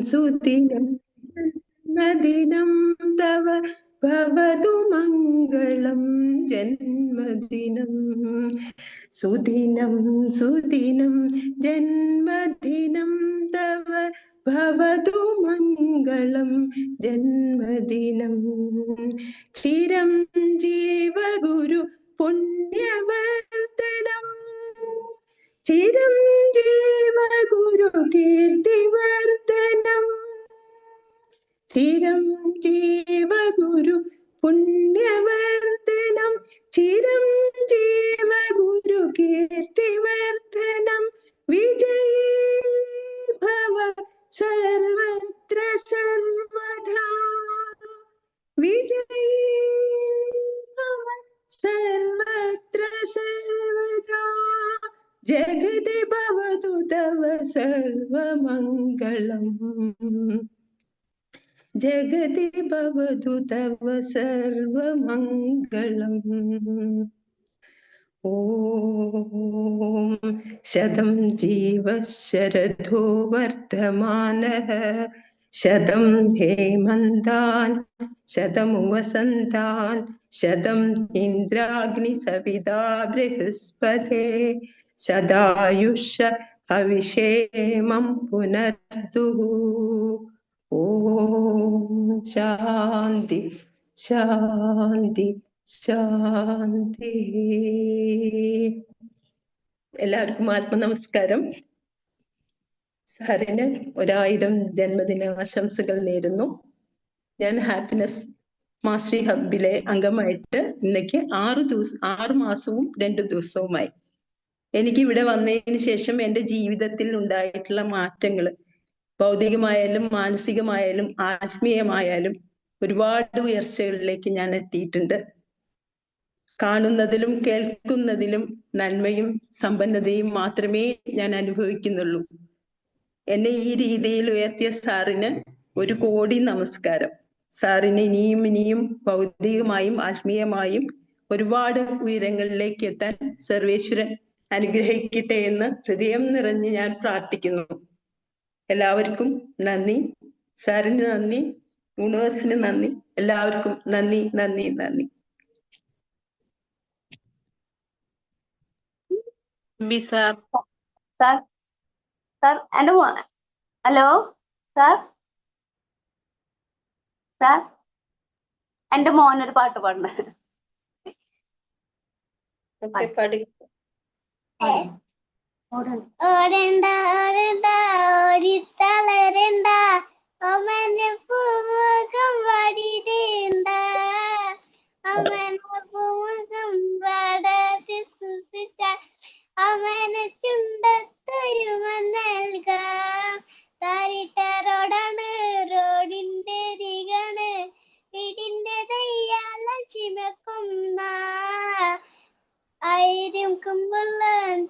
സുദിനം ജന്മദിനം തവ ഭവതു മംഗളം ജന്മദിനം. സുദിനം സുദിനം ജന്മദിനം തവ ഭവതു മംഗളം ജന്മദിനം. ചിരം ജീവഗുരു പുണ്യവർദ്ധനം ചിരം ജീവഗുരു കീർത്തിവർദ്ധനം. ചിരം ജീവഗുരു പുണ്യവർദ്ധനം ചിരം ജീവഗുരു കീർത്തിവർദ്ധനം. വിജയീ ഭവ സർവത്ര സർവദാ വിജയീ ഭവ സർവത്ര സർവദാ. ജഗതി ഭവതു തവ സർവമംഗളം ജഗതി ഭവതു തവ സർവമംഗളം. ഓം ശതം ജീവ ശരദോ വർദ്ധമാനഃ ശതം ഹേമന്താൻ ശതം വസന്താൻ ശതം ഇന്ദ്രാഗ്നി സവിതാ ബൃഹസ്പതേ സദായുഷ ഹവിഷേമം പുനർദുഃ. ഓം ശാന്തി ശാന്തി ശാന്തി. എല്ലാവർക്കും ആത്മനമസ്കാരം. സാറിന് 1000 ജന്മദിന ആശംസകൾ നേരുന്നു. ഞാൻ ഹാപ്പിനെസ് മാസ്റ്ററി ഹബിലെ അംഗമായിട്ട് ഇന്നേക്ക് 6 മാസവും 2 ദിവസവുമായി. എനിക്ക് ഇവിടെ വന്നതിന് ശേഷം എൻ്റെ ജീവിതത്തിൽ ഉണ്ടായിട്ടുള്ള മാറ്റങ്ങൾ ഭൗതികമായാലും മാനസികമായാലും ആത്മീയമായാലും ഒരുപാട് ഉയർച്ചകളിലേക്ക് ഞാൻ എത്തിയിട്ടുണ്ട്. കാണുന്നതിലും കേൾക്കുന്നതിലും നന്മയും സമ്പന്നതയും മാത്രമേ ഞാൻ അനുഭവിക്കുന്നുള്ളൂ. എന്നെ ഈ രീതിയിൽ ഉയർത്തിയ സാറിന് 1 കോടി നമസ്കാരം. സാറിന് ഇനിയും ഇനിയും ഭൗതികമായും ആത്മീയമായും ഒരുപാട് ഉയരങ്ങളിലേക്ക് എത്താൻ സർവേശ്വരൻ അനുഗ്രഹിക്കട്ടെ എന്ന് ഹൃദയം നിറഞ്ഞ് ഞാൻ പ്രാർത്ഥിക്കുന്നു. എല്ലാവർക്കും നന്ദി. സാറിന് നന്ദി, യൂണിവേഴ്സിന് നന്ദി, എല്ലാവർക്കും നന്ദി നന്ദി നന്ദി. സാർ സാർ സാർ എൻ്റെ ഹലോ സാർ സാർ എൻ്റെ മോനൊരു പാട്ട് പാടണേ. ഓടണ്ട ഓടണ്ട ഓടിത്തളരണ്ട ഓമന പൂമുഖം വാടിടേണ്ട ഓമന പൂമുഖം വാടാതെ സൂക്ഷിച്ചാൽ ഓമന ചുണ്ടത്തൊരുമ നൽകാം. താരിട്ട റോഡാണ് റോഡിന്റെ അരികാണ് വീടിന്റെ തയ്യാളം ചുമക്കുന്ന 1000 കുമ്പുള്ള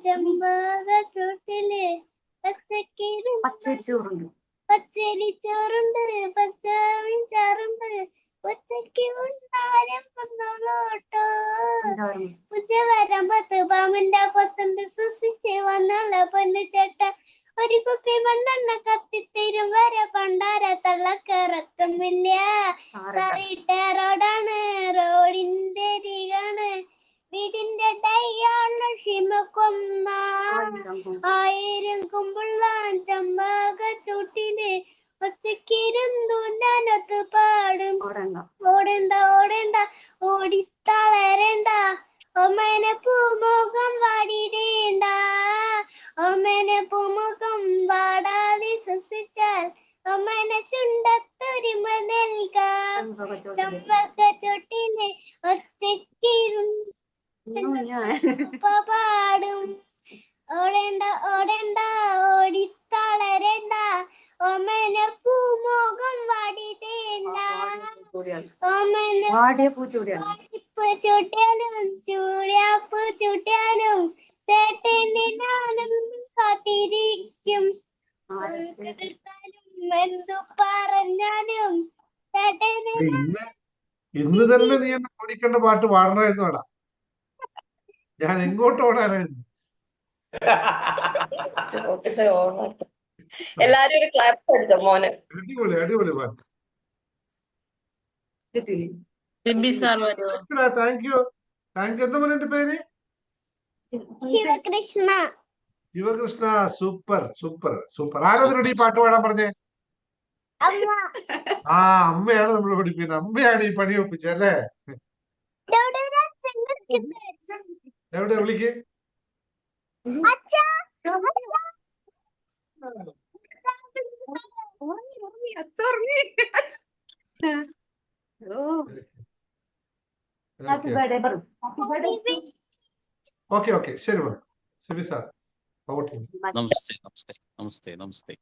ചെമ്പക ചൂട്ടില് പച്ചരിച്ചോറുണ്ട് പച്ചാവിൻ ചാറുണ്ട് ഉച്ചക്ക് ഉണ്ണാരം വന്നോളോട്ടോ ഉച്ചവരം 10 പാമ്പിന്റെ പൊത്തുണ്ട് സൂക്ഷിച്ച് വന്നുള്ള പൊന്നു ചേട്ട. ഒരു കുപ്പി മണ്ണെണ്ണ കത്തിത്തീരും വരെ പണ്ടാര തള്ളക്കിറക്കുമില്ല. തറിയിട്ട റോഡാണ് റോഡിന്റെ അരികാണ് വീടിന്റെ ഡയ്യാള് ഷിമക്കൊന്ന 1000 കുമ്പുള്ള ചെമ്പക ചൂട്ടില് ഒച്ചക്കിരുന്നു ഞാനൊത്ത് പാടും. ഓടണ്ട ഓടണ്ട ഓടിത്തളരണ്ട ഓമന പൂമുഖം വാടിടേണ്ട ഓമന പൂമുഖം വാടാതെ ശ്വസിച്ചാൽ ഓമന ചുണ്ടത്തൊരുമ നൽകാം. ചെമ്പക ചൂട്ടില് ഒച്ചക്കിരുന്നു പാടും. ഓടണ്ട ഓടണ്ട ഓടിത്തളരണ്ട ഓമന പൂമുഖം വാടിടേണ്ട ഓമന ചൂട്ടിയാലും ചൂടിയാപ്പ് ചൂട്ടിയാലും ചേട്ടനെ ഞാനും കാത്തിരിക്കും. എന്തു പറഞ്ഞാലും ചേട്ടനെ ഇന്ന് തന്നെ നീ എന്നെ ഓടിക്കേണ്ട പാട്ട് പാടണമായിരുന്നോടാ. ഞാൻ എങ്ങോട്ട് ഓടാനായിരുന്നു. എല്ലാരും ഒരു ക്ലാപ്പ് എടുത്തോ മോന്. അടിപൊളി അടിപൊളി പാട്ട്. സിബി സാർ വരുമോ? താങ്ക് യു എന്താ പോലെ എന്റെ പേര്? Sivakrishna. Sivakrishna. Super super super. ആരാധനോട് ഈ പാട്ട് പാടാൻ പറഞ്ഞേ? അമ്മ. ആ, അമ്മയാണ് നമ്മൾ പഠിപ്പിക്കുന്നത്. അമ്മയാണ് ഈ പണി ഒപ്പിച്ചല്ലേ? എവിടെ വിളിക്ക്? അച്ഛാ. ഹാപ്പി ബർത്ത്ഡേ പറ. ഓക്കെ ഓക്കെ ശരി മോനെ. Sibi sir okay. നമസ്തേ നമസ്തേ നമസ്തേ നമസ്തേ.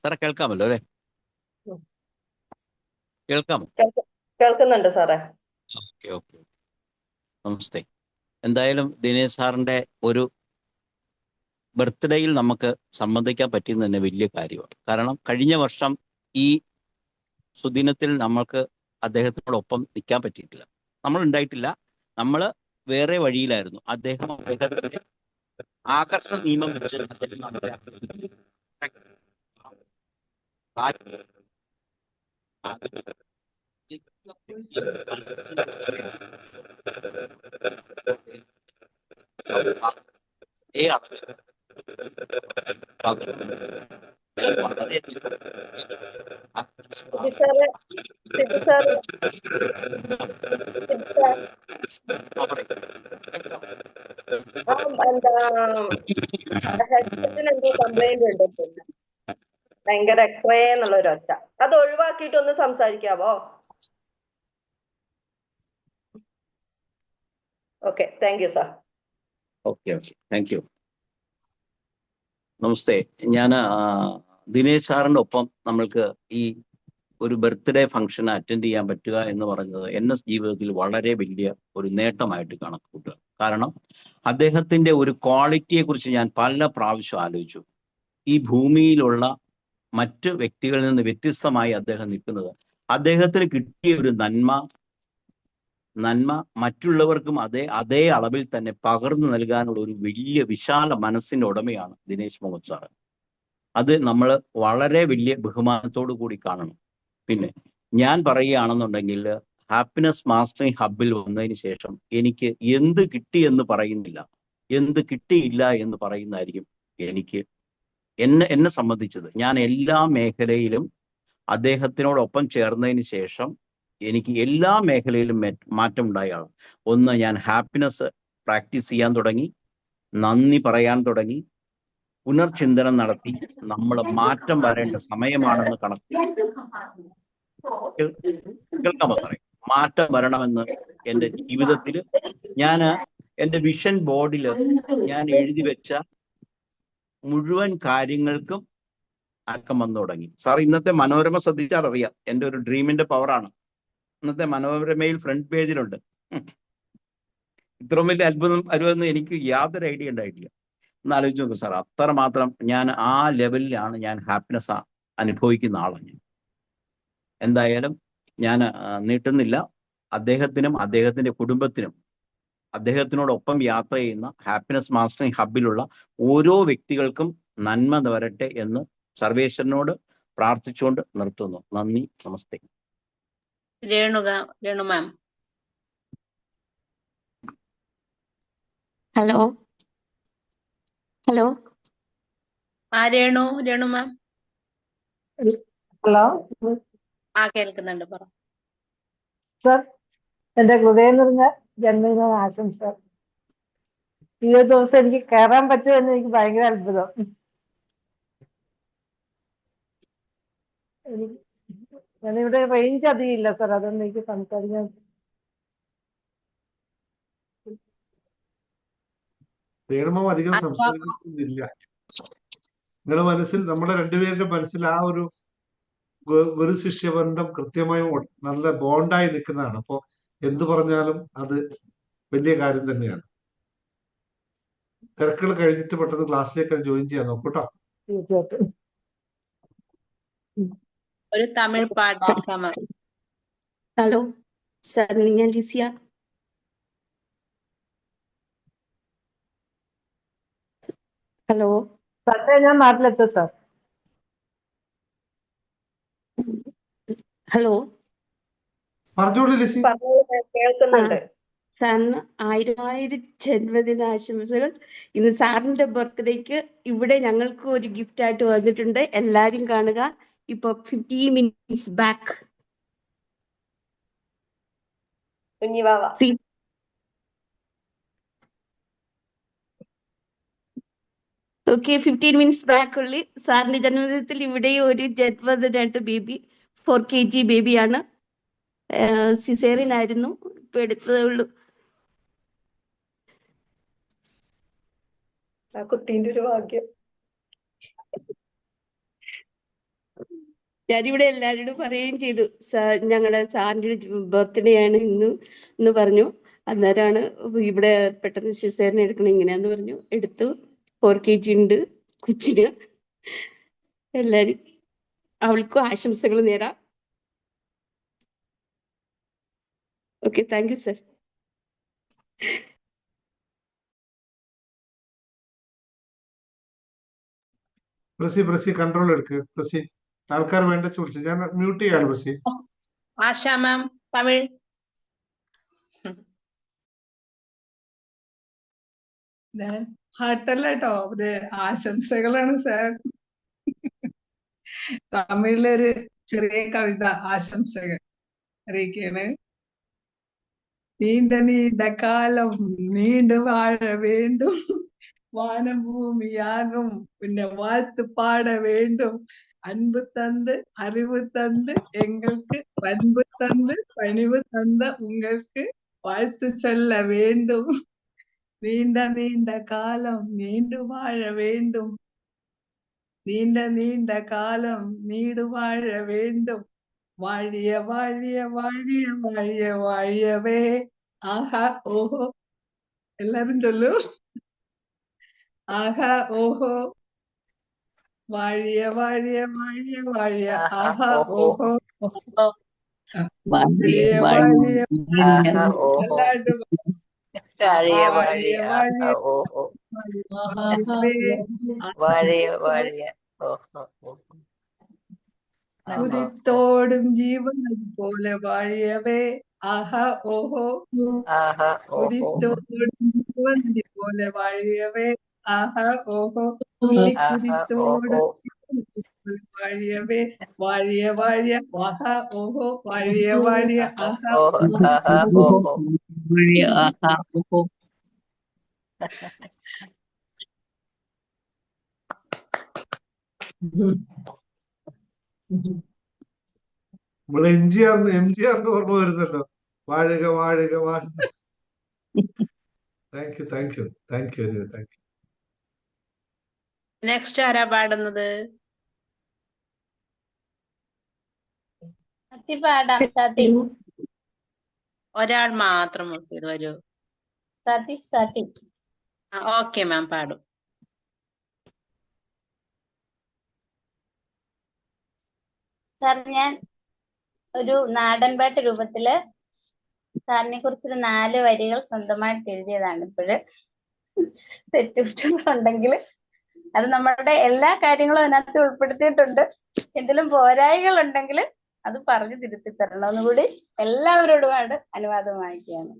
സാറെ കേൾക്കാമല്ലോ അല്ലേ? കേൾക്കാമോ? കേൾക്കുന്നുണ്ട് സാറേ. Okay okay. നമസ്തേ. എന്തായാലും ദിനേശ് സാറിന്റെ ഒരു ബർത്ത്ഡേയിൽ നമുക്ക് സംബന്ധിക്കാൻ പറ്റിയെന്ന് തന്നെ വലിയ കാര്യമാണ്. കാരണം കഴിഞ്ഞ വർഷം ഈ സുദിനത്തിൽ നമ്മൾക്ക് അദ്ദേഹത്തിനോടൊപ്പം നിൽക്കാൻ പറ്റിയിട്ടില്ല. നമ്മൾ ഉണ്ടായിട്ടില്ല. നമ്മൾ വേറെ വഴിയിലായിരുന്നു. അദ്ദേഹത്തിന്റെ ആകർഷണ നിയമം വെച്ച് അദ്ദേഹം ഹെഡ്സെറ്റിന് എന്തോ കംപ്ലൈന്റ് ഉണ്ട്. ഭയങ്കര എക്സ്റേ എന്നുള്ള ഒരു ഒച്ച. അത് ഒഴിവാക്കിയിട്ട് ഒന്ന് സംസാരിക്കാവോ? Okay, thank you sir. Okay okay thank you. നമസ്തേ. ഞാൻ ദിനേശ് സാറിൻ്റെ ഒപ്പം നമ്മൾക്ക് ഈ ഒരു ബർത്ത്ഡേ ഫംഗ്ഷൻ അറ്റൻഡ് ചെയ്യാൻ പറ്റുക എന്ന് പറയുന്നത് എന്നെ ജീവിതത്തിൽ വളരെ വലിയ ഒരു നേട്ടമായിട്ട് കണക്കൂട്ടുക. കാരണം അദ്ദേഹത്തിൻ്റെ ഒരു ക്വാളിറ്റിയെക്കുറിച്ച് ഞാൻ പല പ്രാവശ്യം ആലോചിച്ചു. ഈ ഭൂമിയിലുള്ള മറ്റ് വ്യക്തികളിൽ നിന്ന് വ്യത്യസ്തമായി അദ്ദേഹം നിൽക്കുന്നത്, അദ്ദേഹത്തിന് കിട്ടിയ ഒരു നന്മ മറ്റുള്ളവർക്കും അതേ അളവിൽ തന്നെ പകർന്നു നൽകാനുള്ള ഒരു വലിയ വിശാല മനസ്സിൻ്റെ ഉടമയാണ് ദിനേശ് മുഹമ്മദ് സാറ്. അത് നമ്മൾ വളരെ വലിയ ബഹുമാനത്തോടു കൂടി കാണണം. പിന്നെ ഞാൻ പറയുകയാണെന്നുണ്ടെങ്കിൽ ഹാപ്പിനെസ് മാസ്റ്ററിംഗ് ഹബിൽ വന്നതിന് ശേഷം എനിക്ക് എന്ത് കിട്ടി എന്ന് പറയുന്നില്ല, എന്ത് കിട്ടിയില്ല എന്ന് പറയുന്നതായിരിക്കും എന്നെ സംബന്ധിച്ചത്. ഞാൻ എല്ലാ മേഖലയിലും അദ്ദേഹത്തിനോടൊപ്പം ചേർന്നതിന് ശേഷം എനിക്ക് എല്ലാ മേഖലയിലും മാറ്റം ഉണ്ടായാണ്. ഒന്ന്, ഞാൻ ഹാപ്പിനെസ് പ്രാക്ടീസ് ചെയ്യാൻ തുടങ്ങി, നന്ദി പറയാൻ തുടങ്ങി, പുനർചിന്തനം നടത്തി നമ്മൾ മാറ്റം വരേണ്ട സമയമാണെന്ന് കേൾക്കാമോ സാറേ? മാറ്റം വരണമെന്ന് എൻ്റെ ജീവിതത്തിൽ ഞാൻ എൻ്റെ വിഷൻ ബോർഡിൽ ഞാൻ എഴുതി വെച്ച മുഴുവൻ കാര്യങ്ങൾക്കും അടക്കം വന്നു തുടങ്ങി. സാർ ഇന്നത്തെ മനോരമ ശ്രദ്ധിച്ചാൽ അറിയാം, എൻ്റെ ഒരു ഡ്രീമിന്റെ പവറാണ്. ഇന്നത്തെ മനോരമയിൽ ഫ്രണ്ട് പേജിലുണ്ട്. ഇത്രയും വലിയ അത്ഭുതം വരുമെന്ന് എനിക്ക് യാതൊരു ഐഡിയ ഉണ്ടായിട്ടില്ല. ഒന്ന് ആലോചിച്ച് നോക്കും സാർ. അത്രമാത്രം ഞാൻ ആ ലെവലിലാണ് ഞാൻ ഹാപ്പിനെസ് അനുഭവിക്കുന്ന ആളാണ് ഞാൻ. എന്തായാലും ഞാൻ നീട്ടുന്നില്ല. അദ്ദേഹത്തിനും അദ്ദേഹത്തിൻ്റെ കുടുംബത്തിനും അദ്ദേഹത്തിനോടൊപ്പം യാത്ര ചെയ്യുന്ന ഹാപ്പിനെസ് മാസ്റ്ററിംഗ് ഹബിലുള്ള ഓരോ വ്യക്തികൾക്കും നന്മ വരട്ടെ എന്ന് സർവേശ്വരനോട് പ്രാർത്ഥിച്ചുകൊണ്ട് നിർത്തുന്നു. നന്ദി, നമസ്തേ. രേണു മാം. ഹലോ രേണു മാം. ഹലോ കേൾക്കുന്നുണ്ട്, പറ. സർ, എന്റെ ഹൃദയം നിറഞ്ഞ ജന്മദിന ആശംസ. ഈ ഒരു ദിവസം എനിക്ക് കയറാൻ പറ്റുമെന്ന് എനിക്ക് ഭയങ്കര അത്ഭുതം. ഞാനിവിടെ റേഞ്ച് അധികമില്ല സർ, അതുകൊണ്ട് എനിക്ക് സംസാരിക്കാൻ. രേണുമാവ് അധികം സംസാരിക്കുന്നില്ല. നിങ്ങളുടെ മനസ്സിൽ, നമ്മുടെ രണ്ടുപേരുടെ മനസ്സിൽ ആ ഒരു ഗുരു ശിഷ്യ ബന്ധം കൃത്യമായി നല്ല ബോണ്ടായി നിൽക്കുന്നതാണ്. അപ്പൊ എന്തു പറഞ്ഞാലും അത് വലിയ കാര്യം തന്നെയാണ്. തിരക്കുകൾ കഴിഞ്ഞിട്ട് പെട്ടെന്ന് ക്ലാസ്സിലേക്ക് ജോയിൻ ചെയ്യാൻ നോക്കൂട്ടോ. തീർച്ചയായിട്ടും. ഒരു തമിഴ് പാട്ട്. ഹലോ സാർ, ഞാൻ ലിസിയ. ഹലോ സൺഡേ ഞാൻ നാട്ടിലെത്തും സാർ. ഹലോ പറഞ്ഞോളൂ ലിസി. പറഞ്ഞത് കേൾക്കുന്നുണ്ട്. സാറിന് 1000 ജന്മദിനാശംസകൾ. ഇന്ന് സാറിന്റെ ബർത്ത്ഡേക്ക് ഇവിടെ ഞങ്ങൾക്ക് ഒരു ഗിഫ്റ്റ് ആയിട്ട് വന്നിട്ടുണ്ട്. എല്ലാരും കാണുക. ഇപ്പൊ 15 minutes ബാക്ക് കുഞ്ഞിവാവ. ഓക്കെ, 15 minutes ബാക്ക് ഉള്ളി സാറിന്റെ ജന്മദിനത്തിൽ ഇവിടെ ഒരു ജന്മദിനായിട്ട് ബേബി 4 kg ബേബിയാണ്. സിസേറിയൻ ആയിരുന്നു, ഇപ്പൊ എടുത്തതേ ഉള്ളൂ. ആ കുട്ടീന്റെ ഒരു ഭാഗ്യം. ഞാനിവിടെ എല്ലാവരോടും പറയുകയും ചെയ്തു, ഞങ്ങളുടെ സാറിന്റെ ബർത്ത്ഡേ ആണ് ഇന്ന് എന്ന് പറഞ്ഞു. അന്നേരമാണ് ഇവിടെ പെട്ടെന്ന് സിസേറിയൻ എടുക്കണം ഇങ്ങനെയാന്ന് പറഞ്ഞു. എടുത്തു. 4 kg ഉണ്ട് കൊച്ചിന്. എല്ലാരും അവൾക്കും ആശംസകൾ നേരാം. Okay, thank you sir. Prasi control എടുക്ക്. പ്രസി ആൾക്കാർ വേണ്ട ചോദിച്ചു. ഞാൻ മ്യൂട്ട് ചെയ്യാണ് പ്രസി. ആശ മാം തമിഴ്. ഹാർട്ടല്ല കേട്ടോ, ഇത് ആശംസകളാണ് സാർ. തമിഴിലൊരു ചെറിയ കവിത ആശംസകൾ അറിയിക്കാണ്. നീണ്ട നീണ്ട കാലം നീണ്ടു വാഴ വേണ്ടും, வானம் பூமியாகும் உன்னை வாழ்த்து பாட வேண்டும். அன்பு தந்து அறிவு தந்து எங்களுக்கு பண்பு தந்து பணிவு தந்த உங்களுக்கு வாழ்த்து சொல்ல வேண்டும். நீண்ட நீண்ட காலம் நீண்டு வாழ வேண்டும், நீண்ட நீண்ட காலம் நீடு வாழ வேண்டும். வாழிய வாழிய வாழிய வாழிய வாழியவே. ஆஹா ஓஹோ, எல்லாரும் சொல்லு. ஆஹா ஓஹோ, வாழிய வாழிய வாழிய வாழிய. ஆஹா ஓஹோ, வாழிய வாழிய எல்லாரும் வாழிய வாழிய வாழியவே. குதித்தோடும் ஜீவன் போல வாழியவே. ஆஹா ஓஹோ, குதித்தோடும் ஜீவன் போல வாழியவே. ஆஹா ஓஹோ, துள்ளி குதித்தோடும் வாழியவே. வாழிய வாழிய ஆஹா ஓஹோ, வாழிய வாழிய ஆஹா ஓஹோ. നമ്മളെ എംജിആറിന് ഓർമ്മ വരുന്നല്ലോ. വാഴുക വാഴുക വാഴുക. Thank you thank you thank you thank you. Next ആരാ പാടുന്നത്? പാടാം. സതി ഒരാൾ മാത്രം ഇത് വരൂ. സതി സതി. ഓക്കെ മാം, പാടും. സാർ, ഞാൻ ഒരു നാടൻപാട്ട് രൂപത്തില് സാറിനെ കുറിച്ചൊരു 4 വരികൾ സ്വന്തമായിട്ട് എഴുതിയതാണ്. ഇപ്പോഴ് തെറ്റുകുറ്റങ്ങളുണ്ടെങ്കിൽ അത് നമ്മളുടെ എല്ലാ കാര്യങ്ങളും അതിനകത്ത് ഉൾപ്പെടുത്തിയിട്ടുണ്ട്. എന്തെങ്കിലും പോരായികൾ ഉണ്ടെങ്കിൽ അത് പറഞ്ഞു തിരുത്തി തരണമെന്ന് കൂടി എല്ലാവരോടുമായിട്ട് അനുവാദം വാങ്ങിക്കുകയാണ്.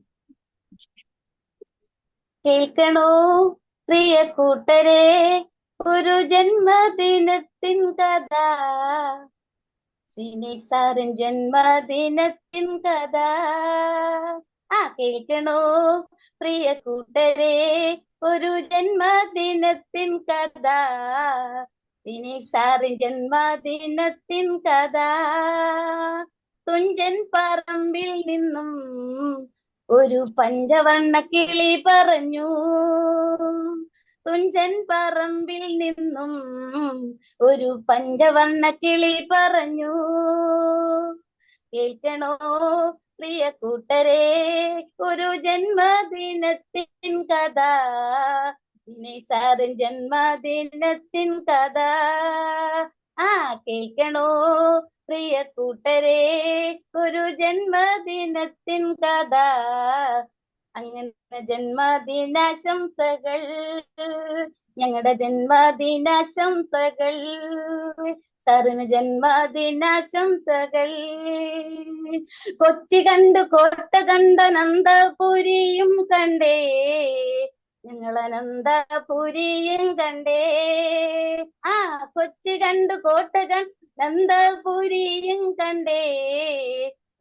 കേൾക്കണോ പ്രിയ കൂട്ടരെ, ഒരു ജന്മദിനത്തിൻ കഥ, ശ്രീനേക് സാറിൻ ജന്മദിനത്തിൻ കഥ. കേൾക്കണോ പ്രിയ കൂട്ടരെ, ഒരു ജന്മദിനത്തിൻ കഥ, ശ്രീനേക് സാറിൻ ജന്മദിനത്തിൻ കഥ. തുഞ്ചൻ പറമ്പിൽ നിന്നും ഒരു പഞ്ചവർണ്ണ കിളി പറഞ്ഞു, തുഞ്ചൻ പറമ്പിൽ നിന്നും ഒരു പഞ്ചവർണ്ണ കിളി പറഞ്ഞു. കേൾക്കണോ പ്രിയ കൂട്ടരെ, ഒരു ജന്മദിനത്തിൻ കഥ, ദിനേശ് സാറിൻ ജന്മദിനത്തിൻ കഥ. കേൾക്കണോ പ്രിയ കൂട്ടരെ, ഒരു ജന്മദിനത്തിൻ കഥ, അങ്ങനെ ജന്മദിനാശംസകൾ, ഞങ്ങളുടെ ജന്മദിനാശംസകൾ, സാറിന് ജന്മദിനാശംസകൾ. കൊച്ചി കണ്ടു കോട്ട കണ്ട നന്ദപുരിയും കണ്ടേ, ഞങ്ങൾ അനന്തപുരിയും കണ്ടേ. ആ കൊച്ചി കണ്ടു കോട്ട നന്ദപുരിയും കണ്ടേ,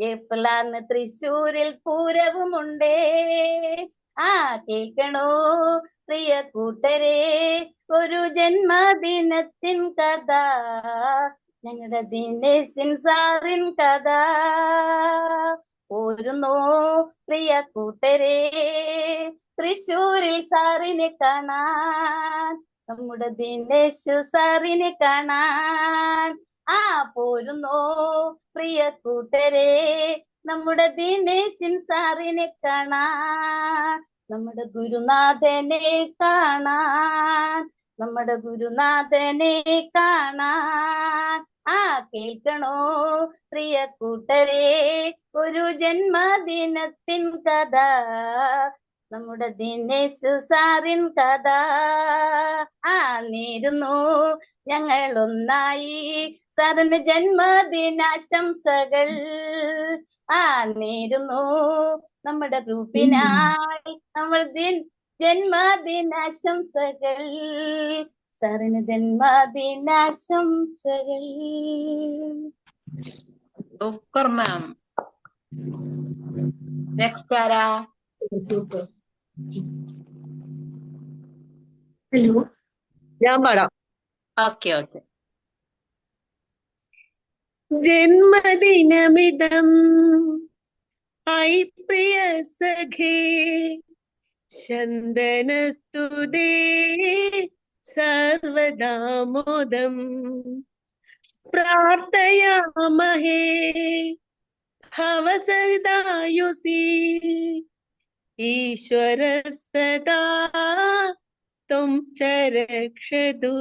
ഏപ്രിലാണ് തൃശ്ശൂരിൽ പൂരവുമുണ്ടേ. ആ കേൾക്കണോ പ്രിയ കൂട്ടരെ ഒരു ജന്മദിനത്തിൻ കഥ, ഞങ്ങളുടെ ദിനേശൻ സാറിൻ കഥ. പോരുന്നോ പ്രിയ കൂട്ടരെ തൃശ്ശൂരിൽ സാറിനെ കാണാൻ, നമ്മുടെ ദിനേശു സാറിനെ കാണാൻ. ആ പോരുന്നോ പ്രിയ കൂട്ടരെ നമ്മുടെ ദിനേശൻ സാറിനെ കാണാൻ, നമ്മുടെ ഗുരുനാഥനെ കാണാൻ, നമ്മുടെ ഗുരുനാഥനെ കാണാൻ. ആ കേൾക്കണോ പ്രിയ കൂട്ടരെ ഒരു ജന്മദിനത്തിൻ കഥ, നമ്മുടെ ദിനേശു സാറിൻ കഥ. ആ നേരുന്നു ഞങ്ങൾ ഒന്നായി സാറിന് ജന്മദിനാശംസകൾ. ആ നേരുന്നു നമ്മുടെ ഗ്രൂപ്പിനായി നമ്മൾ ജന്മദിനാശംസകൾ, സാറിന് ജന്മദിനാശംസകൾ. Super ma'am. നെക്സ്റ്റ് ആരാ? ഹലോ, ഞാൻ പാടാം. Okay okay. ജന്മദിനമിതം ഐ പ്രിയ സഖേ, ചന്ദനസ്തുതേ സർവദാമോദം, പ്രാർത്ഥയാമഹേ ഭവ സദായുസി, ഈശ്വര സദാ ത്വം ച രക്ഷതു.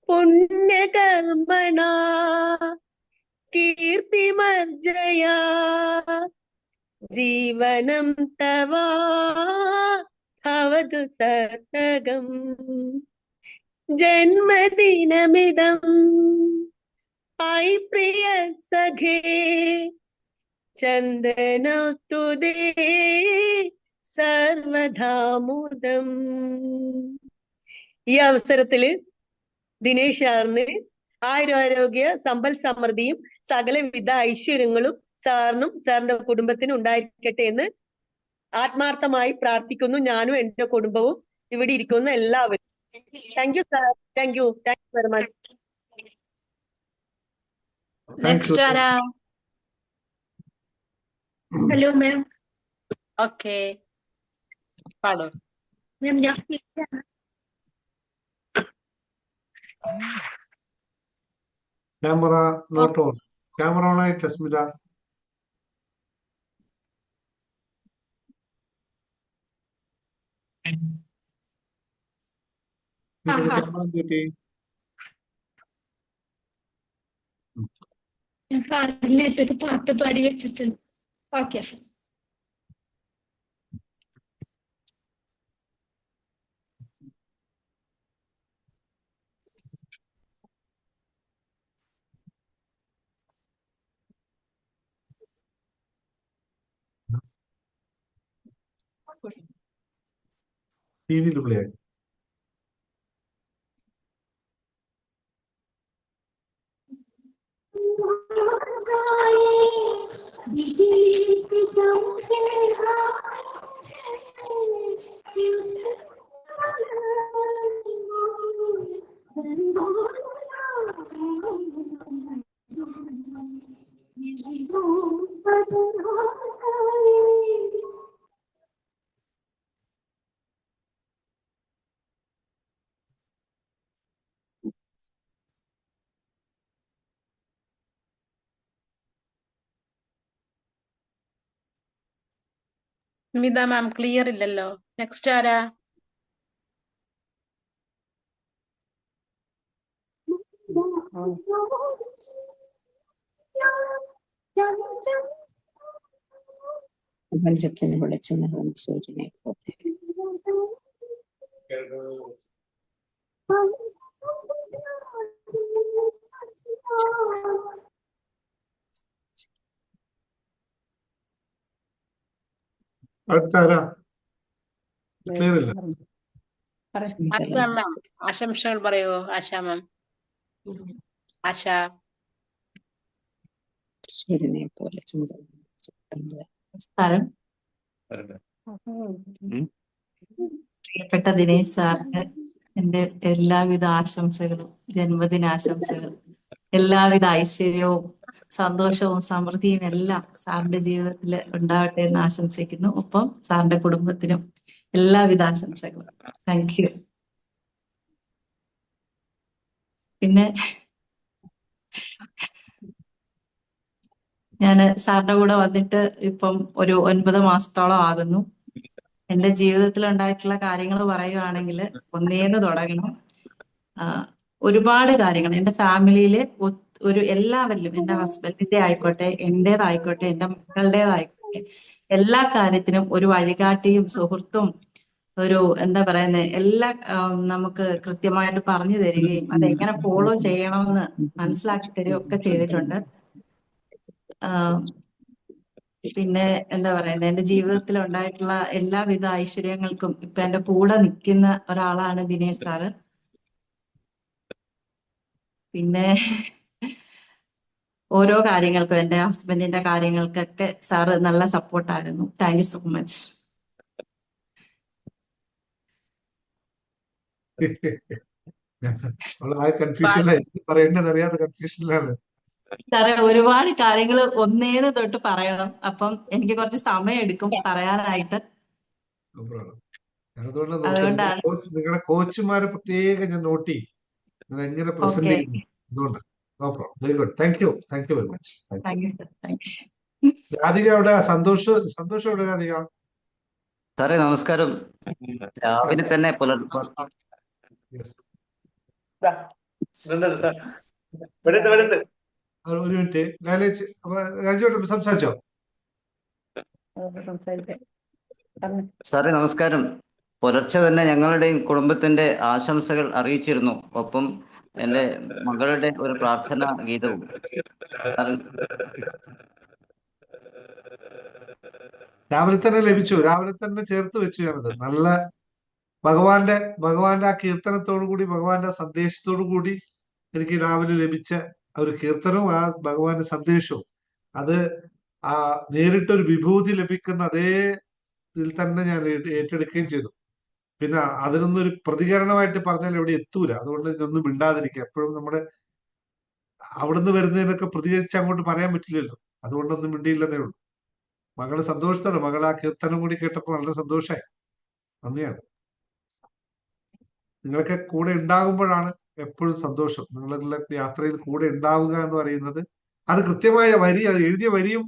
പുണ്യകർമ്മണാ കീർത്തിമർജയാ, ജീവനം തവ ഭവതു സാർത്ഥകം. ജന്മദിനമിതം ഐ പ്രിയ സഖേ, ചന്ദനസ്തുതേ സർവധാമുദം. ഈ അവസരത്തില് ദിനേശ് സാറിന് ആയുരാരോഗ്യ സമ്പൽ സമൃദ്ധിയും സകലവിധ ഐശ്വര്യങ്ങളും സാറിനും സാറിന്റെ കുടുംബത്തിനും ഉണ്ടായിരിക്കട്ടെ എന്ന് ആത്മാർത്ഥമായി പ്രാർത്ഥിക്കുന്നു. ഞാനും എന്റെ കുടുംബവും ഇവിടെ ഇരിക്കുന്ന എല്ലാവരും. Thank you sir. Thank you very much. Next ആരാ? Hello ma'am. ഓക്കെ, പാടോ. മാം ഞാൻ camera not on. Camera on ആയിട്ട് സ്മിത. ക്യാമറ എന്തുപറ്റി? ഞാൻ പറഞ്ഞിട്ടൊരു പാട്ട് പാടി വെച്ചിട്ടുണ്ട്. ഓക്കെ. ടിവിയിൽ പ്ലേ ആയി. സ്മിത മാം ക്ലിയർ ഇല്ലല്ലോ. നെക്സ്റ്റ് ആരാ? പ്രപഞ്ചത്തിന് വിളിച്ചു നൽകുന്ന സൂര്യനെ പോലെ. അടുത്താരാ? ക്ലിയർ ഇല്ല. ആശാ മാം ആശംസകൾ പറയുമോ? ആശാ മാം. ആശ. സൂര്യനെ പോലെ ചിന്തകൾ. നമസ്കാരം. പ്രിയപ്പെട്ട ദിനേശ് സാറിന് എൻ്റെ എല്ലാവിധ ആശംസകളും, ജന്മദിനാശംസകൾ. എല്ലാവിധ ഐശ്വര്യവും സന്തോഷവും സമൃദ്ധിയും എല്ലാം സാറിന്റെ ജീവിതത്തിൽ ഉണ്ടാവട്ടെ എന്ന് ആശംസിക്കുന്നു. ഒപ്പം സാറിന്റെ കുടുംബത്തിനും എല്ലാവിധ ആശംസകളും. Thank you. പിന്നെ ഞാൻ സാറിന്റെ കൂടെ വന്നിട്ട് ഇപ്പം ഒരു 9 മാസത്തോളം ആകുന്നു. എൻ്റെ ജീവിതത്തിൽ ഉണ്ടായിട്ടുള്ള കാര്യങ്ങൾ പറയുവാണെങ്കിൽ ഒന്നേന്ന് തുടങ്ങണം. ഒരുപാട് കാര്യങ്ങൾ എൻ്റെ ഫാമിലിയിൽ ഒരു എല്ലാവരിലും, എൻ്റെ ഹസ്ബൻഡിന്റെ ആയിക്കോട്ടെ, എൻ്റെതായിക്കോട്ടെ, എൻ്റെ മക്കളുടേതായിക്കോട്ടെ, എല്ലാ കാര്യത്തിനും ഒരു വഴികാട്ടിയും സുഹൃത്തും ഒരു എന്താ പറയുന്നത് എല്ലാ നമുക്ക് കൃത്യമായിട്ട് പറഞ്ഞു തരികയും അതെങ്ങനെ ഫോളോ ചെയ്യണമെന്ന് മനസ്സിലാക്കി തരികയും ഒക്കെ ചെയ്തിട്ടുണ്ട്. പിന്നെ എന്താ പറയുന്നത്, എന്റെ ജീവിതത്തിൽ ഉണ്ടായിട്ടുള്ള എല്ലാവിധ ഐശ്വര്യങ്ങൾക്കും ഇപ്പൊ എന്റെ കൂടെ നിൽക്കുന്ന ഒരാളാണ് ദിനേശ് സാറ്. പിന്നെ ഓരോ കാര്യങ്ങൾക്കും, എന്റെ ഹസ്ബൻഡിന്റെ കാര്യങ്ങൾക്കൊക്കെ സാറ് നല്ല സപ്പോർട്ടായിരുന്നു. Thank you so much. പറയേണ്ടതറിയാത്ത കൺഫ്യൂഷനിലാണ് സാറേ. ഒരുപാട് കാര്യങ്ങൾ ഒന്നേന്ന് തൊട്ട് പറയണം. അപ്പം എനിക്ക് കുറച്ച് സമയം എടുക്കും പറയാനായിട്ട്. അതുകൊണ്ടാണ്. നിങ്ങളുടെ കോച്ചുമാരെ പ്രത്യേകം ഞാൻ നോട്ട് ചെയ്യും, നിങ്ങൾ എങ്ങനെ പ്രസന്റ് ചെയ്യുന്നു. അതുകൊണ്ട് no problem. Very good. Thank you very much. Radhika എവിടെ? സന്തോഷം എവിടെ രാധിക? സാറേ നമസ്കാരം. രാവിലെ തന്നെ ഒരു മിനിറ്റ്. രാജുവായിട്ട് സംസാരിച്ചോ? സാറേ നമസ്കാരം. പുലർച്ചെ തന്നെ ഞങ്ങളുടെയും കുടുംബത്തിന്റെ ആശംസകൾ അറിയിച്ചിരുന്നു. ഒപ്പം എന്റെ മകളുടെ ഒരു പ്രാർത്ഥനാ ഗീതവും. രാവിലെ തന്നെ ലഭിച്ചു, രാവിലെ തന്നെ ചേർത്ത് വെച്ചു ഞാനത്. നല്ല ഭഗവാന്റെ ആ കീർത്തനത്തോടു കൂടി, ഭഗവാന്റെ സന്ദേശത്തോടു കൂടി എനിക്ക് രാവിലെ ലഭിച്ച ഒരു കീർത്തനവും ആ ഭഗവാന്റെ സന്ദേശവും, അത് ആ നേരിട്ടൊരു വിഭൂതി ലഭിക്കുന്ന അതേ ഇതിൽ തന്നെ ഞാൻ ഏറ്റെടുക്കുകയും ചെയ്തു. പിന്നെ അതിനൊന്നും ഒരു പ്രതികരണമായിട്ട് പറഞ്ഞാൽ എവിടെ എത്തൂല. അതുകൊണ്ട് ഇതൊന്നും മിണ്ടാതിരിക്കുക. എപ്പോഴും നമ്മുടെ അവിടുന്ന് വരുന്നതിനൊക്കെ പ്രതികരിച്ച് അങ്ങോട്ട് പറയാൻ പറ്റില്ലല്ലോ. അതുകൊണ്ടൊന്നും മിണ്ടിയില്ലെന്നേ ഉള്ളൂ. മകള് സന്തോഷത്തോടെ, മകൾ ആ കീർത്തനം കൂടി കേട്ടപ്പോൾ വളരെ സന്തോഷമായി. നന്ദിയാണ്. നിങ്ങളൊക്കെ കൂടെ ഉണ്ടാകുമ്പോഴാണ് എപ്പോഴും സന്തോഷം. നിങ്ങളുടെ യാത്രയിൽ കൂടെ ഉണ്ടാവുക എന്ന് പറയുന്നത്, അത് കൃത്യമായ വരി, അത് എഴുതിയ വരിയും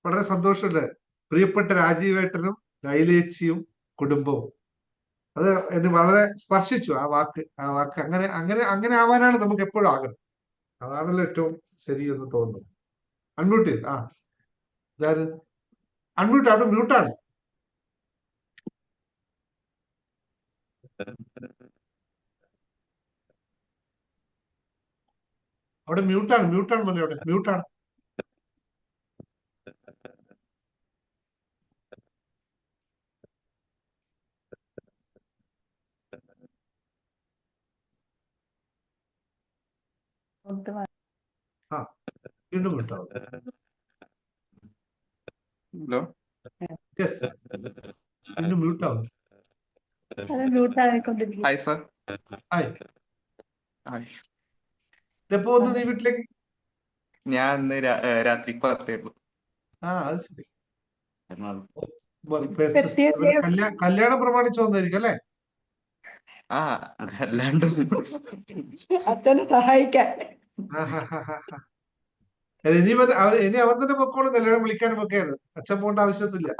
വളരെ സന്തോഷമല്ലേ. പ്രിയപ്പെട്ട രാജീവേട്ടനും ലൈലേച്ചിയും കുടുംബവും, അത് എന്നെ വളരെ സ്പർശിച്ചു. ആ വാക്ക് അങ്ങനെ ആവാനാണ് നമുക്ക് എപ്പോഴും ആഗ്രഹം. അതാണല്ലോ ഏറ്റവും ശരി എന്ന് തോന്നുന്നു. അൺമ്യൂട്ട് ചെയ്ത് അൺമ്യൂട്ട്, അവിടെ മ്യൂട്ടാണ്. അവിടെ മ്യൂട്ടാണ് മോനെ, അവിടെ മ്യൂട്ടാണ്. വീണ്ടും മ്യൂട്ടാവും. ഹലോ, യെസ്, വീണ്ടും മ്യൂട്ടാവും. Hi sir. ഹായ്. ഹായ്. ഇതെപ്പോ വന്നു നീ വീട്ടിലേക്ക്? ഞാൻ ഇന്ന് രാത്രി 10 ഉള്ളൂ. അത് ശരി. കല്യാണം പ്രമാണിച്ച് വന്നായിരിക്കും അല്ലേ? അല്ലാണ്ട് അച്ഛനെ സഹായിക്കാൻ. ഇനി അവൻ തന്നെ പൊക്കോളും കല്യാണം വിളിക്കാനും ഒക്കെയാണ്. അച്ഛൻ പോകേണ്ട ആവശ്യമൊന്നുമില്ല.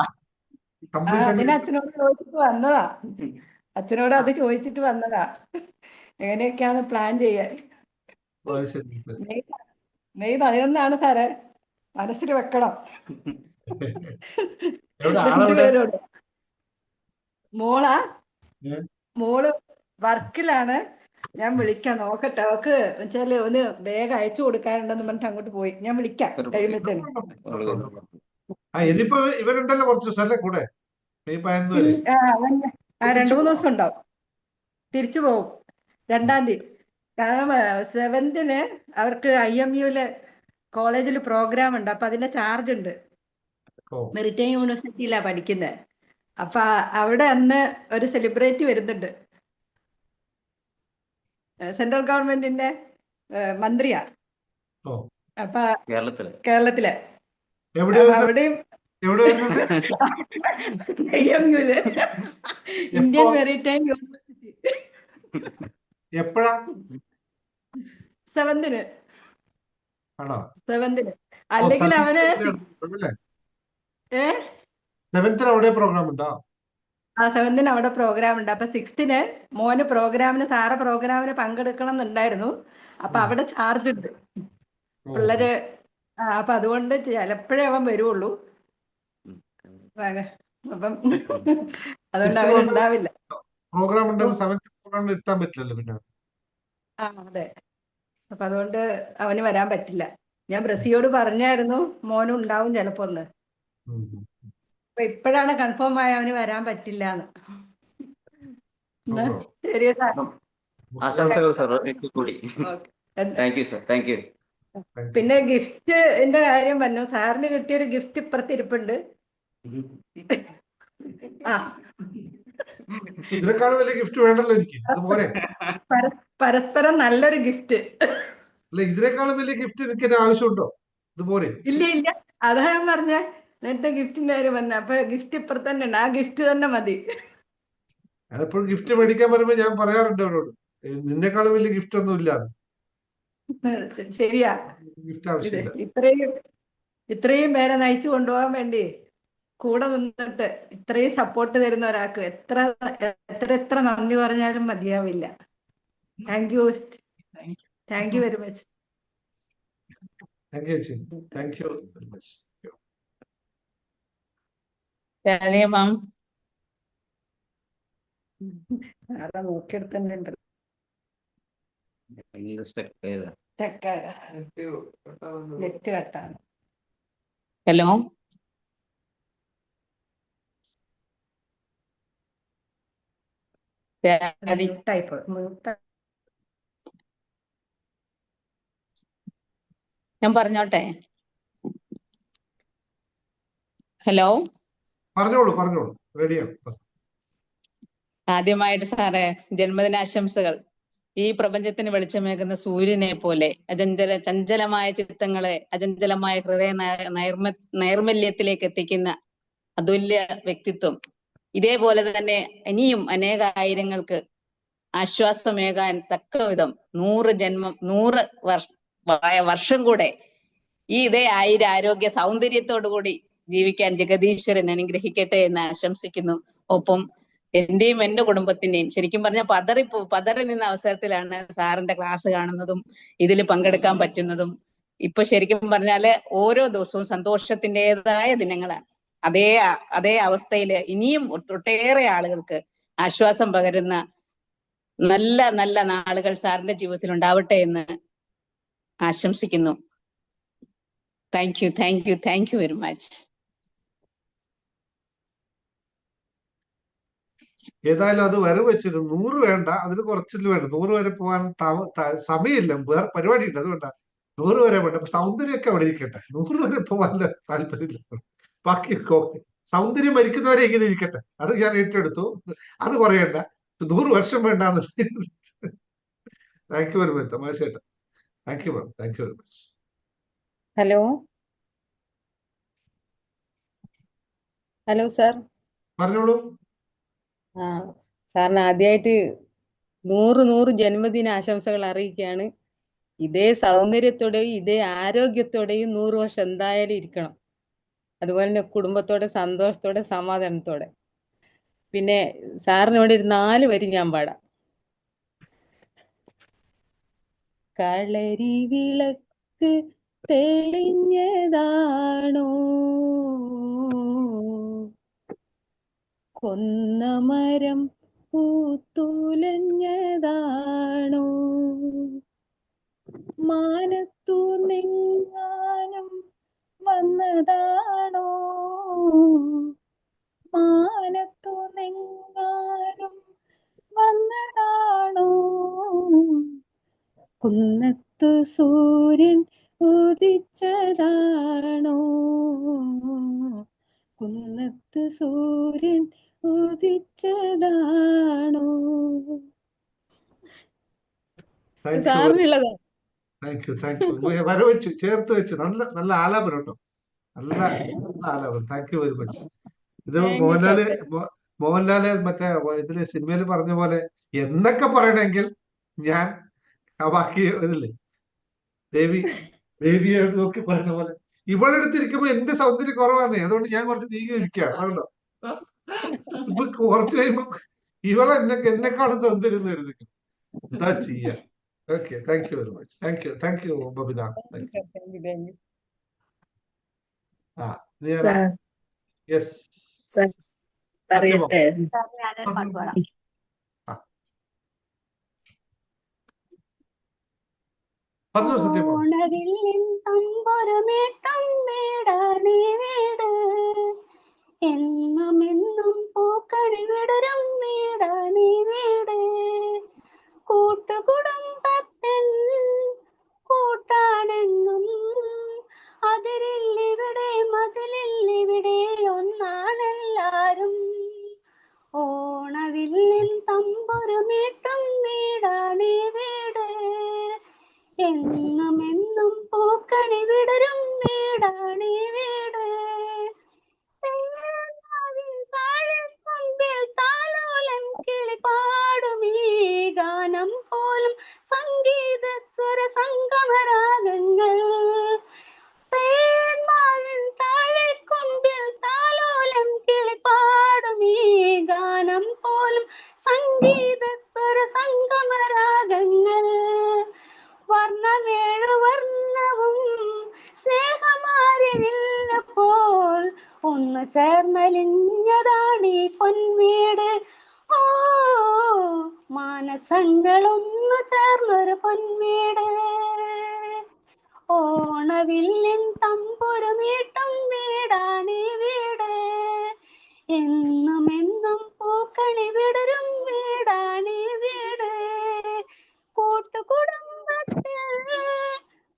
അച്ഛനോട് ചോദിച്ചിട്ട് വന്നതാ. അച്ഛനോട് അത് ചോദിച്ചിട്ട് വന്നതാ, എങ്ങനെയൊക്കെയാണ് പ്ലാൻ ചെയ്യാൻ. മെയ് 11 സാറേ, മനസ്സിൽ വെക്കണം. എവിടെ ആളെവിടെ? രണ്ടുപേരോട്. മോളാ ഏ? മോള് വർക്കിലാണ്. ഞാൻ വിളിക്കാം, നോക്കട്ടെ. അവക്ക് വെച്ചാല് ഒന്ന് വേഗം അയച്ചു കൊടുക്കാനുണ്ടെന്ന് പറഞ്ഞിട്ട് അങ്ങോട്ട് പോയി. ഞാൻ വിളിക്കാം കഴിയുമ്പത്തേനും. ഇനിയിപ്പോ ഇവരുണ്ടല്ലോ കുറച്ച് ദിവസം കൂടെ മെയ് 11 വരെ. ആ 2-3 ദിവസം ഉണ്ടാവും. തിരിച്ചു പോകും 2-ാം തീയതി. കാരണം 7th അവർക്ക് IMUല് കോളേജിൽ പ്രോഗ്രാം ഉണ്ട്. അപ്പൊ അതിന്റെ ചാർജ് ഉണ്ട്. മെറിറ്റൈം യൂണിവേഴ്സിറ്റിയിലാ പഠിക്കുന്നത്. അപ്പൊ അവിടെ അന്ന് ഒരു സെലിബ്രിറ്റി വരുന്നുണ്ട്. സെൻട്രൽ ഗവൺമെന്റിന്റെ മന്ത്രിയാ. അപ്പൊ കേരളത്തിലെ അവിടെയും IMUല് ഇന്ത്യൻ മെറിറ്റൈം യൂണിവേഴ്സിറ്റി എപ്പോഴാ? 7th ആണോ? 7th. അല്ലെങ്കിൽ അവന് 7th അവിടെ പ്രോഗ്രാം ഉണ്ടോ? 7th അവിടെ പ്രോഗ്രാം ഉണ്ട്. അപ്പൊ 6th മോന് സാറ് പ്രോഗ്രാമിന് പങ്കെടുക്കണം എന്നുണ്ടായിരുന്നു. അപ്പൊ അവിടെ ചാർജ് ഉണ്ട് പിള്ളേര്. അപ്പൊ അതുകൊണ്ട് ചിലപ്പോഴേ അവൻ വരുള്ളൂ. അപ്പം അതുകൊണ്ട് അവനുണ്ടാവില്ല. പ്രോഗ്രാം ഉണ്ടെങ്കിൽ 7th പ്രോഗ്രാമിൽ എത്താൻ പറ്റില്ലല്ലോ പിന്നെ. അതെ. അപ്പൊ അതുകൊണ്ട് അവന് വരാൻ പറ്റില്ല. ഞാൻ ബ്രസിയോട് പറഞ്ഞായിരുന്നു മോനും ഉണ്ടാവും ചിലപ്പോ ഒന്ന്. അപ്പൊ ഇപ്പോഴാണ് കൺഫേം ആയ അവന് വരാൻ പറ്റില്ല എന്ന്. ശരി സാർ. ആശംസകൾ സാർ കൂടി. Thank you sir. Thank U. പിന്നെ ഗിഫ്റ്റിന്റെ കാര്യം പറഞ്ഞു. സാറിന് കിട്ടിയൊരു ഗിഫ്റ്റ് ഇപ്പുറത്തിരിപ്പുണ്ട്. ഇതിനേക്കാളും വലിയ ഗിഫ്റ്റ് വേണ്ടല്ലോ എനിക്ക്. അതുപോലെ പരസ്പരം നല്ലൊരു ഗിഫ്റ്റ്. അല്ല, ഇതിനേക്കാളും വലിയ ഗിഫ്റ്റ് എനിക്ക് ആവശ്യമുണ്ടോ? ഇതുപോലെ ഇല്ല. അതാ ഞാൻ പറഞ്ഞ നേരത്തെ ഗിഫ്റ്റിന്റെ കാര്യം പറഞ്ഞ. അപ്പൊ ഗിഫ്റ്റ് ഇപ്പുറത്ത് തന്നെ ഉണ്ട്. ആ ഗിഫ്റ്റ് തന്നെ മതി. എപ്പോഴും ഗിഫ്റ്റ് മേടിക്കാൻ പറയുമ്പോ ഞാൻ പറയാറുണ്ട് അവരോട്, നിന്നെക്കാളും വലിയ ഗിഫ്റ്റ് ഒന്നും ഇല്ല. ശരിയാ. ഗിഫ്റ്റ് ആവശ്യമില്ല. ഇത്രയും പേരെ നയിച്ചു കൊണ്ടുപോകാൻ വേണ്ടി കൂടെ നിന്നിട്ട് ഇത്രയും സപ്പോർട്ട് തരുന്ന ഒരാൾക്ക് എത്ര നന്ദി പറഞ്ഞാലും മതിയാവില്ല. Thank you very much. Thank you very much. ആരാ നോക്കിയെടുത്തോ. നെറ്റ് കട്ടാണ്. ഹലോ, ഞാൻ പറഞ്ഞോട്ടെ? ഹലോ, പറഞ്ഞോളൂ. റെഡിയാണ്. ആദ്യമായിട്ട് സാറേ ജന്മദിനാശംസകൾ. ഈ പ്രപഞ്ചത്തിന് വെളിച്ചമേകുന്ന സൂര്യനെ പോലെ ചഞ്ചലമായ ചിത്തങ്ങളെ അചഞ്ചലമായ ഹൃദയ നൈർമല്യത്തിലേക്ക് എത്തിക്കുന്ന അതുല്യ വ്യക്തിത്വം. ഇതേപോലെ തന്നെ ഇനിയും അനേകായിരങ്ങൾക്ക് ആശ്വാസമേകാൻ തക്കവിധം 100 വർഷം കൂടെ ഇതേ ആരോഗ്യ സൗന്ദര്യത്തോടു കൂടി ജീവിക്കാൻ ജഗദീശ്വരൻ അനുഗ്രഹിക്കട്ടെ എന്ന് ആശംസിക്കുന്നു. ഒപ്പം എന്റെയും എന്റെ കുടുംബത്തിന്റെയും, ശരിക്കും പറഞ്ഞാൽ പതറി നിന്ന അവസരത്തിലാണ് സാറിന്റെ ക്ലാസ് കാണുന്നതും ഇതിൽ പങ്കെടുക്കാൻ പറ്റുന്നതും. ഇപ്പൊ ശരിക്കും പറഞ്ഞാല് ഓരോ ദിവസവും സന്തോഷത്തിൻ്റെതായ ദിനങ്ങളാണ്. അതേ അവസ്ഥയില് ഇനിയും ഒട്ടേറെ ആളുകൾക്ക് ആശ്വാസം പകരുന്ന നല്ല നല്ല നാളുകൾ സാറിന്റെ ജീവിതത്തിൽ ഉണ്ടാവട്ടെ എന്ന് ആശംസിക്കുന്നു. Thank you very much. ഏതായാലും അത് വരവ് വെച്ചത് 100 വേണ്ട, അതിന് കുറച്ചിൽ വേണ്ട. 100 വരെ പോകാൻ സമയമില്ല, വേറെ പരിപാടി ഉണ്ട്. അതുകൊണ്ടാണ് 100 വരെ വേണ്ട. സൗന്ദര്യമൊക്കെ അവിടെ ഇരിക്കട്ടെ. 100 വരെ പോകാൻ താല്പര്യമില്ല. ബാക്കി സൗന്ദര്യം മരിക്കുന്നവരെ ഇങ്ങനെ ഇരിക്കട്ടെ. അത് ഞാൻ ഏറ്റെടുത്തു. അത് കുറയണ്ട. 100 വർഷം വേണ്ടാന്ന്. Thank you very much. തമാശയായിട്ട്. Thank you ma'am. Thank you very much. Hello sir. പറഞ്ഞോളൂ. സാറിന് ആദ്യമായിട്ട് 100 ജന്മദിന ആശംസകൾ അറിയിക്കുകയാണ്. ഇതേ സൗന്ദര്യത്തോടെയും ഇതേ ആരോഗ്യത്തോടെയും 100 വർഷം എന്തായാലും ഇരിക്കണം. അതുപോലെ തന്നെ കുടുംബത്തോടെ സന്തോഷത്തോടെ സമാധാനത്തോടെ. പിന്നെ സാറിനോട് ഒരു 4 വരി ഞാൻ പാടാം. കളരി വിളക്ക് തെളിഞ്ഞതാണോ കൊന്ന മരം പൂത്തുലഞ്ഞതാണോ? മാനത്തു നിങ്ങാനും വന്നതാണോ? മാനത്തു നിങ്ങാനും വന്നതാണോ? കുന്നത്തു സൂര്യൻ ഉദിച്ചതാണോ? കുന്നത്ത് സൂര്യൻ ഉദിച്ചതാണോ? സാറിനുള്ളതാ. താങ്ക് യു വരവച്ചു ചേർത്ത് വെച്ച് നല്ല നല്ല ആലാപനം കേട്ടോ. നല്ല നല്ല ആലാപനം. Thank you very much. ഇത് മോഹൻലാല് മറ്റേ ഇതില് സിനിമയിൽ പറഞ്ഞ പോലെ എന്നൊക്കെ പറയണമെങ്കിൽ ഞാൻ ബാക്കി ഇതില്ലേ ദേവിയെ നോക്കി പറയുന്ന പോലെ ഇവളെടുത്തിരിക്കുമ്പോ എന്റെ സൗന്ദര്യം കുറവാന്നേ, അതുകൊണ്ട് ഞാൻ കുറച്ച് നീങ്ങി ഇരിക്കുകയാണ്. അതുകൊണ്ടോ ഇപ്പൊ കുറച്ച് കഴിയുമ്പോ എന്നെക്കാളും സൗന്ദര്യം വരുന്നില്ല. എന്താ ചെയ്യാ? Okay, thank you very much. Thank you Babitha. Yes പറയട്ടെ. ഓണവില്ലിൻ തമ്പുരുമേട്ടം വീടാണീ വീട്, എന്നും എന്നും പൂക്കണി വിടരും വീടാണീ വീട്. കൂട്ടുകുടുംബത്തിൻ കൂട്ടാണെന്നും അതിരില്ലിവിടെ മതിലില്ലിവിടെ ഒന്നാണെല്ലാരും. ഓണവില്ലിൻ തമ്പുരുമേട്ടം വീടാണീ വീട്, എന്നും എന്നും പൂക്കണി വിടരും വീടാണീ വീട്. താഴെക്കൊമ്പിൽ താലോലം കിളി പാടും ഈ ഗാനം പോലും സംഗീത സ്വര സംഗമരാഗങ്ങൾ. തേന്മാവിൻ താഴെക്കൊമ്പിൽ താലോലം കിളി പാടും ഈ ഗാനം പോലും സംഗീത സ്വര സംഗമരാഗങ്ങൾ. വർണ്ണമേഴു വർണ്ണവും സ്നേഹമാരിവില്ലപ്പോൾ ഒന്ന് ചേർന്നലിഞ്ഞതാണീ പൊൻവീട്. ഓ മാനസങ്ങളൊന്നു ചേർന്നൊരു പൊൻവീട്. ഓണവില്ലിൻ തമ്പുരുമീട്ടും വീടാണീ വീട്, എന്നും എന്നും പൂക്കണി വിടരും വീടാണീ വീട്. കൂട്ടുകുടുംബത്തിൽ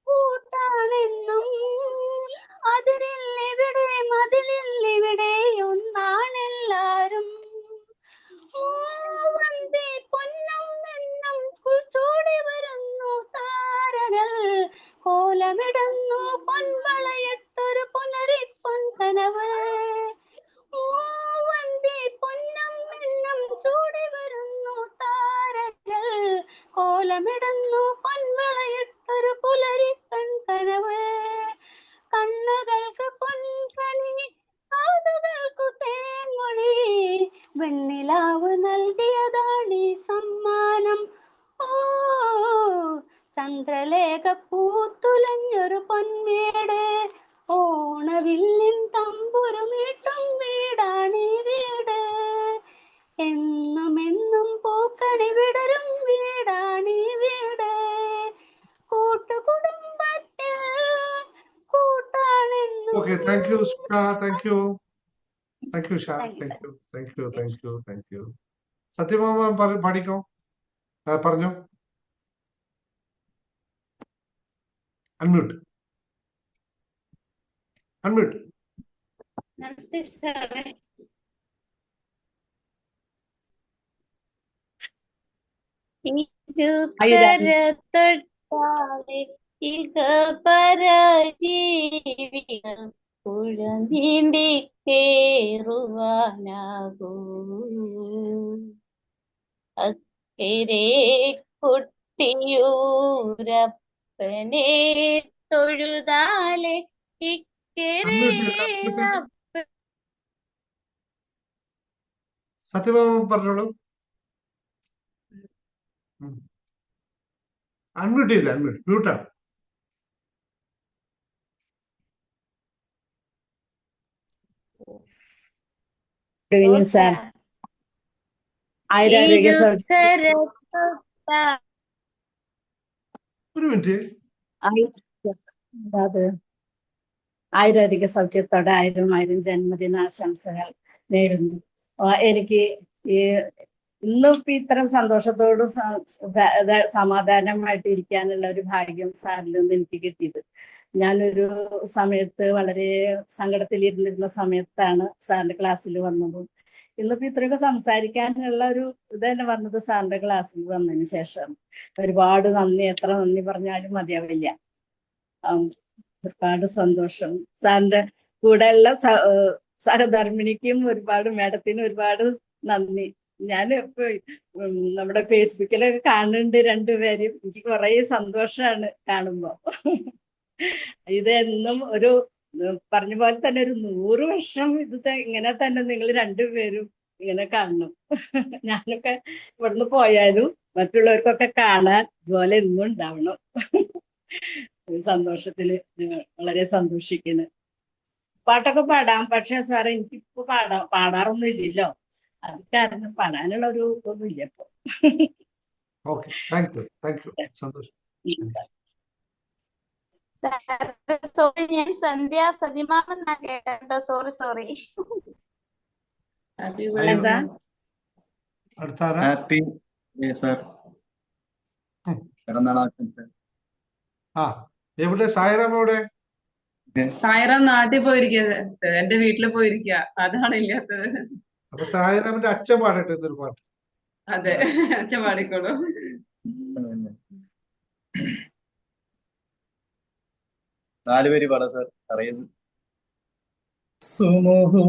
കൂട്ടാണെന്നും അതിരില്ലിവിടെ മതിലില്ലിവിടെ ഒന്നാണെല്ലാരും. മൂവന്തി പൊന്നും എന്നും ചൂടി വരുന്നു താരകൾ, കോലമിടുന്നു പൊൻവളയിട്ടൊരു പുലരിപ്പൊൻ കനവ്. മൂവന്തി പൊന്നും എന്നും ചൂടി വരുന്നു താരകൾ, കോലമിടുന്നു പൊൻവളയിട്ടൊരു പുലരിപ്പൊൻ കനവ്. കണ്ണുകൾക്ക് പൊൻകണി കാതുകൾക്കു തേൻമൊഴി, വെണ്ണിലാവ് നൽകിയതാണീ സമ്മാനം. ഓ ചന്ദ്രലേഖ പൂത്തുലഞ്ഞൊരു പൊന്മേട്, ഓണവില്ലിൻ തമ്പുരുമീട്ടും വീടാണീ വീട്, എന്നും എന്നും പൂക്കണി വിടരും വീടാണീ വീട്. കൂട്ടുകുടുംബത്തിൽ കൂട്ടാണെന്നും. Okay, thank you Sha. Thank you. Sathyabhama പഠിക്കോ? പറഞ്ഞോ. അൺമ്യൂട്ട്. നമസ്തേ സാറേ. ഇരുകരത്തൊട്ടാലെ ഇക പരജീവികൾ പുഴ നീന്തി കേറുവാനാകൂ. അക്കരെ കൊട്ടിയൂരപ്പനെ തൊഴുതാലെ ഇക്കരെ സത്യഭാമ പറഞ്ഞോളൂ. അൺമ്യൂട്ട് ചെയ്യില്ല, മ്യൂട്ടാണ്. സാർ ആയുരാരോഗ്യ സൗഖ്യം ഒരു മിനിറ്റ്. അത് ആയുരാരോഗ്യ സൗഖ്യത്തോടെ 1000 ജന്മദിനാശംസകൾ നേരുന്നു. എനിക്ക് ഈ ഇന്നിപ്പോ ഇത്തരം സന്തോഷത്തോടും സമാധാനമായിട്ട് ഇരിക്കാനുള്ള ഒരു ഭാഗ്യം സാറിൽ നിന്ന് എനിക്ക് കിട്ടിയത്. ഞാനൊരു സമയത്ത് വളരെ സങ്കടത്തിലിരുന്നിരുന്ന സമയത്താണ് സാറിന്റെ ക്ലാസ്സിൽ വന്നതും ഇന്നിപ്പോ ഇത്രയൊക്കെ സംസാരിക്കാനുള്ള ഒരു ഇത് തന്നെ വന്നത് സാറിന്റെ ക്ലാസ്സിൽ വന്നതിന് ശേഷം. ഒരുപാട് നന്ദി, എത്ര നന്ദി പറഞ്ഞാലും മതിയാവില്ല. ഒരുപാട് സന്തോഷം. സാറിന്റെ കൂടെയുള്ള സഹധർമ്മിണിക്കും ഒരുപാട്, മേഡത്തിനും ഒരുപാട് നന്ദി. ഞാൻ ഇപ്പൊ നമ്മുടെ ഫേസ്ബുക്കിലൊക്കെ കാണുന്നുണ്ട് രണ്ടുപേരും. എനിക്ക് കുറെ സന്തോഷമാണ് കാണുമ്പോ. ഇതെന്നും ഒരു പറഞ്ഞ പോലെ തന്നെ ഒരു 100 വർഷം ഇത് ഇങ്ങനെ തന്നെ നിങ്ങൾ രണ്ടുപേരും ഇങ്ങനെ കാണണം. ഞാനൊക്കെ ഇവിടുന്ന് പോയാലും മറ്റുള്ളവർക്കൊക്കെ കാണാൻ ഇതുപോലെ ഇന്നും ഉണ്ടാവണം. സന്തോഷത്തില് വളരെ സന്തോഷിക്കുന്നു. പാട്ടൊക്കെ പാടാം, പക്ഷെ സാറേ എനിക്കിപ്പോ പാടാറൊന്നും ഇല്ലല്ലോ. അത് കാരണം പാടാനുള്ള ഒരു ഒന്നും ഇല്ല ഇപ്പൊ. ഓക്കെ, താങ്ക് യു, സന്തോഷം. സോറി, ഞാൻ സന്ധ്യ സതിമാമൻ കേട്ടോ. സോറി. എന്താ ഹാപ്പി സാർ, പിറന്നാൾ ആശംസ. എവിടെ സായിറാം? എവിടെ? സായിറാം നാട്ടിൽ പോയിരിക്കുക, എന്റെ വീട്ടിൽ പോയിരിക്കുക. അതാണ് ഇല്ലാത്തത്. അപ്പൊ സായിറാമിന്റെ അച്ഛൻ പാടട്ടെ എന്നൊരു പാട്ട്. അതെ, അച്ഛൻ പാടിക്കോളൂ. 4 പേര് പാടാം സാർ, അറിയുന്നു. സുമുഹൂർത്തമാ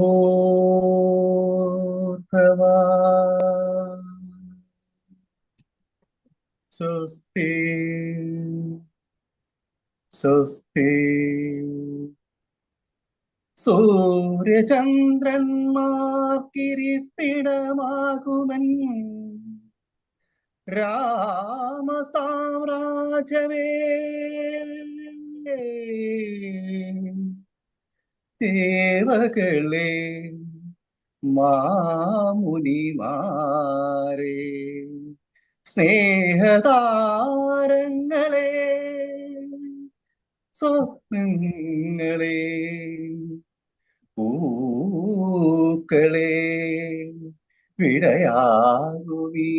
സ്വസ്തി സ്വസ്തി സൂര്യചന്ദ്രന്മാർക്കിരിപ്പിടമാകുമൻ രാമസാമ്രാജ്യമേ, ദേവകളെ മാമുനിമാരെ സ്നേഹതാരങ്ങളെ സ്വപ്നങ്ങളെ പൂക്കളെ വിടയാകുമീ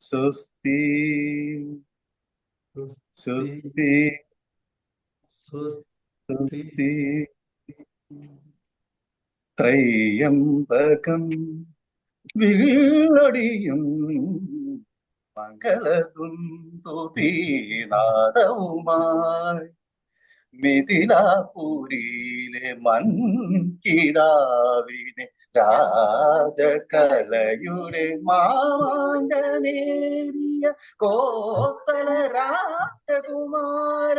സ്വസ്തി സ്വസ്തി സ്വസ്തി ത്രയംബകം വില്ലൊടിയും മംഗളതുന്തുപീനാദവുമായി മിഥിലാപുരിയിലെ മൺകിടാവിനെ രാജകലയുടെ മാമാങ്കമേറിയ കോസല രാജകുമാര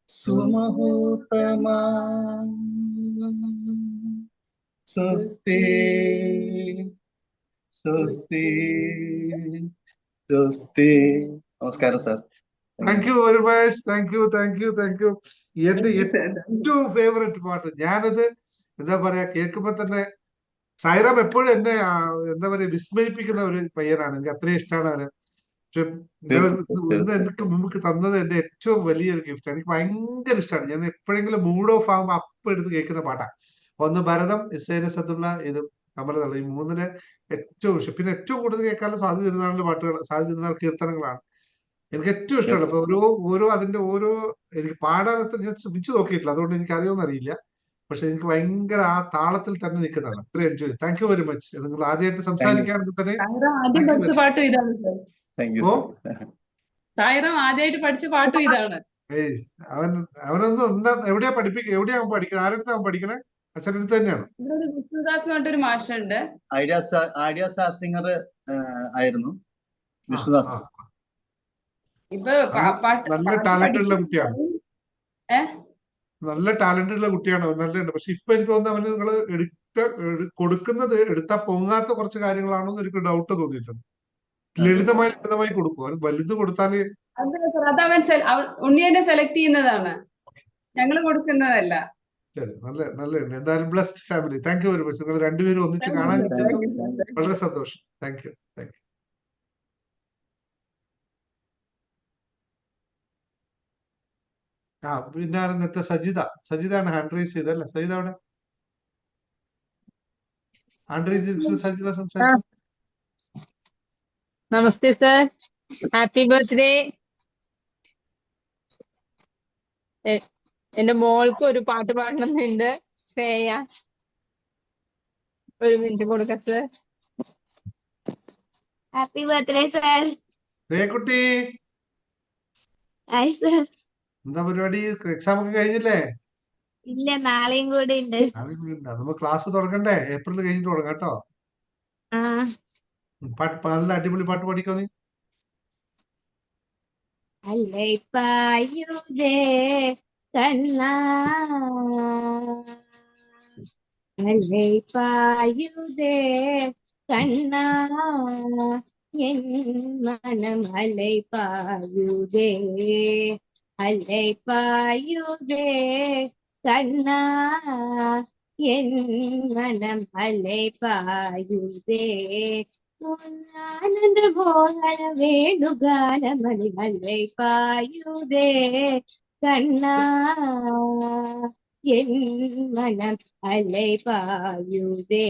സുമുഹൂർത്തമാ സ്വസ്തി സ്വസ്തി സ്വസ്തി. നമസ്കാരം sir. Thank you very much. Thank U. എന്റെ ഏറ്റവും ഫേവറേറ്റ് പാട്ട്. ഞാനത് എന്താ പറയാ, കേൾക്കുമ്പോ തന്നെ സായിറാം എപ്പോഴും എന്നെ എന്താ പറയാ വിസ്മയിപ്പിക്കുന്ന ഒരു പയ്യനാണ്. എനിക്ക് അത്രയും ഇഷ്ടമാണ് അവന്. പക്ഷെ ഇന്ന് എനിക്ക് മുമ്പ് തന്നത് എന്റെ ഏറ്റവും വലിയൊരു ഗിഫ്റ്റാണ്. എനിക്ക് ഭയങ്കര ഇഷ്ടമാണ്. ഞാൻ എപ്പോഴെങ്കിലും മൂഡ് ഓഫ് ആകുമ്പോൾ അപ്പം എടുത്ത് കേൾക്കുന്ന പാട്ടാണ്. ഒന്ന് ഭരതം, ഇസൈന സദുള്ള, ഇത് കമലതള്ള. ഈ 3 ഏറ്റവും ഇഷ്ടം. പിന്നെ ഏറ്റവും കൂടുതൽ കേൾക്കാനുള്ള സാധ്യത തിരുനാളിന്റെ പാട്ടുകൾ, സാധ്യത തിരുനാൾ കീർത്തനങ്ങളാണ് എനിക്ക് ഏറ്റവും ഇഷ്ടമുള്ളത്. അപ്പൊ ഓരോ അതിന്റെ ഓരോ എനിക്ക് പാടാനത്ത് ഞാൻ ശ്രമിച്ചു നോക്കിയിട്ടില്ല, അതുകൊണ്ട് എനിക്ക് അറിയുമെന്ന് അറിയില്ല. പക്ഷെ എനിക്ക് ഭയങ്കര ആ താളത്തിൽ തന്നെ നിൽക്കുന്നതാണ്. അത്ര enjoy. Thank you very much. നിങ്ങൾ ആദ്യമായിട്ട് സംസാരിക്കുകയാണെങ്കിൽ തന്നെ ആദ്യം പഠിച്ച പാട്ടും ഇതാണ് സാർ. സായിറാം ആദ്യമായിട്ട് പഠിച്ച പാട്ടും ഇതാണ്. അവനൊന്നും എവിടെയാ പഠിപ്പിക്കുക? എവിടെയാ അവൻ പഠിക്കുന്നത്? ആരുടെ അവൻ പഠിക്കണേ? അച്ഛൻ്റെ അടുത്ത് തന്നെയാണ്. ഇവിടെ ഒരു വിഷ്ണുദാസ് എന്ന് പറഞ്ഞിട്ടൊരു മാഷുണ്ട്. ഐഡിയ സ്റ്റാർ സിംഗർ ആയിരുന്നു വിഷ്ണുദാസ്. ഇപ്പൊ നല്ല ടാലന്റ് ഉള്ള കുട്ടിയാണ്. നല്ല ടാലന്റ് ഉള്ള കുട്ടിയാണ്. നല്ലുണ്ട്. പക്ഷെ ഇപ്പൊ എനിക്ക് തോന്നുന്നു അവന് നിങ്ങൾ കൊടുക്കുന്നത് എടുത്താൽ പൊങ്ങാത്ത കുറച്ച് കാര്യങ്ങളാണോ എന്ന് എനിക്ക് ഡൗട്ട് തോന്നിയിട്ടുണ്ട്. ലളിതമായി കൊടുക്കും. അവന് വലുത് കൊടുത്താല് അതവൻ ഉണ്ണി തന്നെ സെലക്ട് ചെയ്യുന്നതാണ്, ഞങ്ങൾ കൊടുക്കുന്നതല്ല. ശരി, നല്ലുണ്ട്. എന്തായാലും blessed family. Thank you very much. നിങ്ങൾ രണ്ടുപേരും ഒന്നിച്ച് കാണാൻ കിട്ടിയല്ലോ, വളരെ സന്തോഷം. Thank you. പിന്നെ നേരത്തെ സജിതാണ് ഹാൻഡ് റൈസ് ചെയ്തല്ലേ? സജിത അവിടെ ഹാൻഡ് റൈസ് ചെയ്തിട്ട് സജിത സംസാരിച്ചു. നമസ്തേ സർ, ഹാപ്പി ബർത്ത്ഡേ. എന്റെ മോൾക്ക് ഒരു പാട്ട് പാടണമെന്നുണ്ട്. ശ്രേയ, ഒരു മിനിറ്റ് കൊടുക്ക സർ. Happy birthday sir. കുട്ടി ഹായ് സർ. എന്താ പരിപാടി? എക്സാം ഒക്കെ കഴിഞ്ഞില്ലേ? ഇല്ല, നാളെയും കൂടെ ഉണ്ട്. നമുക്ക് ക്ലാസ് തുടങ്ങണ്ടേ? ഏപ്രിൽ കഴിഞ്ഞിട്ട് തുടങ്ങാം കേട്ടോ. നല്ല അടിപൊളി പാട്ട് പഠിക്കോ നീ. അല്ലേ പായുതേ കണ്ണാ, അല്ലേ പായുതേ കണ്ണാ, എൻ മനം അலை പായുതേ, അலை പായുതേ കണ്ണാ, എൻ മനം അலை പായുതേ, ആനന്ദ മോഹന വേണുഗാനമണി അலை പായുതേ കണ്ണാ, എൻ മനം അலை പായുതേ,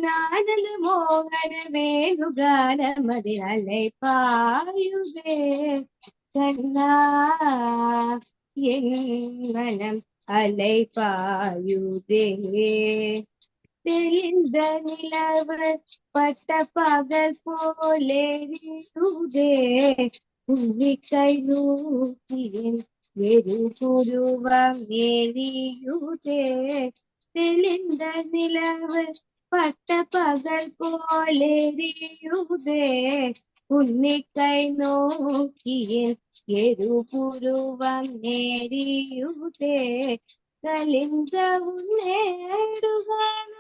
ആനന്ദ മോഹന വേണുഗാനമണി അலை പായുതേ കണ്ണാ, എൻ മനം അலை പായുതേ, തെളിந்த நிலவு பட்ட பகல் போலேறியுதே, உன்னிக்கை நூக்கியின் வெறுபுருவம் எரியுதே, தெளிந்த நிலவு பட்ட பகல் போலேறியுதே, உன்னிக்கை நோக்கியின் எருபுருவம் எரியுதே, கலிந்த உன்னேடுகான,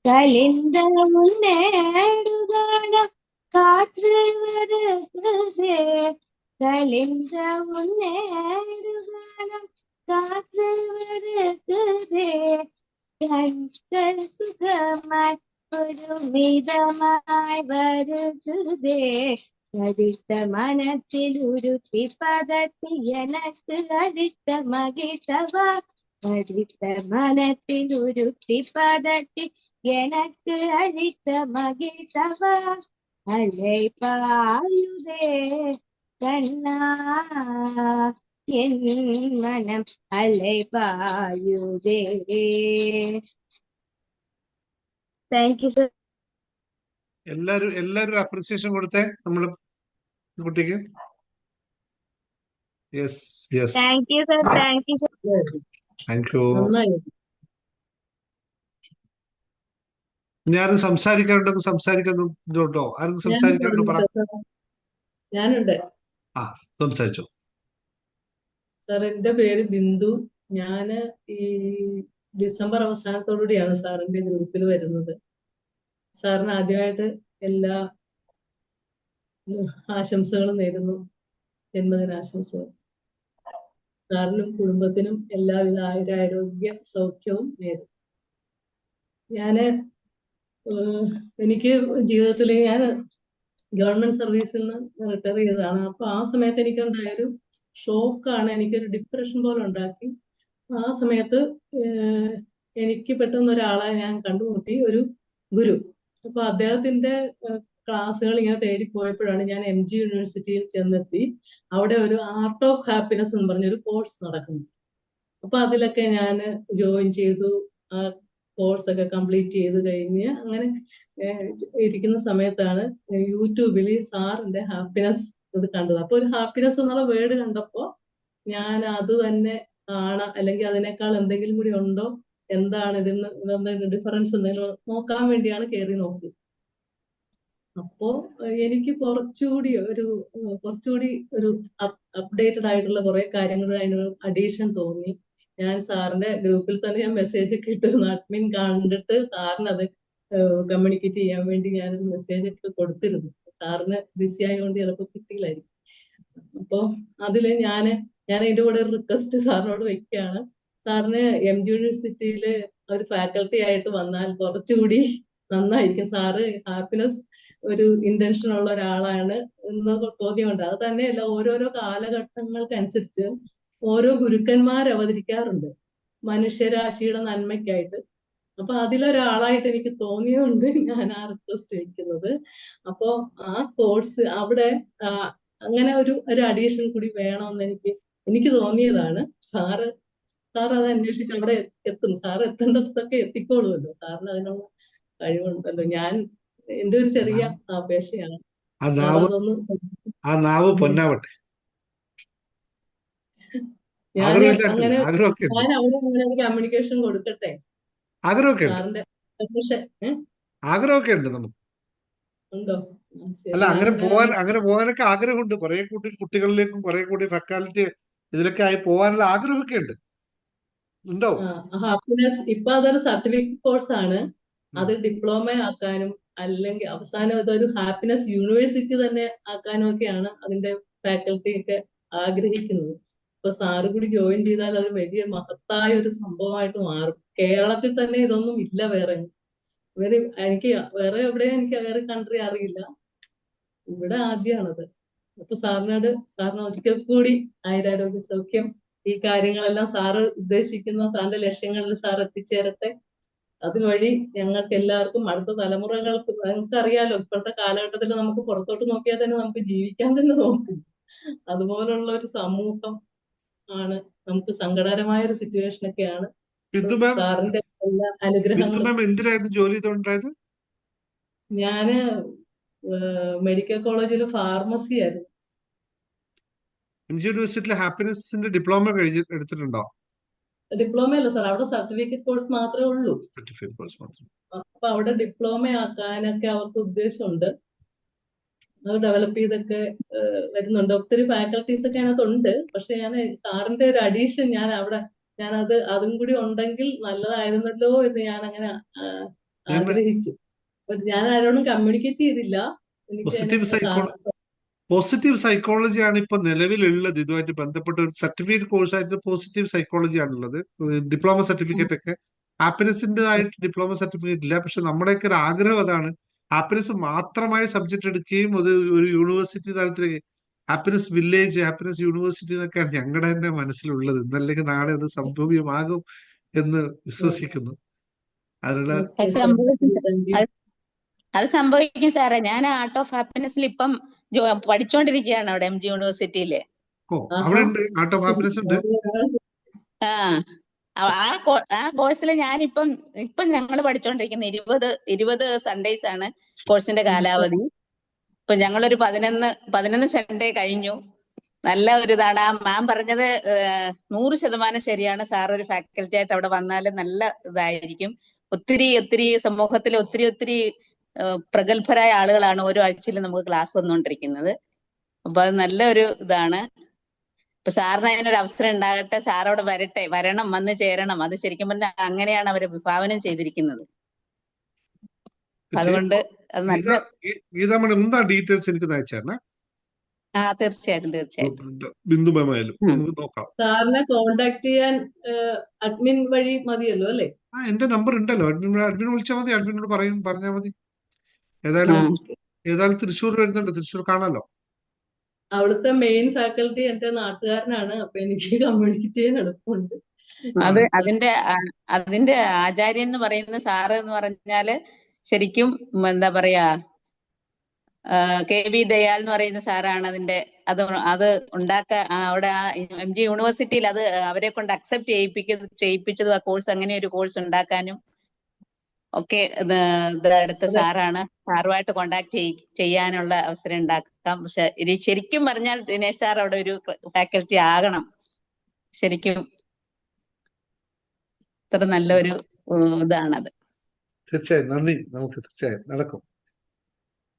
கலிந்த உன்னேடுகான காற்று வருகிறதே, கலிந்த உன்னேடுகான காற்று வருகிறதே, கண்கள் சுகமாய் ஒரு மிதமாய் வருகிறதே, அடித்த மனத்தில் உருத்தி பதத்தில் எனக்கு அடித்த மகிழ்த்தவா, அடித்த மனத்தில் உருத்தி பதத்தில் எனக்கு அடித்த மகிழ்த்தவா, அலை பாயுதே கண்ணா, என் மனம் அலை பாயுதே. Thank you sir. എല്ലാരും അപ്രിസിയേഷൻ കൊടുത്തേ നമ്മള് കുട്ടിക്ക്. Yes yes, thank you sir. Thank you sir. Thank you. ഇനി ആരും സംസാരിക്കാനുണ്ടെങ്കിൽ സംസാരിക്കുന്നുണ്ടോ? ആരും സംസാരിക്കാനുണ്ടോ? പറ. ഞാനുണ്ട് സംസാരിച്ചോ. സാർ, എന്റെ പേര് ബിന്ദു. ഞാന് ഈ ഡിസംബർ അവസാനത്തോടുകൂടിയാണ് സാറിന്റെ ഗ്രൂപ്പിൽ വരുന്നത്. സാറിന് ആദ്യമായിട്ട് എല്ലാ ആശംസകളും നേരുന്നു, ജന്മദിനാശംസകൾ. സാറിനും കുടുംബത്തിനും എല്ലാവിധ ആരോഗ്യ സൗഖ്യവും നേരുന്നു. എനിക്ക് ജീവിതത്തിൽ ഞാൻ ഗവൺമെന്റ് സർവീസിൽ നിന്ന് റിട്ടയർ ചെയ്തതാണ്. അപ്പൊ ആ സമയത്ത് എനിക്കുണ്ടായൊരു ഷോക്കാണ്, എനിക്കൊരു ഡിപ്രഷൻ പോലെ ഉണ്ടാക്കി. ആ സമയത്ത് എനിക്ക് പെട്ടെന്ന് ഒരാളെ ഞാൻ കണ്ടുമുട്ടി, ഒരു ഗുരു. അപ്പൊ അദ്ദേഹത്തിന്റെ ക്ലാസ്സുകൾ ഇങ്ങനെ തേടി പോയപ്പോഴാണ് ഞാൻ MG യൂണിവേഴ്സിറ്റിയിൽ ചെന്നെത്തി. അവിടെ ഒരു ആർട്ട് ഓഫ് ഹാപ്പിനെസ് എന്ന് പറഞ്ഞൊരു കോഴ്സ് നടക്കുന്നു. അപ്പൊ അതിലൊക്കെ ഞാൻ ജോയിൻ ചെയ്തു. ആ കോഴ്സൊക്കെ കംപ്ലീറ്റ് ചെയ്ത് കഴിഞ്ഞ് അങ്ങനെ ഇരിക്കുന്ന സമയത്താണ് യൂട്യൂബിൽ സാറിന്റെ ഹാപ്പിനെസ് ഇത് കണ്ടത്. അപ്പൊ ഒരു ഹാപ്പിനെസ് എന്നുള്ള വേർഡ് കണ്ടപ്പോ ഞാൻ അത് തന്നെ ആണ്, അല്ലെങ്കിൽ അതിനേക്കാൾ എന്തെങ്കിലും കൂടി ഉണ്ടോ, എന്താണ് ഇതിന് ഡിഫറൻസ് എന്തെങ്കിലും നോക്കാൻ വേണ്ടിയാണ് കയറി നോക്കിയത്. അപ്പോ എനിക്ക് കുറച്ചുകൂടി ഒരു അപ്ഡേറ്റഡ് ആയിട്ടുള്ള കുറെ കാര്യങ്ങൾ അതിനൊരു അഡീഷൻ തോന്നി. ഞാൻ സാറിന്റെ ഗ്രൂപ്പിൽ തന്നെ ഞാൻ മെസ്സേജ് ഒക്കെ ഇട്ടിരുന്നു. അഡ്മിൻ കണ്ടിട്ട് സാറിന് അത് കമ്മ്യൂണിക്കേറ്റ് ചെയ്യാൻ വേണ്ടി ഞാനൊരു മെസ്സേജ് ഒക്കെ കൊടുത്തിരുന്നു. സാറിന് ബിസി ആയതുകൊണ്ട് ചിലപ്പോൾ കിട്ടിയില്ലായിരിക്കും. അപ്പൊ അതില് ഞാൻ ഇതിന്റെ കൂടെ ഒരു റിക്വസ്റ്റ് സാറിനോട് വെക്കുകയാണ്. സാറിന് MG യൂണിവേഴ്സിറ്റിയില് ഒരു ഫാക്കൽറ്റി ആയിട്ട് വന്നാൽ കുറച്ചുകൂടി നന്നായിരിക്കും. സാറ് ഹാപ്പിനെസ് ഒരു ഇന്റൻഷൻ ഉള്ള ഒരാളാണ് എന്ന് തോന്നിയുണ്ട്. അത് തന്നെയല്ല, ഓരോരോ കാലഘട്ടങ്ങൾക്കനുസരിച്ച് ഓരോ ഗുരുക്കന്മാർ അവതരിക്കാറുണ്ട് മനുഷ്യരാശിയുടെ നന്മയ്ക്കായിട്ട്. അപ്പൊ അതിലൊരാളായിട്ട് എനിക്ക് തോന്നിയുകൊണ്ട് ഞാൻ ആ റിക്വസ്റ്റ് വയ്ക്കുന്നത്. അപ്പോ ആ കോഴ്സ് അവിടെ അങ്ങനെ ഒരു അഡീഷൻ കൂടി വേണമെന്ന് എനിക്ക് തോന്നിയതാണ്. സാറ് അത് അന്വേഷിച്ച് അവിടെ എത്തും. സാറ് എത്തേണ്ടടുത്തൊക്കെ എത്തിക്കോളുമല്ലോ. സാറിന് അതിനുള്ള കഴിവുണ്ടല്ലോ. എന്റെ ഒരു ചെറിയ അപേക്ഷയാണ്. ആ നാവ് പൊന്നാവട്ടെ. ഞാൻ അങ്ങനെ അവിടെ കമ്മ്യൂണിക്കേഷൻ കൊടുക്കട്ടെ. സാറിന്റെ ആഗ്രഹമൊക്കെ ഉണ്ട് നമുക്ക്. ഉണ്ടോ? അല്ല, അങ്ങനെ പോകാനൊക്കെ ആഗ്രഹമുണ്ട്. കുറെ കുട്ടികളിലേക്കും കുറെ കൂടി ഫാക്കൽറ്റി ഇതിലൊക്കെ ആയി പോകാനുള്ള ആഗ്രഹമൊക്കെ ഉണ്ട്. ഉണ്ടോ? ഹാപ്പിനെസ് ഇപ്പൊ അതൊരു സർട്ടിഫിക്കറ്റ് കോഴ്സ് ആണ്. അത് ഡിപ്ലോമ ആക്കാനും അല്ലെങ്കിൽ അവസാനം അതൊരു ഹാപ്പിനെസ് യൂണിവേഴ്സിറ്റി തന്നെ ആക്കാനും ഒക്കെയാണ് അതിന്റെ ഫാക്കൽറ്റി ഒക്കെ ആഗ്രഹിക്കുന്നത്. അപ്പൊ സാറ് കൂടി ജോയിൻ ചെയ്താൽ അത് വലിയ മഹത്തായ ഒരു സംഭവമായിട്ട് മാറും. കേരളത്തിൽ തന്നെ ഇതൊന്നും ഇല്ല വേറെ. എനിക്ക് വേറെ എവിടെയും എനിക്ക് വേറെ കൺട്രി അറിയില്ല. ഇവിടെ ആദ്യമാണത്. അപ്പൊ സാറിന് ഒരിക്കൽ കൂടി ആയുരാരോഗ്യ സൗഖ്യം. ഈ കാര്യങ്ങളെല്ലാം സാറ് ഉദ്ദേശിക്കുന്ന സാറിന്റെ ലക്ഷ്യങ്ങളിൽ സാർ എത്തിച്ചേരട്ടെ. അതുവഴി ഞങ്ങൾക്ക് എല്ലാവർക്കും അടുത്ത തലമുറകൾക്ക്, നമുക്കറിയാലോ ഇപ്പോഴത്തെ കാലഘട്ടത്തിൽ നമുക്ക് പുറത്തോട്ട് നോക്കിയാൽ തന്നെ നമുക്ക് ജീവിക്കാൻ തന്നെ നോക്കും. അതുപോലുള്ള ഒരു സമൂഹം ആണ്. നമുക്ക് സങ്കടകരമായ ഒരു സിറ്റുവേഷൻ ഒക്കെയാണ്. സാറിന്റെ എല്ലാ അനുഗ്രഹങ്ങളും. എന്തിനായിരുന്നു ജോലി ചെയ്തോണ്ടായത്? ഞാന് മെഡിക്കൽ കോളേജിൽ ഫാർമസി ആയിരുന്നു. MG യൂണിവേഴ്സിറ്റിയിലെ ഹാപ്പിനെസിന്റെ ഡിപ്ലോമ എടുത്തിട്ടുണ്ടോ? ഡിപ്ലോമ അല്ല സാർ, അവിടെ സർട്ടിഫിക്കറ്റ് കോഴ്സ് മാത്രമേ ഉള്ളൂ. അപ്പൊ അവിടെ ഡിപ്ലോമ ആക്കാനൊക്കെ അവർക്ക് ഉദ്ദേശമുണ്ട്. അത് ഡെവലപ്പ് ചെയ്തൊക്കെ വരുന്നുണ്ട്. ഒത്തിരി ഫാക്കൽറ്റീസ് ഒക്കെ അതിനകത്തുണ്ട്. പക്ഷെ ഞാൻ സാറിന്റെ ഒരു അഡീഷൻ അതും കൂടി ഉണ്ടെങ്കിൽ നല്ലതായിരുന്നല്ലോ എന്ന് ഞാൻ അങ്ങനെ ആഗ്രഹിച്ചു. ഞാൻ ആരോടും കമ്മ്യൂണിക്കേറ്റ് ചെയ്തില്ല. പോസിറ്റീവ് സൈക്കോളജി ആണ് ഇപ്പൊ നിലവിലുള്ളത്. ഇതുമായിട്ട് ബന്ധപ്പെട്ട ഒരു സർട്ടിഫിക്കറ്റ് കോഴ്സ് ആയിട്ട് പോസിറ്റീവ് സൈക്കോളജി ആണുള്ളത്. ഡിപ്ലോമ സർട്ടിഫിക്കറ്റ് ഒക്കെ. ഹാപ്പിനെസിന്റെ ആയിട്ട് ഡിപ്ലോമ സർട്ടിഫിക്കറ്റ് ഇല്ല. പക്ഷെ നമ്മുടെയൊക്കെ ഒരു ആഗ്രഹം അതാണ്. ഹാപ്പിനെസ് മാത്രമായി സബ്ജക്ട് എടുക്കുകയും അത് ഒരു യൂണിവേഴ്സിറ്റി തലത്തിലേക്ക് ഹാപ്പിനെസ് വില്ലേജ്, ഹാപ്പിനെസ് യൂണിവേഴ്സിറ്റി എന്നൊക്കെയാണ് ഞങ്ങളുടെ തന്നെ മനസ്സിലുള്ളത്. ഇന്നല്ലെങ്കിൽ നാളെ അത് സംഭവ്യമാകും എന്ന് വിശ്വസിക്കുന്നു. അതിനുള്ള അത് സംഭവിക്കും സാറേ. ഞാൻ ആർട്ട് ഓഫ് ഹാപ്പിനെസ്സിൽ ഇപ്പം പഠിച്ചോണ്ടിരിക്കുകയാണ് അവിടെ MG യൂണിവേഴ്സിറ്റിയില്. ആർട്ട് ഓഫ് ഹാപ്പിനെസ് ഉണ്ട്. ആ കോഴ്സിൽ ഞാനിപ്പം ഞങ്ങൾ പഠിച്ചോണ്ടിരിക്കുന്ന 20 സൺഡേസ് ആണ് കോഴ്സിന്റെ കാലാവധി. ഇപ്പൊ ഞങ്ങളൊരു 11 സൺഡേ കഴിഞ്ഞു. നല്ല ഒരു ഇതാണ്. ആ മാം പറഞ്ഞത് 100% ശരിയാണ്. സാർ ഒരു ഫാക്കൽറ്റി ആയിട്ട് അവിടെ വന്നാൽ നല്ല ഇതായിരിക്കും. ഒത്തിരി സമൂഹത്തിൽ ഒത്തിരി പ്രഗത്ഭരായ ആളുകളാണ് ഓരോ ആഴ്ചയിലും നമുക്ക് ക്ലാസ് വന്നുകൊണ്ടിരിക്കുന്നത്. അപ്പൊ അത് നല്ലൊരു ഇതാണ്. ഇപ്പൊ സാറിന് അതിനൊരു അവസരം ഉണ്ടാകട്ടെ. സാർ അവിടെ വരണം, വന്ന് ചേരണം. അത് ശരിക്കും പറഞ്ഞാൽ അങ്ങനെയാണ് അവർ വിഭാവനം ചെയ്തിരിക്കുന്നത്. അതുകൊണ്ട് ഡീറ്റെയിൽസ് എനിക്ക് അയച്ചാൽ തീർച്ചയായിട്ടും ബിന്ദു മാമായാലും നമുക്ക് നോക്കാം. സാറിനെ കോണ്ടാക്ട് ചെയ്യാൻ അഡ്മിൻ വഴി മതിയല്ലോ അല്ലേ? എന്റെ നമ്പർ ഉണ്ടല്ലോ. അഡ്മിൻ വിളിച്ചാൽ മതി. അഡ്മിനോട് പറഞ്ഞാൽ മതി. ഏതായാലും തൃശ്ശൂർ വരുന്നുണ്ട്. തൃശ്ശൂർ കാണാലോ. അവിടുത്തെ മെയിൻ ഫാക്കൽറ്റി എന്റെ നാട്ടുകാരനാണ്. അപ്പൊ എനിക്ക് കമ്മ്യൂണിക്കേറ്റ് ചെയ്യാൻ എളുപ്പമുണ്ട്. അതിന്റെ ആചാര്യൻ എന്ന് പറയുന്ന സാറ് എന്ന് പറഞ്ഞാല് ശരിക്കും എന്താ പറയാ, KB ദയാൽ എന്ന് പറയുന്ന സാറാണ് അത് അവിടെ MG യൂണിവേഴ്സിറ്റിയിൽ അത് അവരെ കൊണ്ട് അക്സെപ്റ്റ് ചെയ്യിപ്പിച്ചത്. ആ കോഴ്സ് അങ്ങനെ ഒരു കോഴ്സ് ഉണ്ടാക്കാനും ഒക്കെ അടുത്ത സാറാണ്. സാറുമായിട്ട് കോണ്ടാക്ട് ചെയ്യാനുള്ള അവസരം ഉണ്ടാക്കാം. പക്ഷെ ഇത് ശരിക്കും പറഞ്ഞാൽ ദിനേശ് സാർ അവിടെ ഒരു ഫാക്കൽറ്റി ആകണം. ശരിക്കും ഇത്ര നല്ലൊരു ഇതാണത്. തീർച്ചയായും നന്ദി. നമുക്ക് തീർച്ചയായും നടക്കും.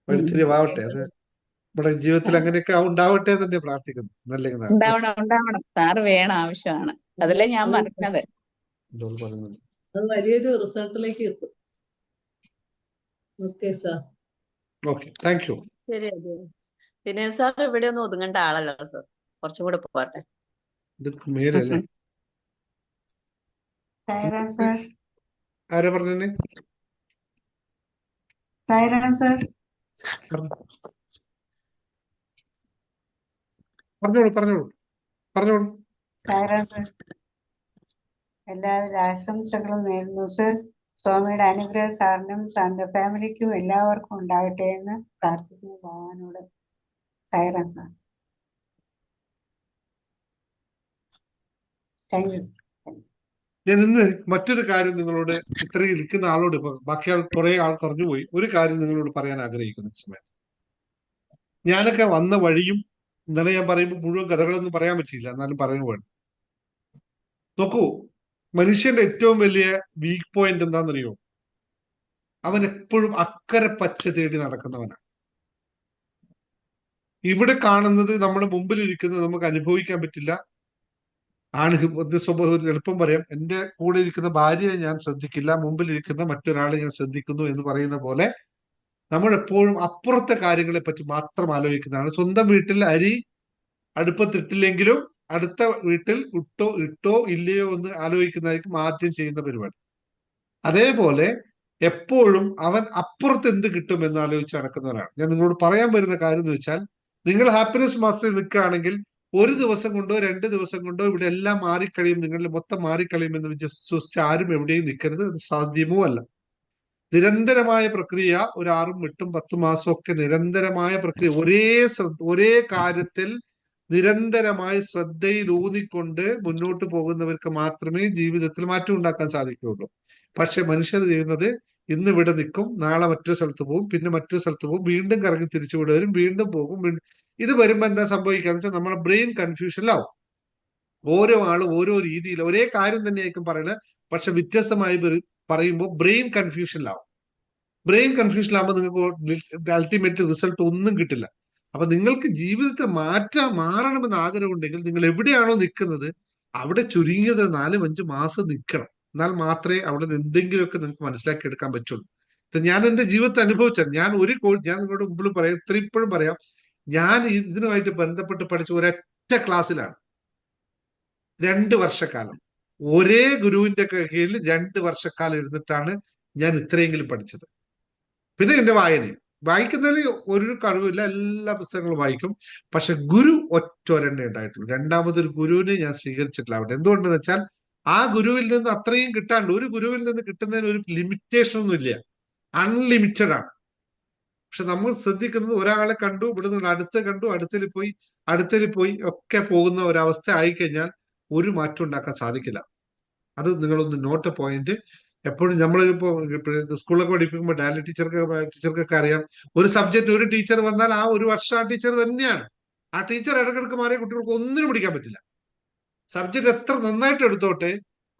വഴിത്തിരിവാവട്ടെ. അത് നമ്മുടെ ജീവിതത്തിൽ അങ്ങനെയൊക്കെ ഉണ്ടാവട്ടെ എന്ന് തന്നെ പ്രാർത്ഥിക്കുന്നു. ഉണ്ടാവണം. സാറ് വേണം, ആവശ്യമാണ്. അതല്ലേ ഞാൻ പറഞ്ഞത്. അത് വലിയൊരു റിസൾട്ടിലേക്ക് എത്തും. Okay sir. Okay, thank U. ശരി. ദിനേശ് സാർ ഇവിടെ ഒന്നും ഒതുങ്ങേണ്ട ആളല്ലോ സാർ. കുറച്ചും കൂടെ പോട്ടെ. ഇതൊക്കെ മേലല്ലേ സൈറൻ സർ, ആരാ പറഞ്ഞേ? Siren sir. പറഞ്ഞോളൂ പറഞ്ഞോളൂ പറഞ്ഞോളൂ. സൈറൻ സർ, എല്ലാവിധ ആശംസകളും നേരുന്നു സർ. സ്വാമിയുടെ അനുഗ്രഹം സാറിനും സാറിന്റെ ഫാമിലിക്കും എല്ലാവർക്കും ഉണ്ടാകട്ടെ എന്ന് പ്രാർത്ഥിക്കുന്നു ഭഗവാനോട്. Siren sir. Thank you. ഞാൻ ഇന്ന് മറ്റൊരു കാര്യം നിങ്ങളോട്, ഇത്രയും ഇരിക്കുന്ന ആളോട്, ഇപ്പൊ ബാക്കി കുറെ ആൾ പറഞ്ഞു പോയി, ഒരു കാര്യം നിങ്ങളോട് പറയാൻ ആഗ്രഹിക്കുന്ന സമയത്ത്, ഞാനൊക്കെ വന്ന വഴിയും ഇന്നലെ ഞാൻ പറയുമ്പോൾ മുഴുവൻ കഥകളൊന്നും പറയാൻ പറ്റിയില്ല, എന്നാലും പറയുക വേണം. നോക്കൂ, മനുഷ്യന്റെ ഏറ്റവും വലിയ വീക്ക് പോയിന്റ് എന്താണെന്നറിയോ? അവൻ എപ്പോഴും അക്കരെ പച്ച തേടി നടക്കുന്നവനാണ്. ഇവിടെ കാണുന്നത്, നമ്മുടെ മുമ്പിൽ ഇരിക്കുന്നത് നമുക്ക് അനുഭവിക്കാൻ പറ്റില്ല. സ്വഭാവം എളുപ്പം പറയാം, എന്റെ കൂടെ ഇരിക്കുന്ന ഭാര്യയെ ഞാൻ ശ്രദ്ധിക്കില്ല, മുമ്പിൽ ഇരിക്കുന്ന മറ്റൊരാളെ ഞാൻ ശ്രദ്ധിക്കുന്നു എന്ന് പറയുന്ന പോലെ നമ്മൾ എപ്പോഴും അപ്പുറത്തെ കാര്യങ്ങളെ പറ്റി മാത്രം ആലോചിക്കുന്നതാണ്. സ്വന്തം വീട്ടിൽ അരി അടുപ്പത്തിട്ടില്ലെങ്കിലും അടുത്ത വീട്ടിൽ ഇട്ടോ ഇല്ലയോ എന്ന് ആലോചിക്കുന്നതായിരിക്കും ആദ്യം ചെയ്യുന്ന പരിപാടി. അതേപോലെ എപ്പോഴും അവൻ അപ്പുറത്ത് എന്ത് കിട്ടും എന്ന് ആലോചിച്ച് നടക്കുന്നവരാണ്. ഞാൻ നിങ്ങളോട് പറയാൻ വരുന്ന കാര്യം എന്ന് വെച്ചാൽ, നിങ്ങൾ ഹാപ്പിനെസ് മാസ്റ്ററിൽ നിൽക്കുകയാണെങ്കിൽ ഒരു ദിവസം കൊണ്ടോ 2 ദിവസം കൊണ്ടോ ഇവിടെ എല്ലാം മാറിക്കഴിയും, നിങ്ങളിൽ മൊത്തം മാറിക്കളിയും എന്ന് വിശ്വസിച്ച് ആരും എവിടെയും നിൽക്കരുത്. അത് സാധ്യമോ അല്ല. നിരന്തരമായ പ്രക്രിയ, ഒരു 6, 8, 10 മാസമൊക്കെ നിരന്തരമായ പ്രക്രിയ, ഒരേ കാര്യത്തിൽ നിരന്തരമായ ശ്രദ്ധയിൽ ഊന്നിക്കൊണ്ട് മുന്നോട്ട് പോകുന്നവർക്ക് മാത്രമേ ജീവിതത്തിൽ മാറ്റം ഉണ്ടാക്കാൻ സാധിക്കുകയുള്ളൂ. പക്ഷെ മനുഷ്യർ ചെയ്യുന്നത്, ഇന്ന് ഇവിടെ നിൽക്കും, നാളെ മറ്റൊരു സ്ഥലത്ത് പോകും, പിന്നെ മറ്റൊരു സ്ഥലത്ത് പോകും, വീണ്ടും കറങ്ങി തിരിച്ചു ഇവിടെ വരും, വീണ്ടും പോകും. ഇത് വരുമ്പോ എന്താ സംഭവിക്കാന്ന് വെച്ചാൽ നമ്മളെ ബ്രെയിൻ കൺഫ്യൂഷനിലാവും. ഓരോ ആളും ഓരോ രീതിയിൽ ഒരേ കാര്യം തന്നെയായിരിക്കും പറയുന്നത്, പക്ഷെ വ്യത്യസ്തമായി പറയുമ്പോൾ ബ്രെയിൻ കൺഫ്യൂഷനിലാവും. ബ്രെയിൻ കൺഫ്യൂഷനിലാകുമ്പോൾ നിങ്ങൾക്ക് അൾട്ടിമേറ്റ് റിസൾട്ട് ഒന്നും കിട്ടില്ല. അപ്പൊ നിങ്ങൾക്ക് ജീവിതത്തിൽ മാറണമെന്ന് ആഗ്രഹമുണ്ടെങ്കിൽ നിങ്ങൾ എവിടെയാണോ നിൽക്കുന്നത് അവിടെ ചുരുങ്ങിയത് 4-5 മാസം നിൽക്കണം. എന്നാൽ മാത്രമേ അവിടെ നിന്ന് എന്തെങ്കിലുമൊക്കെ നിങ്ങൾക്ക് മനസ്സിലാക്കി എടുക്കാൻ പറ്റുള്ളൂ. ഞാൻ എന്റെ ജീവിതത്തെ അനുഭവിച്ചാൽ, ഞാൻ നിങ്ങളുടെ മുമ്പിൽ പറയാം, ഇപ്പോഴും പറയാം, ഞാൻ ഇതിനുമായിട്ട് ബന്ധപ്പെട്ട് പഠിച്ച ഒരൊറ്റ ക്ലാസ്സിലാണ് 2 വർഷക്കാലം, ഒരേ ഗുരുവിന്റെ കീഴിൽ 2 വർഷക്കാലം ഇരുന്നിട്ടാണ് ഞാൻ ഇത്രയെങ്കിലും പഠിച്ചത്. പിന്നെ എന്റെ വായിക്കുന്നതിൽ ഒരു കഴിവില്ല, എല്ലാ പുസ്തകങ്ങളും വായിക്കും. പക്ഷെ ഗുരു ഒറ്റൊരെണ്ണേ ഉണ്ടായിട്ടുള്ളൂ. രണ്ടാമതൊരു ഗുരുവിനെ ഞാൻ സ്വീകരിച്ചിട്ടില്ല അവിടെ. എന്തുകൊണ്ടെന്ന് വെച്ചാൽ ആ ഗുരുവിൽ നിന്ന് അത്രയും കിട്ടാണ്ട്, ഒരു ഗുരുവിൽ നിന്ന് കിട്ടുന്നതിന് ഒരു ലിമിറ്റേഷൻ ഒന്നും ഇല്ല, അൺലിമിറ്റഡ് ആണ്. പക്ഷെ നമ്മൾ ശ്രദ്ധിക്കുന്നത്, ഒരാളെ കണ്ടു, ഇവിടുന്ന് അടുത്തിൽ പോയി ഒക്കെ പോകുന്ന ഒരവസ്ഥ ആയിക്കഴിഞ്ഞാൽ ഒരു മാറ്റം ഉണ്ടാക്കാൻ സാധിക്കില്ല. അത് നിങ്ങളൊന്ന് നോട്ട് പോയിന്റ്. എപ്പോഴും നമ്മളിപ്പോ സ്കൂളൊക്കെ പഠിപ്പിക്കുമ്പോൾ ഡാലി ടീച്ചർക്കൊക്കെ അറിയാം, ഒരു സബ്ജക്ട് ഒരു ടീച്ചർ വന്നാൽ ആ ഒരു വർഷം ആ ടീച്ചർ തന്നെയാണ്. ആ ടീച്ചർ ഇടക്കിടക്ക് മാറിയ കുട്ടികൾക്ക് ഒന്നിനും പഠിക്കാൻ പറ്റില്ല. സബ്ജക്ട് എത്ര നന്നായിട്ട് എടുത്തോട്ടെ,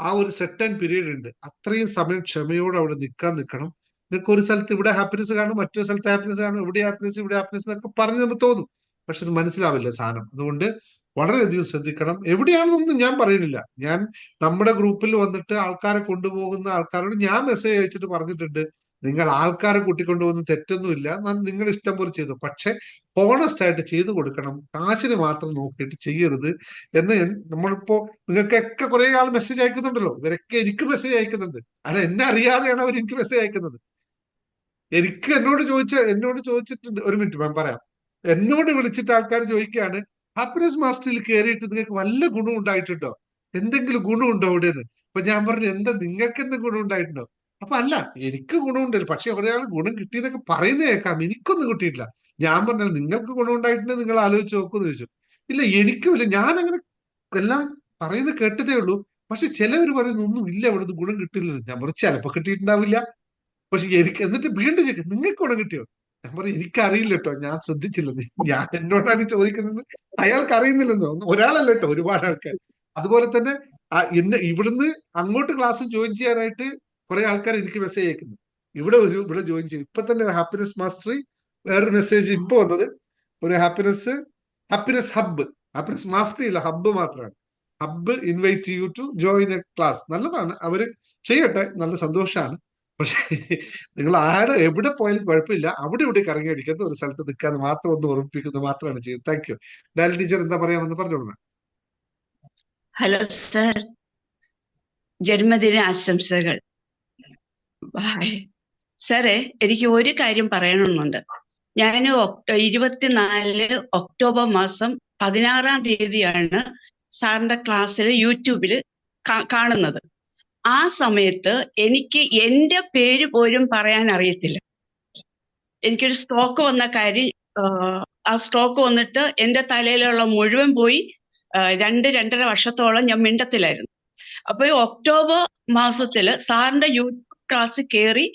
ആ ഒരു സെർട്ടൻ പീരീഡ് ഉണ്ട്. അത്രയും സമയം ക്ഷമയോടെ അവിടെ നിൽക്കണം. നിങ്ങൾക്ക് ഒരു സ്ഥലത്ത് ഇവിടെ ഹാപ്പിനെസ് കാണും, മറ്റൊരു സ്ഥലത്ത് ഹാപ്പിനെസ് കാണും, ഇവിടെ ഹാപ്പിനെസ് എന്നൊക്കെ പറഞ്ഞ് നമുക്ക് തോന്നും. പക്ഷെ അത് മനസ്സിലാവില്ല സാധനം. അതുകൊണ്ട് വളരെയധികം ശ്രദ്ധിക്കണം. എവിടെയാണെന്നൊന്നും ഞാൻ പറയുന്നില്ല. ഞാൻ നമ്മുടെ ഗ്രൂപ്പിൽ വന്നിട്ട് ആൾക്കാരെ കൊണ്ടുപോകുന്ന ആൾക്കാരോട് ഞാൻ മെസ്സേജ് അയച്ചിട്ട് പറഞ്ഞിട്ടുണ്ട്, നിങ്ങൾ ആൾക്കാരെ കൂട്ടിക്കൊണ്ടുപോകുന്ന തെറ്റൊന്നുമില്ല, നിങ്ങൾ ഇഷ്ടം പോലെ ചെയ്തു, പക്ഷെ ഹോണസ്റ്റ് ആയിട്ട് ചെയ്തു കൊടുക്കണം, കാശിന് മാത്രം നോക്കിയിട്ട് ചെയ്യരുത് എന്ന്. നമ്മളിപ്പോ നിങ്ങൾക്കൊക്കെ കുറെ ആൾ മെസ്സേജ് അയക്കുന്നുണ്ടല്ലോ, ഇവരൊക്കെ എനിക്ക് മെസ്സേജ് അയക്കുന്നുണ്ട്. അല്ല, എന്നെ അറിയാതെയാണ് അവർ എനിക്ക് മെസ്സേജ് അയക്കുന്നത്. എന്നോട് ചോദിച്ചിട്ടുണ്ട്, ഒരു മിനിറ്റ് ഞാൻ പറയാം. എന്നോട് വിളിച്ചിട്ട് ആൾക്കാർ ചോദിക്കുകയാണ്, ഹാപ്പിനെസ് മാസ്റ്ററിൽ കയറിയിട്ട് നിങ്ങൾക്ക് വല്ല ഗുണം ഉണ്ടായിട്ടുണ്ടോ, എന്തെങ്കിലും ഗുണമുണ്ടോ അവിടെ നിന്ന്? അപ്പൊ ഞാൻ പറഞ്ഞു, എന്താ നിങ്ങൾക്ക് എന്ത് ഗുണം ഉണ്ടായിട്ടുണ്ടോ? അപ്പൊ അല്ല, എനിക്ക് ഗുണമുണ്ടല്ലോ, പക്ഷെ ഒരാൾ ഗുണം കിട്ടിയെന്നൊക്കെ പറയുന്നത് കേൾക്കാം, എനിക്കൊന്നും കിട്ടിയിട്ടില്ല. ഞാൻ പറഞ്ഞാൽ നിങ്ങൾക്ക് ഗുണം ഉണ്ടായിട്ടുണ്ടെങ്കിൽ നിങ്ങൾ ആലോചിച്ച് നോക്കുമെന്ന് ചോദിച്ചു. ഇല്ല, എനിക്കുമില്ല, ഞാൻ അങ്ങനെ എല്ലാം പറയുന്നത് കേട്ടതേ ഉള്ളൂ. പക്ഷെ ചിലവർ പറയുന്നത് ഒന്നും ഇല്ല, അവിടുന്ന് ഗുണം കിട്ടില്ലെന്ന്. ഞാൻ പറഞ്ഞു, ചിലപ്പോ കിട്ടിയിട്ടുണ്ടാവില്ല, പക്ഷെ എനിക്ക്. എന്നിട്ട് വീണ്ടും ചോദിക്കും, നിങ്ങൾക്ക് ഗുണം കിട്ടിയോ? ഞാൻ പറയും, എനിക്കറിയില്ല കേട്ടോ, ഞാൻ ശ്രദ്ധിച്ചില്ലെന്ന്. ഞാൻ എന്നോടാണ് ചോദിക്കുന്നത്, അയാൾക്ക് അറിയുന്നില്ലെന്നോ? ഒരാളല്ല കേട്ടോ, ഒരുപാട് ആൾക്കാർ. അതുപോലെ തന്നെ ഇവിടുന്ന് അങ്ങോട്ട് ക്ലാസ് ജോയിൻ ചെയ്യാനായിട്ട് കുറെ ആൾക്കാർ എനിക്ക് മെസ്സേജ് അയക്കുന്നു, ഇവിടെ ജോയിൻ ചെയ്യും. ഇപ്പൊ തന്നെ ഹാപ്പിനെസ് മാസ്റ്ററി വേറൊരു മെസ്സേജ് ഇപ്പൊ വന്നത്, ഒരു ഹാപ്പിനെസ് ഹബ്ബ്, ഹാപ്പിനെസ് മാസ്റ്ററി ഇല്ല, ഹബ്ബ് മാത്രമാണ്. Hub invite you to join a class. നല്ലതാണ്, അവര് ചെയ്യട്ടെ, നല്ല സന്തോഷമാണ്. പക്ഷെ നിങ്ങൾ എവിടെ പോയാലും കുഴപ്പമില്ല, അവിടെ ഇവിടെ കറങ്ങി അടിക്കുന്നത്, ഒരു സ്ഥലത്ത് നിൽക്കാതെ മാത്രം ഒന്ന് ഓർമ്മിപ്പിക്കുന്നത് മാത്രമാണ് ചെയ്യുന്നത്. Thank you. ഡാലി ടീച്ചർ എന്താ പറയാമെന്ന് പറഞ്ഞോളൂ. ഹലോ സർ, ജന്മദിന ആശംസകൾ. ബായ്. സാറേ, എനിക്ക് ഒരു കാര്യം പറയണമെന്നുണ്ട്. ഞാൻ 24 ഒക്ടോബർ മാസം 16-ാം തീയതിയാണ് സാറിന്റെ ക്ലാസ്സിൽ യൂട്യൂബിൽ കാണുന്നത്. ആ സമയത്ത് എനിക്ക് എൻ്റെ പേര് പോലും പറയാൻ അറിയത്തില്ല. എനിക്കൊരു സ്ട്രോക്ക് വന്ന കാര്യം, ആ സ്ട്രോക്ക് വന്നിട്ട് എൻ്റെ തലയിലുള്ള മുഴുവൻ പോയി 2-2.5 വർഷത്തോളം ഞാൻ മിണ്ടത്തിലായിരുന്നു. അപ്പൊ ഈ ഒക്ടോബർ മാസത്തില് സാറിന്റെ യൂട്യൂബ് ക്ലാസ് കയറി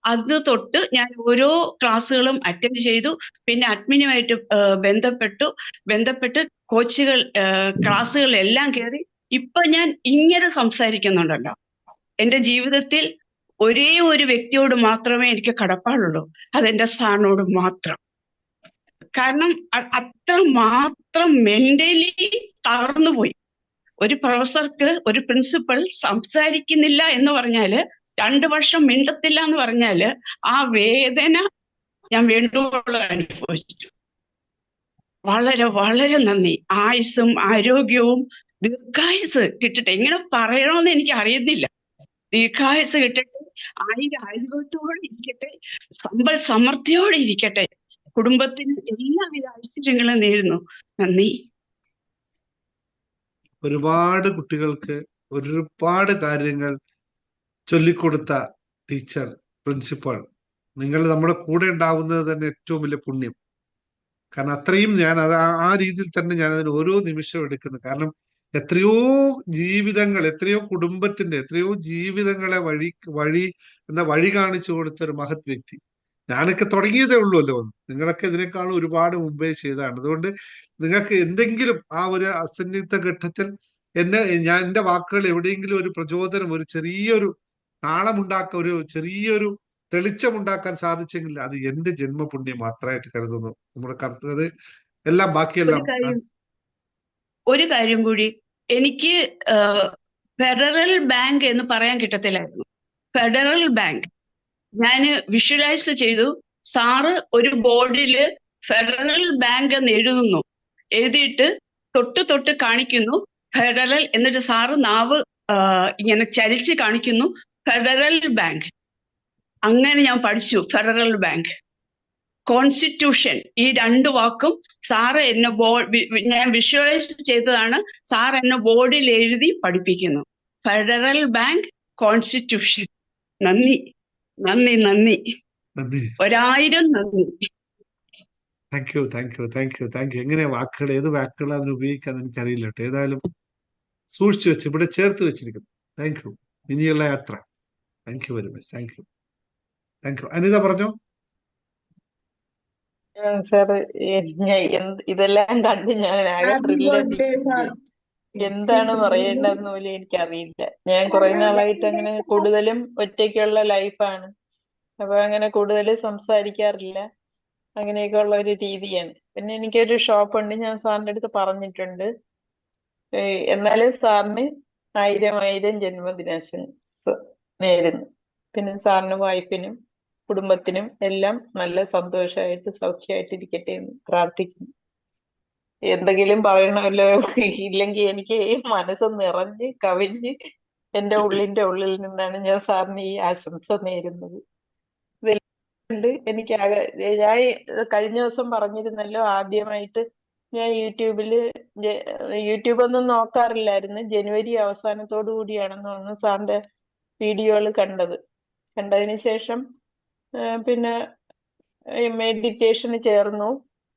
അത് തൊട്ട് ഞാൻ ഓരോ ക്ലാസ്സുകളും അറ്റൻഡ് ചെയ്തു. പിന്നെ അഡ്മിനുമായിട്ട് ബന്ധപ്പെട്ട് കോച്ചുകൾ ക്ലാസ്സുകളെല്ലാം കയറി. ഇപ്പൊ ഞാൻ ഇങ്ങനെ സംസാരിക്കുന്നുണ്ടല്ലോ. എൻ്റെ ജീവിതത്തിൽ ഒരേ ഒരു വ്യക്തിയോട് മാത്രമേ എനിക്ക് കടപ്പാടുള്ളൂ, അതെന്റെ സാറിനോട് മാത്രം. കാരണം അത്ര മാത്രം മെന്റലി തകർന്നു പോയി. ഒരു പ്രൊഫസർക്ക്, ഒരു പ്രിൻസിപ്പൽ സംസാരിക്കുന്നില്ല എന്ന് പറഞ്ഞാല്, 2 വർഷം മിണ്ടത്തില്ല എന്ന് പറഞ്ഞാല്, ആ വേദന ഞാൻ വേണ്ടുവോളം അനുഭവിച്ചു. വളരെ വളരെ നന്ദി. ആയുസ്സും ആരോഗ്യവും ദീർഘായുസ് കിട്ടട്ടെ. എങ്ങനെ പറയണമെന്ന് എനിക്ക് അറിയുന്നില്ല. ദീർഘായുസ് കിട്ടട്ടെ, ആരോഗ്യത്തോടെ ഇരിക്കട്ടെ, സമ്പൽ സമൃദ്ധിയോടെ ഇരിക്കട്ടെ. കുടുംബത്തിന് എല്ലാവിധ ഐശ്വര്യങ്ങളും നേരുന്നു. നന്ദി. ഒരുപാട് കുട്ടികൾക്ക് ഒരുപാട് കാര്യങ്ങൾ ചൊല്ലിക്കൊടുത്ത ടീച്ചർ, പ്രിൻസിപ്പൾ, നിങ്ങൾ നമ്മുടെ കൂടെ ഉണ്ടാവുന്നത് തന്നെ ഏറ്റവും വലിയ പുണ്യം. കാരണം അത്രയും ഞാൻ ആ രീതിയിൽ തന്നെ ഞാൻ അതിന് ഓരോ നിമിഷവും എടുക്കുന്നു. കാരണം എത്രയോ ജീവിതങ്ങൾ, എത്രയോ കുടുംബത്തിന്റെ, എത്രയോ ജീവിതങ്ങളെ വഴി കാണിച്ചു കൊടുത്ത ഒരു മഹത് വ്യക്തി. ഞാനൊക്കെ തുടങ്ങിയതേ ഉള്ളൂല്ലോ, നിങ്ങളൊക്കെ ഇതിനേക്കാളും ഒരുപാട് മുമ്പേ ചെയ്തതാണ്. അതുകൊണ്ട് നിങ്ങൾക്ക് എന്തെങ്കിലും ആ ഒരു അസന്നിഗ്ധ ഘട്ടത്തിൽ ഞാൻ എൻ്റെ വാക്കുകൾ എവിടെയെങ്കിലും ഒരു പ്രചോദനം, ഒരു ചെറിയൊരു ഒരു ചെറിയൊരു തെളിച്ചമുണ്ടാക്കാൻ സാധിച്ചെങ്കിൽ അത് എന്റെ ജന്മപുണ്യം മാത്രമായിട്ട് കരുതുന്നു. നമ്മുടെ കർത്തത് എല്ലാം ബാക്കിയെല്ലാം. ഒരു കാര്യം കൂടി, എനിക്ക് ഫെഡറൽ ബാങ്ക് എന്ന് പറയാൻ കിട്ടത്തില്ലായിരുന്നു. ഫെഡറൽ ബാങ്ക് ഞാൻ വിഷ്വലൈസ് ചെയ്തു. സാറ് ഒരു ബോർഡില് ഫെഡറൽ ബാങ്ക് എന്ന് എഴുതിയിട്ട് തൊട്ട് കാണിക്കുന്നു ഫെഡറൽ, എന്നിട്ട് സാറ് നാവ് ഇങ്ങനെ ചലിച്ച് കാണിക്കുന്നു ഫെഡറൽ ബാങ്ക്. അങ്ങനെ ഞാൻ പഠിച്ചു ഫെഡറൽ ബാങ്ക്. കോൺസ്റ്റിറ്റ്യൂഷൻ, ഈ 2 വാക്കും സാറ് എന്നെ ഞാൻ വിഷ്വലൈസ് ചെയ്തതാണ്. സാർ എന്നെ ബോർഡിൽ എഴുതി പഠിപ്പിക്കുന്നു. Federal bank, constitution. നന്ദി നന്ദി നന്ദി, 1000 നന്ദി. Thank you. എങ്ങനെ വാക്കുകൾ, ഏത് വാക്കുകൾ അതിന് ഉപയോഗിക്കാന്ന് എനിക്കറിയില്ല കേട്ടോ. ഏതായാലും സൂക്ഷിച്ചു വെച്ച് ഇവിടെ ചേർത്ത് വെച്ചിരിക്കുന്നു. Thank you. ഇനിയുള്ള യാത്ര. Thank you very much. Thank you. Anitha പറഞ്ഞോ. സാർ, ഇതെല്ലാം കണ്ട് ഞാൻ ആകെ ത്രില്ലടിച്ചിരിക്കുകയാണ്. എന്താണ് പറയേണ്ടതെന്ന് പോലും എനിക്കറിയില്ല. ഞാൻ കുറെ നാളായിട്ട് അങ്ങനെ കൂടുതലും ഒറ്റയ്ക്കുള്ള ലൈഫാണ്. അപ്പൊ അങ്ങനെ കൂടുതൽ സംസാരിക്കാറില്ല. അങ്ങനെയൊക്കെ ഉള്ള ഒരു രീതിയാണ്. പിന്നെ എനിക്കൊരു ഷോപ്പുണ്ട്, ഞാൻ സാറിന്റെ അടുത്ത് പറഞ്ഞിട്ടുണ്ട്. എന്നാലും സാറിന് 1000 ജന്മദിനാശംസ നേരുന്നു. പിന്നെ സാറിനും വൈഫിനും കുടുംബത്തിനും എല്ലാം നല്ല സന്തോഷമായിട്ട് സൗഖ്യമായിട്ട് ഇരിക്കട്ടെ എന്ന് പ്രാർത്ഥിക്കുന്നു. എന്തെങ്കിലും പറയണമല്ലോ, ഇല്ലെങ്കിൽ എനിക്ക് മനസ്സ് നിറഞ്ഞ് കവിഞ്ഞ് എൻ്റെ ഉള്ളിന്റെ ഉള്ളിൽ നിന്നാണ് ഞാൻ സാറിന് ഈ ആശംസ നേരുന്നത്. ഇതുണ്ട് എനിക്ക് ഞാൻ കഴിഞ്ഞ ദിവസം പറഞ്ഞിരുന്നല്ലോ, ആദ്യമായിട്ട് ഞാൻ യൂട്യൂബ് ഒന്നും നോക്കാറില്ലായിരുന്നു. ജനുവരി അവസാനത്തോടു കൂടിയാണെന്ന് തോന്നുന്നു സാറിന്റെ വീഡിയോകൾ കണ്ടതിന് ശേഷം പിന്നെ മെഡിറ്റേഷന് ചേർന്നു.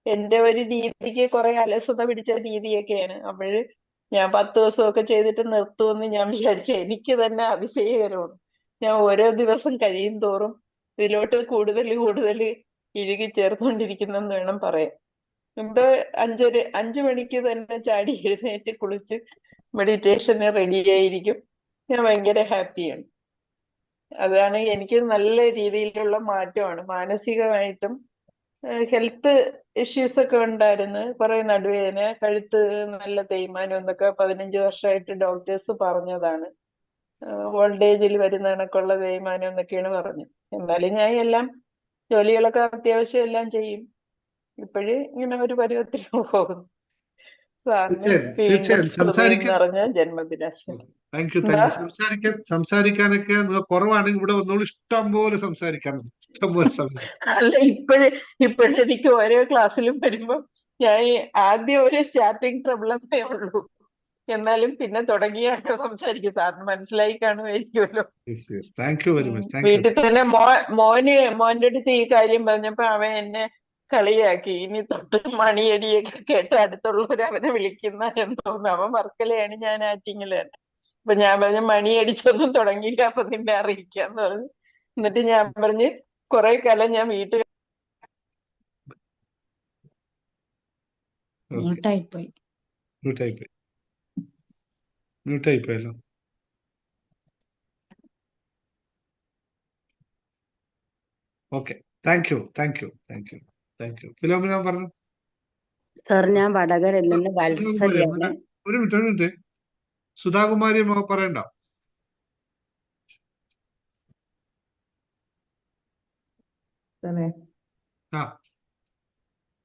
എൻ്റെ ഒരു രീതിക്ക് കുറെ അലസത പിടിച്ച രീതിയൊക്കെയാണ്. അപ്പോഴ് ഞാൻ 10 ദിവസമൊക്കെ ചെയ്തിട്ട് നിർത്തുമെന്ന് ഞാൻ വിചാരിച്ചു. എനിക്ക് തന്നെ അതിശയകരമാണ്. ഞാൻ ഓരോ ദിവസം കഴിയും തോറും ഇതിലോട്ട് കൂടുതൽ ഇഴുകി ചേർന്നുകൊണ്ടിരിക്കുന്നെന്ന് വേണം പറയാൻ. മുമ്പ് 5 മണിക്ക് തന്നെ ചാടി എഴുന്നേറ്റ് കുളിച്ച് മെഡിറ്റേഷന് റെഡിയായിരിക്കും. ഞാൻ ഭയങ്കര ഹാപ്പിയാണ്. അതാണ് എനിക്ക് നല്ല രീതിയിലുള്ള മാറ്റമാണ്. മാനസികമായിട്ടും ഹെൽത്ത് ഇഷ്യൂസ് ഒക്കെ ഉണ്ടായിരുന്നു. കുറെ നടുവേദന, കഴുത്ത് നല്ല തേയ്മാനം എന്നൊക്കെ 15 വർഷമായിട്ട് ഡോക്ടേഴ്സ് പറഞ്ഞതാണ്. ഓൾഡ് ഏജിൽ വരുന്ന കണക്കുള്ള തേയ്മാനം എന്നൊക്കെയാണ് പറഞ്ഞത്. എന്നാലും ഞാൻ എല്ലാം ജോലികളൊക്കെ അത്യാവശ്യം എല്ലാം ചെയ്യും. ഇപ്പോഴും ഇങ്ങനെ ഒരു പരുവത്തിൽ പോകുന്നു. സാറിന് തീർച്ചയായും വീണ്ടും തീർച്ചയായും ഹൃദയം സംസാരിക്കാൻ നിറഞ്ഞ ജന്മദിനാശംസ. താങ്ക് യു എന്താ സംസാരിക്കാനൊക്കെ നിങ്ങൾ കുറവാണെങ്കിൽ ഇവിടെ വന്നോളൂ, ഇഷ്ടം പോലെ സംസാരിക്കാനുണ്ട്, ഇഷ്ടം പോലെ സമയം. അല്ല, ഇപ്പോഴെനിക്ക് ഓരോ ക്ലാസ്സിലും വരുമ്പോ ഞാൻ ആദ്യം ഒരു സ്റ്റാർട്ടിങ് ട്രബിളേ ഉള്ളൂ. എന്നാലും പിന്നെ തുടങ്ങിയൊക്കെ സംസാരിക്കും. സാറിന് മനസ്സിലായി കാണുമായിരിക്കുമല്ലോ. Thank you very much. Thank you. വീട്ടിൽ തന്നെ മോന്റെ അടുത്ത് ഈ കാര്യം പറഞ്ഞപ്പോ അവൻ എന്നെ കളിയാക്കി. ഇനി തൊട്ട് മണിയടിയൊക്കെ കേട്ട് അടുത്തുള്ളവർ അവനെ വിളിക്കുന്ന എന്തോന്നു. അവൻ വർക്കലയാണ്, ഞാൻ ആറ്റിങ്ങിലാണ്. അപ്പൊ ഞാൻ പറഞ്ഞു മണിയടിച്ചൊന്നും തുടങ്ങിയില്ല, അപ്പൊ നിന്നെ അറിയിക്കാന്ന് പറഞ്ഞു. എന്നിട്ട് ഞാൻ പറഞ്ഞ് കുറെ കാലം ഞാൻ മ്യൂട്ടായിപ്പോയല്ലോ. Okay, thank you. ഫിലോമിന പറഞ്ഞു. സാർ, ഞാൻ വടകരയിൽ നിന്ന് സുധാകുമാരി, വത്സലയാണ്. ഒരു മിനിറ്റ്. സുധാകുമാരി പറയണ്ട. സാറേ, ആ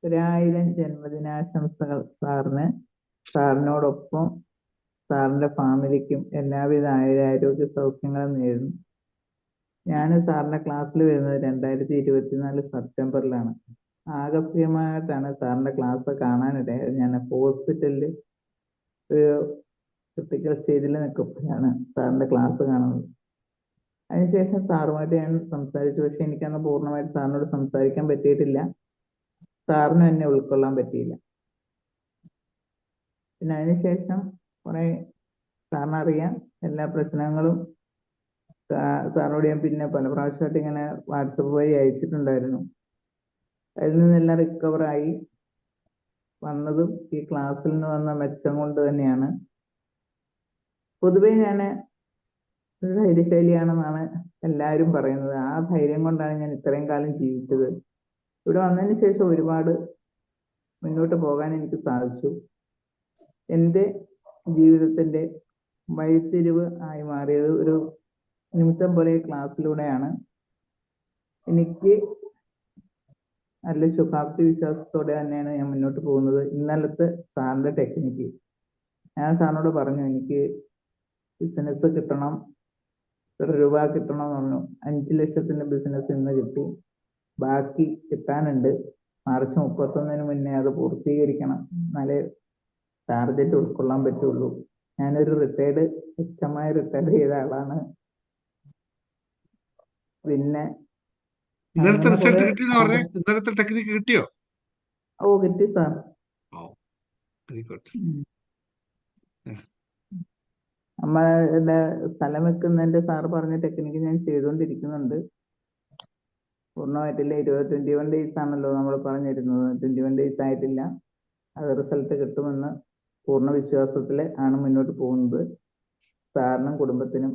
1000 ജന്മദിനാശംസകൾ സാറിന്, സാറിനോടൊപ്പം സാറിന്റെ ഫാമിലിക്കും എല്ലാവിധ ആരോഗ്യ സൗഖ്യങ്ങളും നേരുന്നു. ഞാൻ സാറിന്റെ ക്ലാസ്സിൽ വരുന്നത് 2024 സെപ്റ്റംബറിലാണ്. ആകസ്മികമായിട്ടാണ് സാറിന്റെ ക്ലാസ് കാണാനിടയായത്. ഞാൻ ഹോസ്പിറ്റലിൽ ഒരു ക്രിട്ടിക്കൽ സ്റ്റേജിൽ നിൽക്കുമ്പോഴാണ് സാറിന്റെ ക്ലാസ് കാണുന്നത്. അതിനുശേഷം സാറുമായിട്ട് ഞാൻ സംസാരിച്ചു. പക്ഷെ എനിക്കന്ന് പൂർണ്ണമായിട്ട് സാറിനോട് സംസാരിക്കാൻ പറ്റിയിട്ടില്ല. സാറിനും എന്നെ ഉൾക്കൊള്ളാൻ പറ്റിയില്ല. പിന്നെ അതിനുശേഷം കുറെ സാറിനറിയാം എല്ലാ പ്രശ്നങ്ങളും സാറിനോട് ഞാൻ പിന്നെ പല പ്രാവശ്യമായിട്ട് ഇങ്ങനെ വാട്സപ്പ് വഴി അയച്ചിട്ടുണ്ടായിരുന്നു. അതിൽ നിന്നെല്ലാം റിക്കവറായി വന്നതും ഈ ക്ലാസ്സിൽ നിന്ന് വന്ന മെച്ചം കൊണ്ട് തന്നെയാണ്. പൊതുവെ ഞാൻ ഒരു ധൈര്യശാലിയാണെന്നാണ് എല്ലാവരും പറയുന്നത്. ആ ധൈര്യം കൊണ്ടാണ് ഞാൻ ഇത്രയും കാലം ജീവിച്ചത്. ഇവിടെ വന്നതിന് ശേഷം ഒരുപാട് മുന്നോട്ട് പോകാൻ എനിക്ക് സാധിച്ചു. എൻ്റെ ജീവിതത്തിൻ്റെ വഴിത്തിരിവ് ആയി മാറിയത് ഒരു നിമിത്തം പോലെ ക്ലാസ്സിലൂടെയാണ്. എനിക്ക് നല്ല ശുഭാപ്തി വിശ്വാസത്തോടെ തന്നെയാണ് ഞാൻ മുന്നോട്ട് പോകുന്നത്. ഇന്നലത്തെ സാറിന്റെ ടെക്നിക്ക് ഞാൻ സാറിനോട് പറഞ്ഞു, എനിക്ക് ബിസിനസ് കിട്ടണം, ഇത്ര രൂപ കിട്ടണം എന്ന് പറഞ്ഞു. 5 ലക്ഷത്തിന്റെ ബിസിനസ് ഇന്ന് കിട്ടി, ബാക്കി കിട്ടാനുണ്ട്. മാർച്ച് 31 മുന്നേ അത് പൂർത്തീകരിക്കണം, എന്നാലേ ടാർഗറ്റ് ഉൾക്കൊള്ളാൻ പറ്റുള്ളൂ. ഞാനൊരു റിട്ടയർഡ് റിട്ടയർ ചെയ്ത ആളാണ്. പിന്നെ ഇന്നലത്തെ അങ്ങനെ റിസൾട്ട് കുറെ കിട്ടിയെന്ന് പറഞ്ഞേ, ഇന്നലത്തെ ടെക്നിക്ക് കിട്ടിയോ? കിട്ടി സാർ. Very good. നമ്മളുടെ സ്ഥലം വെക്കുന്നതിന്റെ സാറ് പറഞ്ഞ ടെക്നിക്ക് ഞാൻ ചെയ്തുകൊണ്ടിരിക്കുന്നുണ്ട്. പൂർണ്ണമായിട്ടില്ല. 21 ഡേയ്സ് ആണല്ലോ നമ്മൾ പറഞ്ഞിരുന്നത്. 21 ഡേയ്സ് ആയിട്ടില്ല. അത് റിസൾട്ട് കിട്ടുമെന്ന് പൂർണ്ണ വിശ്വാസത്തിൽ ആണ് മുന്നോട്ട് പോകുന്നത്. സാറിനും കുടുംബത്തിനും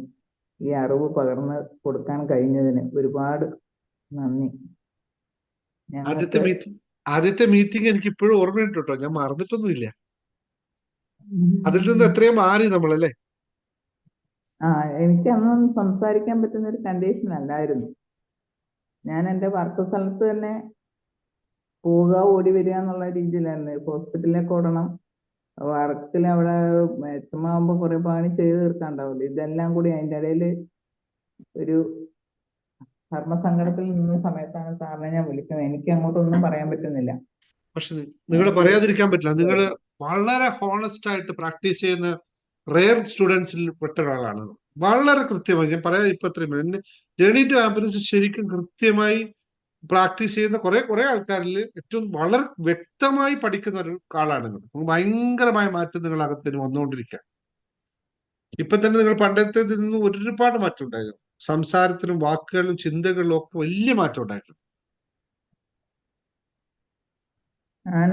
ഈ അറിവ് പകർന്ന് കൊടുക്കാൻ കഴിഞ്ഞതിന് ഒരുപാട് നന്ദി. ആദ്യത്തെ മീറ്റിംഗ് എനിക്ക് ഇപ്പോഴും ഓർമ്മയുണ്ട് കേട്ടോ, ഞാൻ മറന്നിട്ടൊന്നുമില്ല. അതിൽ നിന്ന് എത്രയും മാറി നമ്മളല്ലേ. എനിക്ക് അന്നൊന്നും സംസാരിക്കാൻ പറ്റുന്ന ഒരു കണ്ടീഷൻ അല്ലായിരുന്നു. ഞാൻ എൻ്റെ വർക്ക് സ്ഥലത്ത് തന്നെ പോവുക, ഓടി വരിക എന്നുള്ള രീതിയിലായിരുന്നു. ഹോസ്പിറ്റലിലേക്ക് ഓടണം, വർക്കിൽ അവിടെ മെച്ചമാകുമ്പോൾ കുറെ പണി ചെയ്ത് തീർക്കാണ്ടാവില്ല. ഇതെല്ലാം കൂടി അതിൻ്റെ ഇടയിൽ ഒരു ധർമ്മസങ്കടത്തിൽ നിന്ന സമയത്താണ് സാറിനെ ഞാൻ വിളിക്കുന്നത്. എനിക്ക് അങ്ങോട്ടൊന്നും പറയാൻ പറ്റുന്നില്ല. പക്ഷെ നിങ്ങൾ പറയാതിരിക്കാൻ പറ്റില്ല. നിങ്ങൾ വളരെ ഹോണസ്റ്റ് ആയിട്ട് പ്രാക്ടീസ് ചെയ്യുന്ന റെയർ സ്റ്റുഡൻസിൽ പെട്ട ഒരാളാണ്. വളരെ കൃത്യമായി ഞാൻ പറയാം. ഇപ്പൊ എത്രയും ജേർണി ടു ഹാപ്പിനെസ് ശരിക്കും കൃത്യമായി പ്രാക്ടീസ് ചെയ്യുന്ന കുറെ ആൾക്കാരിൽ ഏറ്റവും വളരെ വ്യക്തമായി പഠിക്കുന്ന ഒരു ആളാണ് നിങ്ങൾ. ഭയങ്കരമായ മാറ്റം നിങ്ങൾ അകത്തിന് വന്നുകൊണ്ടിരിക്കുക. ഇപ്പൊ തന്നെ നിങ്ങൾ പണ്ടത്തെ നിന്ന് ഒരുപാട് മാറ്റം ഉണ്ടായിരുന്നു. സംസാരത്തിലും വാക്കുകളിലും ചിന്തകളിലും ഒക്കെ വലിയ മാറ്റം ഉണ്ടായിട്ടുണ്ട്. ഞാൻ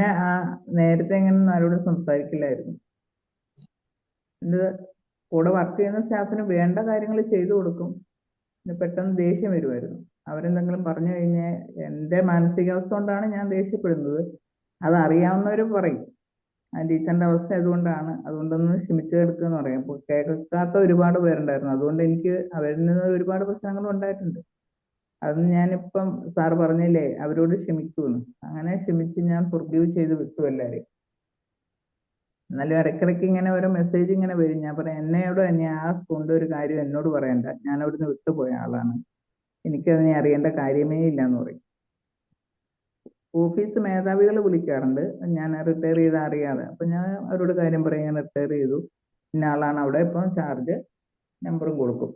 നേരത്തെ എങ്ങനെ ആരോടും സംസാരിക്കില്ലായിരുന്നു. എൻ്റെ കൂടെ വർക്ക് ചെയ്യുന്ന സ്റ്റാഫിന് വേണ്ട കാര്യങ്ങൾ ചെയ്തു കൊടുക്കും. പെട്ടെന്ന് ദേഷ്യം വരുമായിരുന്നു. അവരെന്തെങ്കിലും പറഞ്ഞു കഴിഞ്ഞാൽ എൻ്റെ മാനസികാവസ്ഥ കൊണ്ടാണ് ഞാൻ ദേഷ്യപ്പെടുന്നത്. അത് അറിയാവുന്നവരും പറയും ആ ടീച്ചറിന്റെ അവസ്ഥ അതുകൊണ്ടാണ്, അതുകൊണ്ടൊന്ന് ക്ഷമിച്ചു കിടക്കുക എന്ന് പറയും. അപ്പോൾ കേൾക്കാത്ത ഒരുപാട് പേരുണ്ടായിരുന്നു. അതുകൊണ്ട് എനിക്ക് അവരിൽ നിന്ന് ഒരുപാട് പ്രശ്നങ്ങളും ഉണ്ടായിട്ടുണ്ട്. അത് ഞാനിപ്പം സാറ് പറഞ്ഞില്ലേ അവരോട് ക്ഷമിക്കൂന്ന്, അങ്ങനെ ക്ഷമിച്ച് ഞാൻ ഫൊർഗീവ് ചെയ്ത് വിട്ടു എല്ലാവരെയും. എന്നാലും ഇടയ്ക്കിടയ്ക്ക് ഇങ്ങനെ ഓരോ മെസ്സേജ് ഇങ്ങനെ വരും. ഞാൻ പറയാം എന്നോട് തന്നെ ആ സ്കൂളിന്റെ ഒരു കാര്യം എന്നോട് പറയണ്ട, ഞാൻ അവിടുന്ന് വിട്ടുപോയ ആളാണ്, എനിക്കതിനെ അറിയേണ്ട കാര്യമേ ഇല്ല എന്ന് പറയും. ഓഫീസ് മേധാവികൾ വിളിക്കാറുണ്ട്, ഞാൻ റിട്ടയർ ചെയ്ത് അറിയാതെ. അപ്പൊ ഞാൻ അവരോട് കാര്യം പറയും, ഞാൻ റിട്ടയർ ചെയ്തു, ഇന്ന ആളാണ് അവിടെ ഇപ്പം ചാർജ്, നമ്പറും കൊടുക്കും.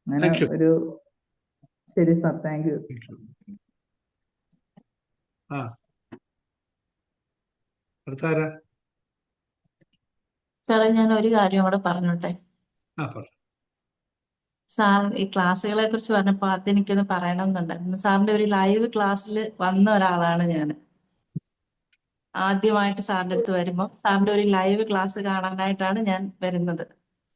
അങ്ങനെ താങ്ക് യു. ഒരു ശരി സാർ, താങ്ക് യു. ആ അടുത്താരാ? സാറേ ഞാൻ ഒരു കാര്യം കൂടെ പറഞ്ഞോട്ടെ. ആ പറ. സാർ ഈ ക്ലാസ്സുകളെ കുറിച്ച് പറഞ്ഞപ്പോൾ അതെനിക്കൊന്ന് പറയണം എന്നുണ്ടായിരുന്നു. സാറിന്റെ ഒരു ലൈവ് ക്ലാസ്സിൽ വന്ന ഒരാളാണ് ഞാൻ. ആദ്യമായിട്ട് സാറിന്റെ അടുത്ത് വരുമ്പോൾ സാറിന്റെ ഒരു ലൈവ് ക്ലാസ് കാണാനായിട്ടാണ് ഞാൻ വരുന്നത്.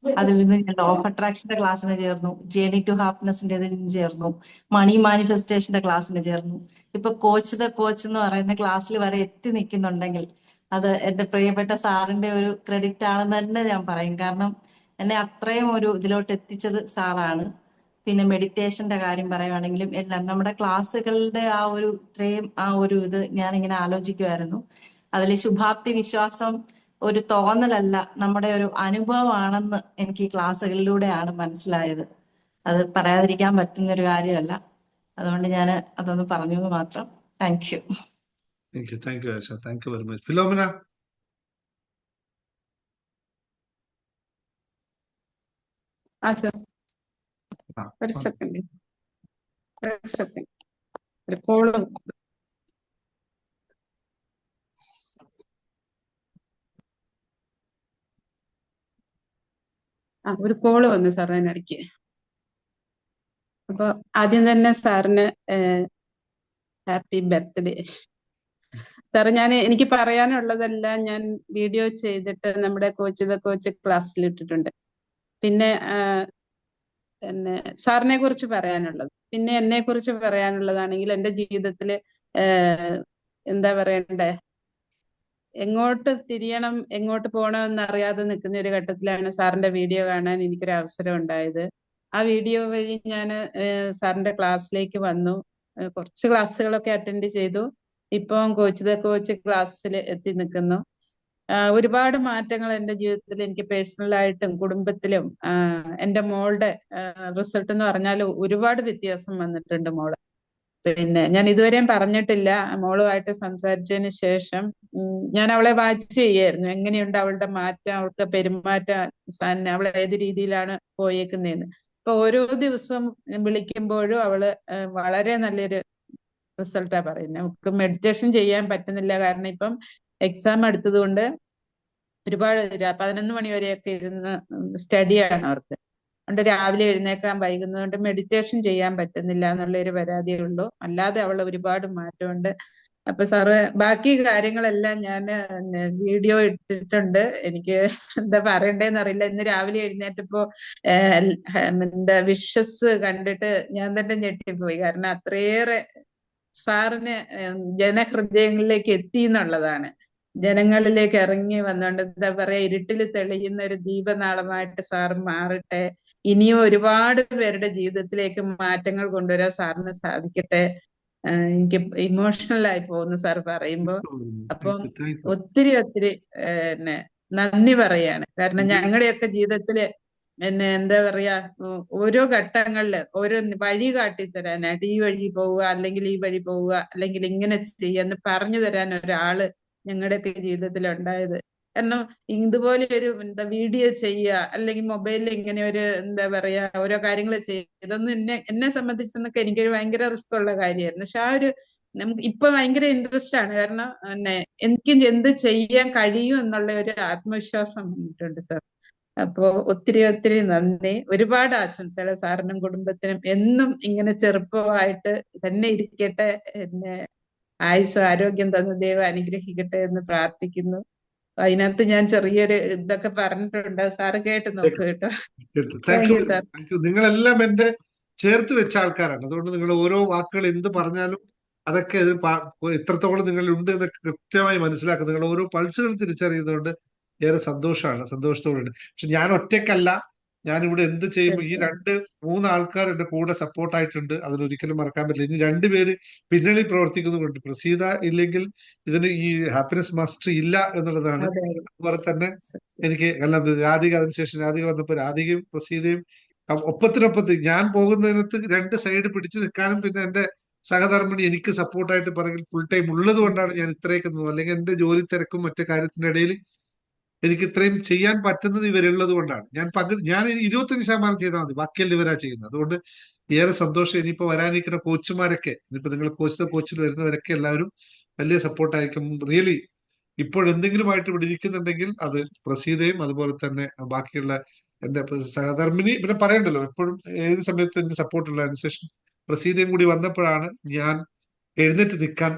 അതിൽ നിന്ന് ഞാൻ ലോ ഓഫ് അട്രാക്ഷന്റെ ക്ലാസ്സിന് ചേർന്നു, ജേണി ടു ഹാപ്പിനെസിന്റെ ചേർന്നു, മണി മാനിഫെസ്റ്റേഷന്റെ ക്ലാസ്സിന് ചേർന്നു. ഇപ്പൊ കോച്ച് ദ കോച്ച് എന്ന് പറയുന്ന ക്ലാസ്സിൽ വരെ എത്തി നിൽക്കുന്നുണ്ടെങ്കിൽ അത് എന്റെ പ്രിയപ്പെട്ട സാറിന്റെ ഒരു ക്രെഡിറ്റ് ആണെന്ന് തന്നെ ഞാൻ പറയും. കാരണം എന്നെ അത്രയും ഒരു ഇതിലോട്ട് എത്തിച്ചത് സാറാണ്. പിന്നെ മെഡിറ്റേഷന്റെ കാര്യം പറയുവാണെങ്കിലും എല്ലാം നമ്മുടെ ക്ലാസ്സുകളുടെ ആ ഒരു ഇത്രയും ആ ഒരു ഇത് ഞാനിങ്ങനെ ആലോചിക്കുമായിരുന്നു. അതിൽ ശുഭാപ്തി വിശ്വാസം ഒരു തോന്നലല്ല, നമ്മുടെ ഒരു അനുഭവമാണെന്ന് എനിക്ക് ഈ ക്ലാസ്സുകളിലൂടെയാണ് മനസ്സിലായത്. അത് പറയാതിരിക്കാൻ പറ്റുന്ന ഒരു കാര്യമല്ല. അതുകൊണ്ട് ഞാൻ അതൊന്ന് പറഞ്ഞു എന്ന് മാത്രം. Thank you. Thank you Ayisha, thank you very much. Philomina? Sir ആ ഒരു സെക്കൻഡ്, ഒരു കോള്. ഒരു കോള് വന്നു സാർ അതിനിടയ്ക്ക്. അപ്പൊ ആദ്യം തന്നെ സാറിന് ഹാപ്പി ബർത്ത്ഡേ. സാറ് എനിക്ക് പറയാനുള്ളതെല്ലാം ഞാൻ വീഡിയോ ചെയ്തിട്ട് നമ്മുടെ കോച്ച് ദ കോച്ച് ക്ലാസ്സിൽ ഇട്ടിട്ടുണ്ട്. പിന്നെ സാറിനെ കുറിച്ച് പറയാനുള്ളത്, പിന്നെ എന്നെ കുറിച്ച് പറയാനുള്ളതാണെങ്കിൽ എൻ്റെ ജീവിതത്തിൽ എന്താ പറയണ്ടേ, എങ്ങോട്ട് തിരിയണം എങ്ങോട്ട് പോകണം എന്നറിയാതെ നിൽക്കുന്ന ഒരു ഘട്ടത്തിലാണ് സാറിന്റെ വീഡിയോ കാണാൻ എനിക്കൊരു അവസരം ഉണ്ടായത്. ആ വീഡിയോ വഴി ഞാൻ സാറിന്റെ ക്ലാസ്സിലേക്ക് വന്നു, കുറച്ച് ക്ലാസ്സുകളൊക്കെ അറ്റൻഡ് ചെയ്തു. ഇപ്പം കോച്ച് ദ കോച്ച് ക്ലാസ്സിൽ എത്തി നിൽക്കുന്നു. ഒരുപാട് മാറ്റങ്ങൾ എൻ്റെ ജീവിതത്തിൽ എനിക്ക് പേഴ്സണലായിട്ടും കുടുംബത്തിലും എൻ്റെ മോളുടെ റിസൾട്ട് എന്ന് പറഞ്ഞാൽ ഒരുപാട് വ്യത്യാസം വന്നിട്ടുണ്ട് മോള്. പിന്നെ ഞാൻ ഇതുവരെയും പറഞ്ഞിട്ടില്ല, മോളുമായിട്ട് സംസാരിച്ചതിന് ശേഷം ഞാൻ അവളെ വാച്ച് ചെയ്യായിരുന്നു, എങ്ങനെയുണ്ട് അവളുടെ മാറ്റം, അവൾക്ക് പെരുമാറ്റം, അവൾ ഏത് രീതിയിലാണ് പോയേക്കുന്നതെന്ന്. അപ്പൊ ഓരോ ദിവസവും വിളിക്കുമ്പോഴും അവള് വളരെ നല്ലൊരു റിസൾട്ടാ പറയുന്നത്. നമുക്ക് മെഡിറ്റേഷൻ ചെയ്യാൻ പറ്റുന്നില്ല, കാരണം ഇപ്പം എക്സാം എടുത്തത് കൊണ്ട് ഒരുപാട് 11 മണി വരെയൊക്കെ ഇരുന്ന് സ്റ്റഡിയാണ് അവർക്ക്. അതുകൊണ്ട് രാവിലെ എഴുന്നേക്കാൻ വൈകുന്നതുകൊണ്ട് മെഡിറ്റേഷൻ ചെയ്യാൻ പറ്റുന്നില്ല എന്നുള്ളൊരു പരാതിയേ ഉള്ളൂ. അല്ലാതെ അവൾ ഒരുപാട് മാറ്റമുണ്ട്. അപ്പൊ സാറ് ബാക്കി കാര്യങ്ങളെല്ലാം ഞാൻ വീഡിയോ ഇട്ടിട്ടുണ്ട്. എനിക്ക് എന്താ പറയണ്ടേന്ന് അറിയില്ല. ഇന്ന് രാവിലെ എഴുന്നേറ്റപ്പോ എന്താ വിഷസ് കണ്ടിട്ട് ഞാൻ തന്നെ ഞെട്ടിപ്പോയി. കാരണം അത്രയേറെ സാറിന് ജനഹൃദയങ്ങളിലേക്ക് എത്തി എന്നുള്ളതാണ്. ജനങ്ങളിലേക്ക് ഇറങ്ങി വന്നുകൊണ്ട് എന്താ പറയാ, ഇരുട്ടിൽ തെളിയുന്ന ഒരു ദീപനാളമായിട്ട് സാർ മാറട്ടെ. ഇനിയും ഒരുപാട് പേരുടെ ജീവിതത്തിലേക്ക് മാറ്റങ്ങൾ കൊണ്ടുവരാൻ സാറിന് സാധിക്കട്ടെ. എനിക്ക് ഇമോഷണൽ ആയി പോകുന്നു സാർ പറയുമ്പോ. അപ്പം ഒത്തിരി നന്ദി പറയാണ്. കാരണം ഞങ്ങളുടെയൊക്കെ ജീവിതത്തില് എന്താ പറയാ, ഓരോ ഘട്ടങ്ങളില് ഓരോ വഴി കാട്ടിത്തരാനായിട്ട്, ഈ വഴി പോവുക, അല്ലെങ്കിൽ ഈ വഴി പോവുക, അല്ലെങ്കിൽ ഇങ്ങനെ ചെയ്യാന്ന് പറഞ്ഞു തരാൻ ഒരാള് ഞങ്ങളുടെയൊക്കെ ജീവിതത്തിൽ ഉണ്ടായത്. കാരണം ഇതുപോലെ ഒരു വീഡിയോ ചെയ്യുക, അല്ലെങ്കിൽ മൊബൈലിൽ ഇങ്ങനെ ഒരു എന്താ പറയാ ഓരോ കാര്യങ്ങൾ ചെയ്യുക, ഇതൊന്നും എന്നെ സംബന്ധിച്ചെന്നൊക്കെ എനിക്കൊരു ഭയങ്കര റിസ്ക് ഉള്ള കാര്യമായിരുന്നു. പക്ഷെ ആ ഒരു നമുക്ക് ഇപ്പൊ ഭയങ്കര ഇൻട്രസ്റ്റ് ആണ്. കാരണം എനിക്ക് എന്ത് ചെയ്യാൻ കഴിയും എന്നുള്ള ഒരു ആത്മവിശ്വാസം വന്നിട്ടുണ്ട് സാർ. അപ്പോ ഒത്തിരി നന്ദി. ഒരുപാട് ആശംസകൾ സാറിനും കുടുംബത്തിനും. എന്നും ഇങ്ങനെ ചെറുപ്പമായിട്ട് തന്നെ ഇരിക്കട്ടെ. ആയുസ്സും ആരോഗ്യം തന്ന് ദൈവം അനുഗ്രഹിക്കട്ടെ എന്ന് പ്രാർത്ഥിക്കുന്നു. അതിനകത്ത് ഞാൻ ചെറിയൊരു ഇതൊക്കെ പറഞ്ഞിട്ടുണ്ട്, സാറ് കേട്ട് നോക്കൂ കേട്ടോ. Thank you sir. നിങ്ങളെല്ലാം എന്റെ ചേർത്ത് വെച്ച ആൾക്കാരാണ്. അതുകൊണ്ട് നിങ്ങൾ ഓരോ വാക്കുകൾ എന്ത് പറഞ്ഞാലും അതൊക്കെ എത്രത്തോളം നിങ്ങളുണ്ട് എന്നൊക്കെ കൃത്യമായി മനസ്സിലാക്കുക. നിങ്ങൾ ഓരോ പൾസുകൾ തിരിച്ചറിയുന്നതുകൊണ്ട് ഏറെ സന്തോഷത്തോടുണ്ട്. പക്ഷെ ഞാൻ ഒറ്റയ്ക്കല്ല, ഞാനിവിടെ എന്ത് ചെയ്യുമ്പോൾ ഈ 2-3 ആൾക്കാർ എന്റെ കൂടെ സപ്പോർട്ടായിട്ടുണ്ട്. അതിനൊരിക്കലും മറക്കാൻ പറ്റില്ല. ഇനി 2 പേര് പിന്നണിയിൽ പ്രവർത്തിക്കുന്നുണ്ട്. പ്രസീത ഇല്ലെങ്കിൽ ഇതിന് ഈ ഹാപ്പിനെസ് മാസ്റ്റർ ഇല്ല എന്നുള്ളതാണ്. അതുപോലെ തന്നെ എനിക്ക് അല്ല, രാധിക, അതിനുശേഷം രാധിക വന്നപ്പോൾ രാധികയും പ്രസീതയും ഒപ്പത്തിനൊപ്പത്ത് ഞാൻ പോകുന്നതിനകത്ത് 2 സൈഡ് പിടിച്ചു നിൽക്കാനും പിന്നെ എന്റെ സഹധർമ്മിണി എനിക്ക് സപ്പോർട്ടായിട്ട് പറയും ഫുൾ ടൈം ഉള്ളത് കൊണ്ടാണ് ഞാൻ ഇത്രയൊക്കെ നിന്നത്. അല്ലെങ്കിൽ എന്റെ ജോലി തിരക്കും മറ്റു കാര്യത്തിന്റെ ഇടയിൽ എനിക്ക് ഇത്രയും ചെയ്യാൻ പറ്റുന്നത് ഇവരുള്ളത് കൊണ്ടാണ്. ഞാൻ 25% ചെയ്താൽ മതി, ബാക്കിയെല്ലാം ഇവരാ ചെയ്യുന്നത്. അതുകൊണ്ട് ഏറെ സന്തോഷം. ഇനിയിപ്പോ വരാനിരിക്കുന്ന കോച്ചുമാരൊക്കെ, ഇനിയിപ്പോ നിങ്ങൾ കോച്ചിൽ വരുന്നവരൊക്കെ എല്ലാവരും വലിയ സപ്പോർട്ടായിരിക്കും. റിയലി ഇപ്പോഴെന്തെങ്കിലുമായിട്ട് ഇവിടെ ഇരിക്കുന്നുണ്ടെങ്കിൽ അത് പ്രസീതയും അതുപോലെ തന്നെ ബാക്കിയുള്ള എന്റെ സഹധർമ്മിണി പിന്നെ പറയണ്ടല്ലോ, എപ്പോഴും ഏത് സമയത്തും എനിക്ക് സപ്പോർട്ടുള്ള. അതിനുശേഷം പ്രസീതയും കൂടി വന്നപ്പോഴാണ് ഞാൻ എഴുന്നേറ്റ് നിൽക്കാൻ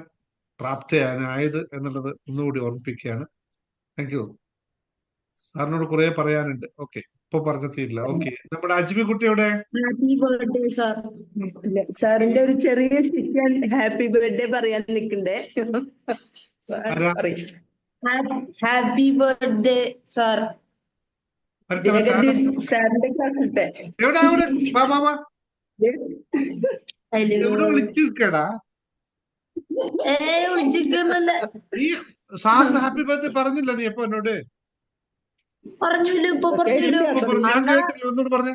പ്രാപ്തയായത് എന്നുള്ളത് ഒന്നുകൂടി ഓർമ്മിപ്പിക്കുകയാണ്. Thank you. സാറിനോട് കുറെ പറയാനുണ്ട്. ഓക്കെ, ഇപ്പൊ പറഞ്ഞ തീരില്ല. ഓക്കെ, നമ്മുടെ അജ്മി കുട്ടി എവിടെ? Happy birthday sir. സാറിന്റെ ഒരു ചെറിയ ശിഷ്യൻ ഹാപ്പി ബർത്ത്ഡേ പറയാൻ നിൽക്കണ്ടേ. Happy birthday sir. സാറിന്റെ ക്ലാസ്സിലത്തെ വിളിച്ചിരിക്കടാ. വിളിച്ചിരിക്കുന്നില്ല. നീ സാറിന് ഹാപ്പി ബർത്ത്ഡേ പറഞ്ഞില്ല നീ എപ്പോ എന്നോട്? പറഞ്ഞില്ല, ഇപ്പൊ പറഞ്ഞില്ല. ഞാൻ കേട്ടില്ല, ഒന്നുകൂടെ പറഞ്ഞേ.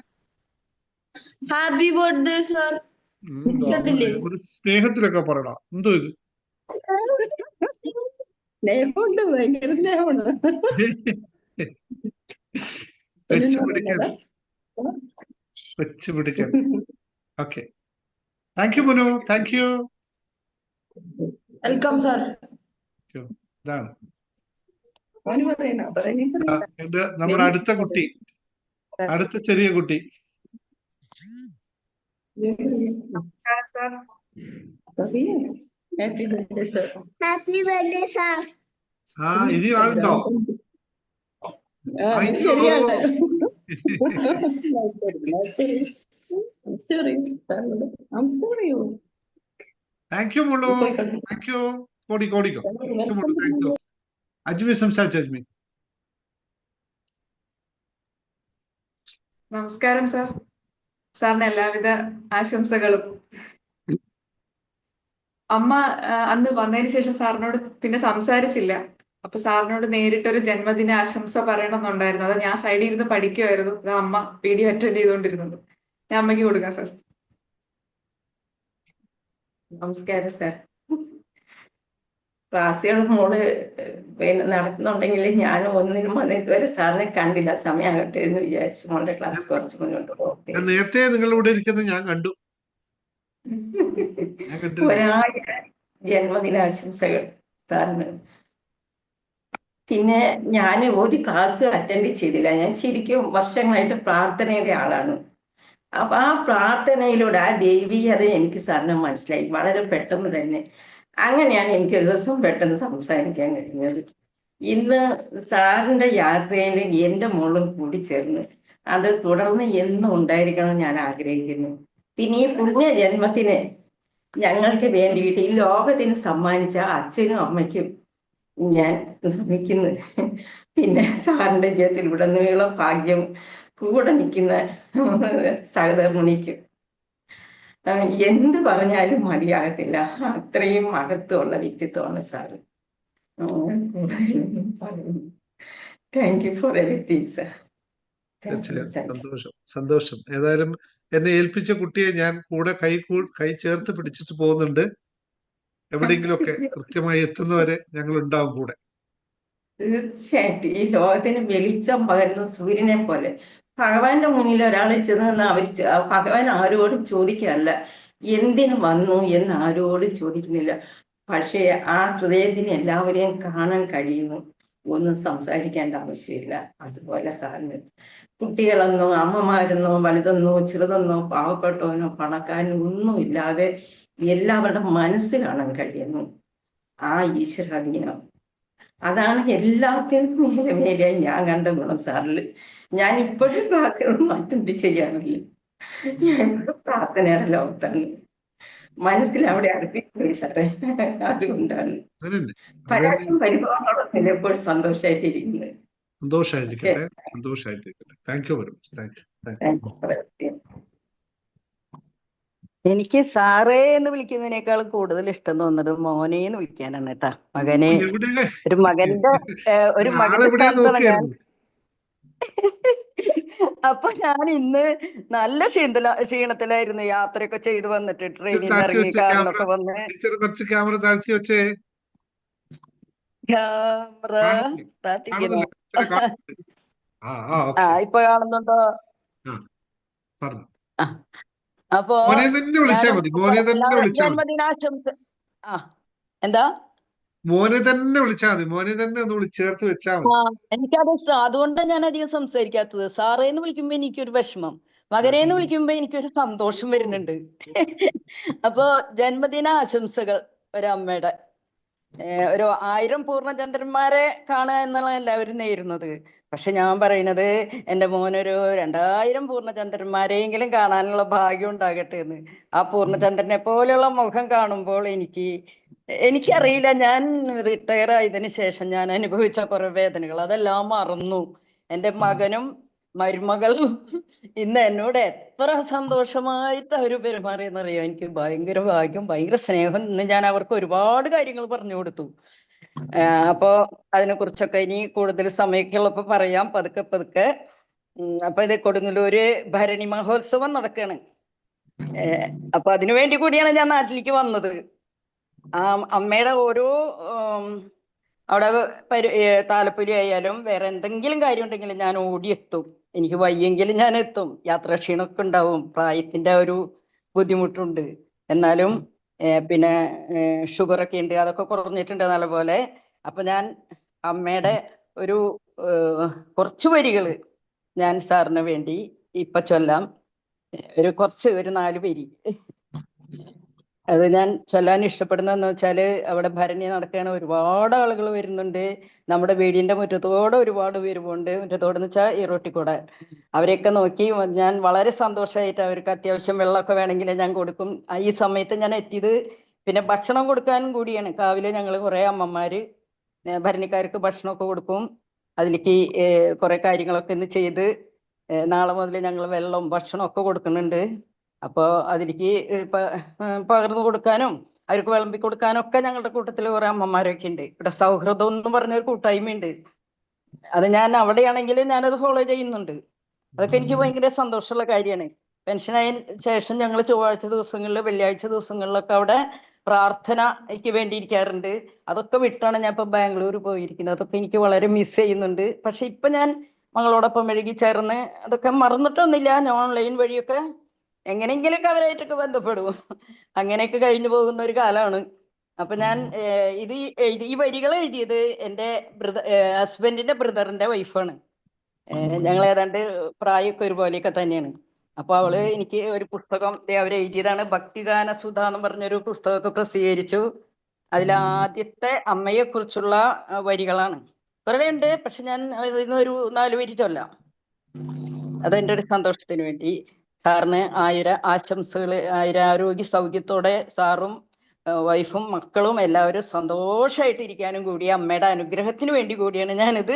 Happy birthday sir. ഒരു സ്നേഹത്തിലൊക്കെ പറയടാ. എന്തോ ഇത് സ്നേഹമുണ്ട്, ഭയങ്കര സ്നേഹമുണ്ട്. വെച്ചുപിടിക്കാൻ. Okay, thank you Manu. Thank you. Welcome sir. ഇതാണ് നമ്മുടെ അടുത്ത കുട്ടി, അടുത്ത ചെറിയ കുട്ടി. Happy birthday sir. Happy birthday sir. ഇനി ആളുണ്ടോ? Thank you Mullu. Thank you. കോടിക്കോ. Thank you. അജ്മി സംസാരിച്ചു. അജ്മി. നമസ്കാരം സാർ. സാറിന് എല്ലാവിധ ആശംസകളും. അമ്മ അന്ന് വന്നതിന് ശേഷം സാറിനോട് പിന്നെ സംസാരിച്ചില്ല. അപ്പൊ സാറിനോട് നേരിട്ടൊരു ജന്മദിന ആശംസ പറയണമെന്നുണ്ടായിരുന്നു. അത് ഞാൻ സൈഡിൽ ഇരുന്ന് പഠിക്കുമായിരുന്നു. അത് അമ്മ വീഡിയോ അറ്റൻഡ് ചെയ്തുകൊണ്ടിരുന്നത്. ഞാൻ അമ്മയ്ക്ക് കൊടുക്കാം സാർ. നമസ്കാരം സാർ. ക്ലാസ്സുകൾ മോള് പിന്നെ നടത്തുന്നുണ്ടെങ്കിൽ ഞാൻ ഒന്നിനും ഇതുവരെ സാറിനെ കണ്ടില്ല. സമയമാകട്ടെ എന്ന് വിചാരിച്ചു മോളുടെ ക്ലാസ് കുറച്ച് മുന്നോട്ട് പോകട്ടെ. നേരത്തെ നിങ്ങളിവിടെ ഇരിക്കുന്നത് ഞാൻ കണ്ടു. 1000 ജന്മദിനാശംസകൾ സാറിന്. പിന്നെ ഞാൻ ഒരു ക്ലാസ് അറ്റൻഡ് ചെയ്തില്ല. ഞാൻ ശരിക്കും വർഷങ്ങളായിട്ട് പ്രാർത്ഥനയുടെ ആളാണ്. അപ്പൊ ആ പ്രാർത്ഥനയിലൂടെ ആ ദൈവീയത എനിക്ക് സാറിന് മനസ്സിലായി വളരെ പെട്ടെന്ന് തന്നെ. അങ്ങനെയാണ് എനിക്ക് ഒരു ദിവസം പെട്ടെന്ന് സംസാരിക്കാൻ കഴിഞ്ഞത്. ഇന്ന് സാറിന്റെ യാത്രയിൽ എൻ്റെ മോളും കൂടി ചേർന്ന് അത് തുടർന്ന് എന്നും ഉണ്ടായിരിക്കണം ഞാൻ ആഗ്രഹിക്കുന്നു. പിന്നെ ഈ പുണ്യ ജന്മത്തിന് ഞങ്ങൾക്ക് വേണ്ടിയിട്ട് ഈ ലോകത്തിന് സമ്മാനിച്ച അച്ഛനും അമ്മയ്ക്കും ഞാൻ നമിക്കുന്നു. പിന്നെ സാറിന്റെ ജീവിതത്തിൽ ഉടനീളം ഭാഗ്യം കൂടെ നിൽക്കുന്ന സഹധർമ്മിണിക്കും എന്ത് പറഞ്ഞാലും മതിയാകത്തില്ല. അത്രയും മഹത്വമുള്ള വ്യക്തിത്വമാണ് sir. Thank you for everything sir. സന്തോഷം. ഏതായാലും എന്നെ ഏൽപ്പിച്ച കുട്ടിയെ ഞാൻ കൂടെ കൈ ചേർത്ത് പിടിച്ചിട്ട് പോകുന്നുണ്ട്. എവിടെയെങ്കിലുമൊക്കെ കൃത്യമായി എത്തുന്നവരെ ഞങ്ങൾ ഉണ്ടാവും കൂടെ. തീർച്ചയായിട്ടും ഈ ലോകത്തിന് വെളിച്ചം പകരുന്ന സൂര്യനെ പോലെ ഭഗവാന്റെ മുന്നിൽ ഒരാൾ ചെന്ന് ഭഗവാൻ ആരോടും ചോദിക്കാനല്ല എന്തിനു വന്നു എന്ന് ആരോടും ചോദിക്കുന്നില്ല. പക്ഷേ ആ ഹൃദയത്തിന് എല്ലാവരെയും കാണാൻ കഴിയുന്നു. ഒന്നും സംസാരിക്കേണ്ട ആവശ്യമില്ല. അതുപോലെ സാറിന് കുട്ടികളെന്നോ അമ്മമാരെന്നോ വലുതെന്നോ ചെറുതെന്നോ പാവപ്പെട്ടവനോ പണക്കാരനോ ഒന്നുമില്ലാതെ എല്ലാവരുടെ മനസ്സിൽ കഴിയുന്നു. ആ ഈശ്വരാധീനം അതാണ് എല്ലാത്തിനും മേലെയായി ഞാൻ കണ്ട ഗുണം സാറിൽ. ഞാൻ ഇപ്പോഴും ക്ലാസ്സുകളൊന്നും അറ്റൻഡ് ചെയ്യാറില്ല. ഞാൻ പ്രാർത്ഥനയുടെ ലോകത്താണ്. മനസ്സിൽ അവിടെ അടുപ്പിപ്പോയി സാറേ. അതുകൊണ്ടാണ് പരാജയം പരിഭവങ്ങളൊന്നും എപ്പോഴും സന്തോഷമായിട്ടിരിക്കുന്നത്. സന്തോഷമായിരിക്കട്ടെ. Thank you very much. Thank you. എനിക്ക് സാറേ എന്ന് വിളിക്കുന്നതിനേക്കാൾ കൂടുതൽ ഇഷ്ടം തോന്നുന്നത് മോനെ എന്ന് വിളിക്കാനാണ് കേട്ടാ. മകനെ, എവിടെ ഒരു മകന്റെ ആളെവിടെ സ്ഥാനത്താണ് ഞാൻ. നോക്കിയായിരുന്നു. അപ്പൊ ഞാൻ ഇന്ന് നല്ല ക്ഷീണത്തിലായിരുന്നു. യാത്രയൊക്കെ ചെയ്ത് വന്നിട്ട് ട്രെയിനിൽ നിന്ന് താഴ്ത്തി ഇറങ്ങി വെച്ചേ ക്യാമറ, കാറിലൊക്കെ വന്ന്. ടീച്ചർ കുറച്ച് ക്യാമറ താഴ്ത്തി വെച്ചേ. ക്യാമറ കാണുന്നില്ല, താത്തിക്കണോ? ടീച്ചറെ കാണുന്നില്ല. ആ, ഇപ്പൊ കാണുന്നുണ്ടോ? പറഞ്ഞു. അപ്പോ മോനെ തന്നെ വിളിച്ചാ മതി, മോനെ തന്നെ വിളിച്ചാ മതി, ജന്മദിനാശംസ. ആ, എന്താ? മോനെ തന്നെ വിളിച്ചാ മതി, മോനെ തന്നെ ഒന്ന് ചേർത്ത് വെച്ചാ ആ, മതി. എനിക്കത് ഇഷ്ടം. അതുകൊണ്ടാണ് ഞാൻ അധികം സംസാരിക്കാത്തത്. സാറേന്ന് വിളിക്കുമ്പോ എനിക്കൊരു വിഷമം, മകനേന്ന് വിളിക്കുമ്പോ എനിക്കൊരു സന്തോഷം വരുന്നുണ്ട്. അപ്പോ ജന്മദിന ആശംസകൾ ഒരമ്മയുടെ. ഒരു 1000 പൂർണ്ണചന്ദ്രന്മാരെ കാണുക എന്നുള്ള എല്ലാവരും നേരുന്നത്. പക്ഷെ ഞാൻ പറയുന്നത് എൻ്റെ മോനൊരു 2000 പൂർണ്ണചന്ദ്രന്മാരെയെങ്കിലും കാണാനുള്ള ഭാഗ്യം ഉണ്ടാകട്ടെ എന്ന്. ആ പൂർണ്ണചന്ദ്രനെ പോലെയുള്ള മുഖം കാണുമ്പോൾ എനിക്കറിയില്ല, ഞാൻ റിട്ടയർ ആയതിനു ശേഷം ഞാൻ അനുഭവിച്ച കുറെ വേദനകൾ അതെല്ലാം മറന്നു. എൻ്റെ മകനും മരുമകളും ഇന്ന് എന്നോട് എത്ര സന്തോഷമായിട്ട് അവർ പെരുമാറിയെന്നറിയാം. എനിക്ക് ഭയങ്കര ഭാഗ്യം, ഭയങ്കര സ്നേഹം. ഇന്ന് ഞാൻ അവർക്ക് ഒരുപാട് കാര്യങ്ങൾ പറഞ്ഞു കൊടുത്തു. അപ്പോ അതിനെ കുറിച്ചൊക്കെ ഇനി കൂടുതൽ സമയമൊക്കെ പറയാം, പതുക്കെ പതുക്കെ. അപ്പൊ ഇത് കൊടുങ്ങല്ലൂര് ഭരണി മഹോത്സവം നടക്കാണ്. അപ്പൊ അതിനു വേണ്ടി കൂടിയാണ് ഞാൻ നാട്ടിലേക്ക് വന്നത്. ആ അമ്മയുടെ ഓരോ അവിടെ താലപ്പൊലി ആയാലും വേറെ എന്തെങ്കിലും കാര്യം ഉണ്ടെങ്കിലും ഞാൻ ഓടിയെത്തും. എനിക്ക് വയ്യെങ്കിലും ഞാൻ എത്തും. യാത്രാക്ഷീണമൊക്കെ ഉണ്ടാവും, പ്രായത്തിന്റെ ഒരു ബുദ്ധിമുട്ടുണ്ട്. എന്നാലും പിന്നെ ഷുഗറൊക്കെ ഉണ്ട്, അതൊക്കെ കുറഞ്ഞിട്ടുണ്ട് നല്ലപോലെ. അപ്പൊ ഞാൻ അമ്മയുടെ ഒരു കുറച്ച് വരികള് ഞാൻ സാറിന് വേണ്ടി ഇപ്പൊ ചൊല്ലാം. ഒരു 4 വരി അത് ഞാൻ ചൊല്ലാൻ ഇഷ്ടപ്പെടുന്നതെന്ന് വെച്ചാല്, അവിടെ ഭരണി നടക്കുകയാണ്, ഒരുപാട് ആളുകൾ വരുന്നുണ്ട്. നമ്മുടെ വീടിന്റെ മുറ്റത്തോടെ ഒരുപാട് പേര് പോകുന്നുണ്ട്. മുറ്റത്തോടെന്ന് വെച്ചാൽ ഈ റോട്ടിക്കൂടെ. അവരെയൊക്കെ നോക്കി ഞാൻ വളരെ സന്തോഷമായിട്ട്, അവർക്ക് അത്യാവശ്യം വെള്ളമൊക്കെ വേണമെങ്കിൽ ഞാൻ കൊടുക്കും. ഈ സമയത്ത് ഞാൻ എത്തിയത് പിന്നെ ഭക്ഷണം കൊടുക്കാനും കൂടിയാണ്. കാവിലെ ഞങ്ങൾ കുറെ അമ്മമാര് ഭരണിക്കാർക്ക് ഭക്ഷണമൊക്കെ കൊടുക്കും. അതിലേക്ക് കുറെ കാര്യങ്ങളൊക്കെ ഇന്ന് ചെയ്ത് നാളെ മുതൽ ഞങ്ങൾ വെള്ളവും ഭക്ഷണമൊക്കെ കൊടുക്കുന്നുണ്ട്. അപ്പോ അതിലേക്ക് പകർന്നു കൊടുക്കാനും അവർക്ക് വിളമ്പി കൊടുക്കാനും ഒക്കെ ഞങ്ങളുടെ കൂട്ടത്തിൽ കുറെ അമ്മമാരൊക്കെ ഉണ്ട്. ഇവിടെ സൗഹൃദം എന്ന് പറഞ്ഞൊരു കൂട്ടായ്മയുണ്ട്. അത് ഞാൻ അവിടെയാണെങ്കിലും ഞാനത് ഫോളോ ചെയ്യുന്നുണ്ട്. അതൊക്കെ എനിക്ക് ഭയങ്കര സന്തോഷമുള്ള കാര്യമാണ്. പെൻഷനായതിനു ശേഷം ഞങ്ങൾ ചൊവ്വാഴ്ച ദിവസങ്ങളിൽ, വെള്ളിയാഴ്ച ദിവസങ്ങളിലൊക്കെ അവിടെ പ്രാർത്ഥനയ്ക്ക് വേണ്ടി ഇരിക്കാറുണ്ട്. അതൊക്കെ വിട്ടാണ് ഞാൻ ഇപ്പൊ ബാംഗ്ലൂർ പോയിരിക്കുന്നത്. അതൊക്കെ എനിക്ക് വളരെ മിസ് ചെയ്യുന്നുണ്ട്. പക്ഷെ ഇപ്പൊ ഞാൻ മകളോടൊപ്പം മെഴുകി ചേർന്ന് അതൊക്കെ മറന്നിട്ടൊന്നുമില്ല. ഞാൻ ഓൺലൈൻ വഴിയൊക്കെ എങ്ങനെയെങ്കിലൊക്കെ അവരായിട്ടൊക്കെ ബന്ധപ്പെടും. അങ്ങനെയൊക്കെ കഴിഞ്ഞു പോകുന്ന ഒരു കാലമാണ്. അപ്പൊ ഞാൻ ഈ വരികൾ എഴുതിയത് എൻ്റെ ഹസ്ബൻഡിന്റെ ബ്രദറിന്റെ വൈഫാണ്. ഞങ്ങൾ ഏതാണ്ട് പ്രായമൊക്കെ ഒരുപോലെയൊക്കെ തന്നെയാണ്. അപ്പൊ അവള് എനിക്ക് ഒരു പുസ്തകം അവരെഴുതിയതാണ്, ഭക്തിഗാന സുധ എന്ന് പറഞ്ഞൊരു പുസ്തകമൊക്കെ പ്രസിദ്ധീകരിച്ചു. അതിലാദ്യത്തെ അമ്മയെ കുറിച്ചുള്ള വരികളാണ്. കുറെ ഉണ്ട്, പക്ഷെ ഞാൻ ഇതിന്ന് ഒരു 4 വരി ചൊല്ലാം. അതെന്റെ ഒരു സന്തോഷത്തിന് വേണ്ടി. സാറിന് 1000 ആശംസകൾ, 1000 ആരോഗ്യ സൗഖ്യത്തോടെ സാറും വൈഫും മക്കളും എല്ലാവരും സന്തോഷമായിട്ട് ഇരിക്കാനും കൂടി അമ്മയുടെ അനുഗ്രഹത്തിന് വേണ്ടി കൂടിയാണ് ഞാനിത്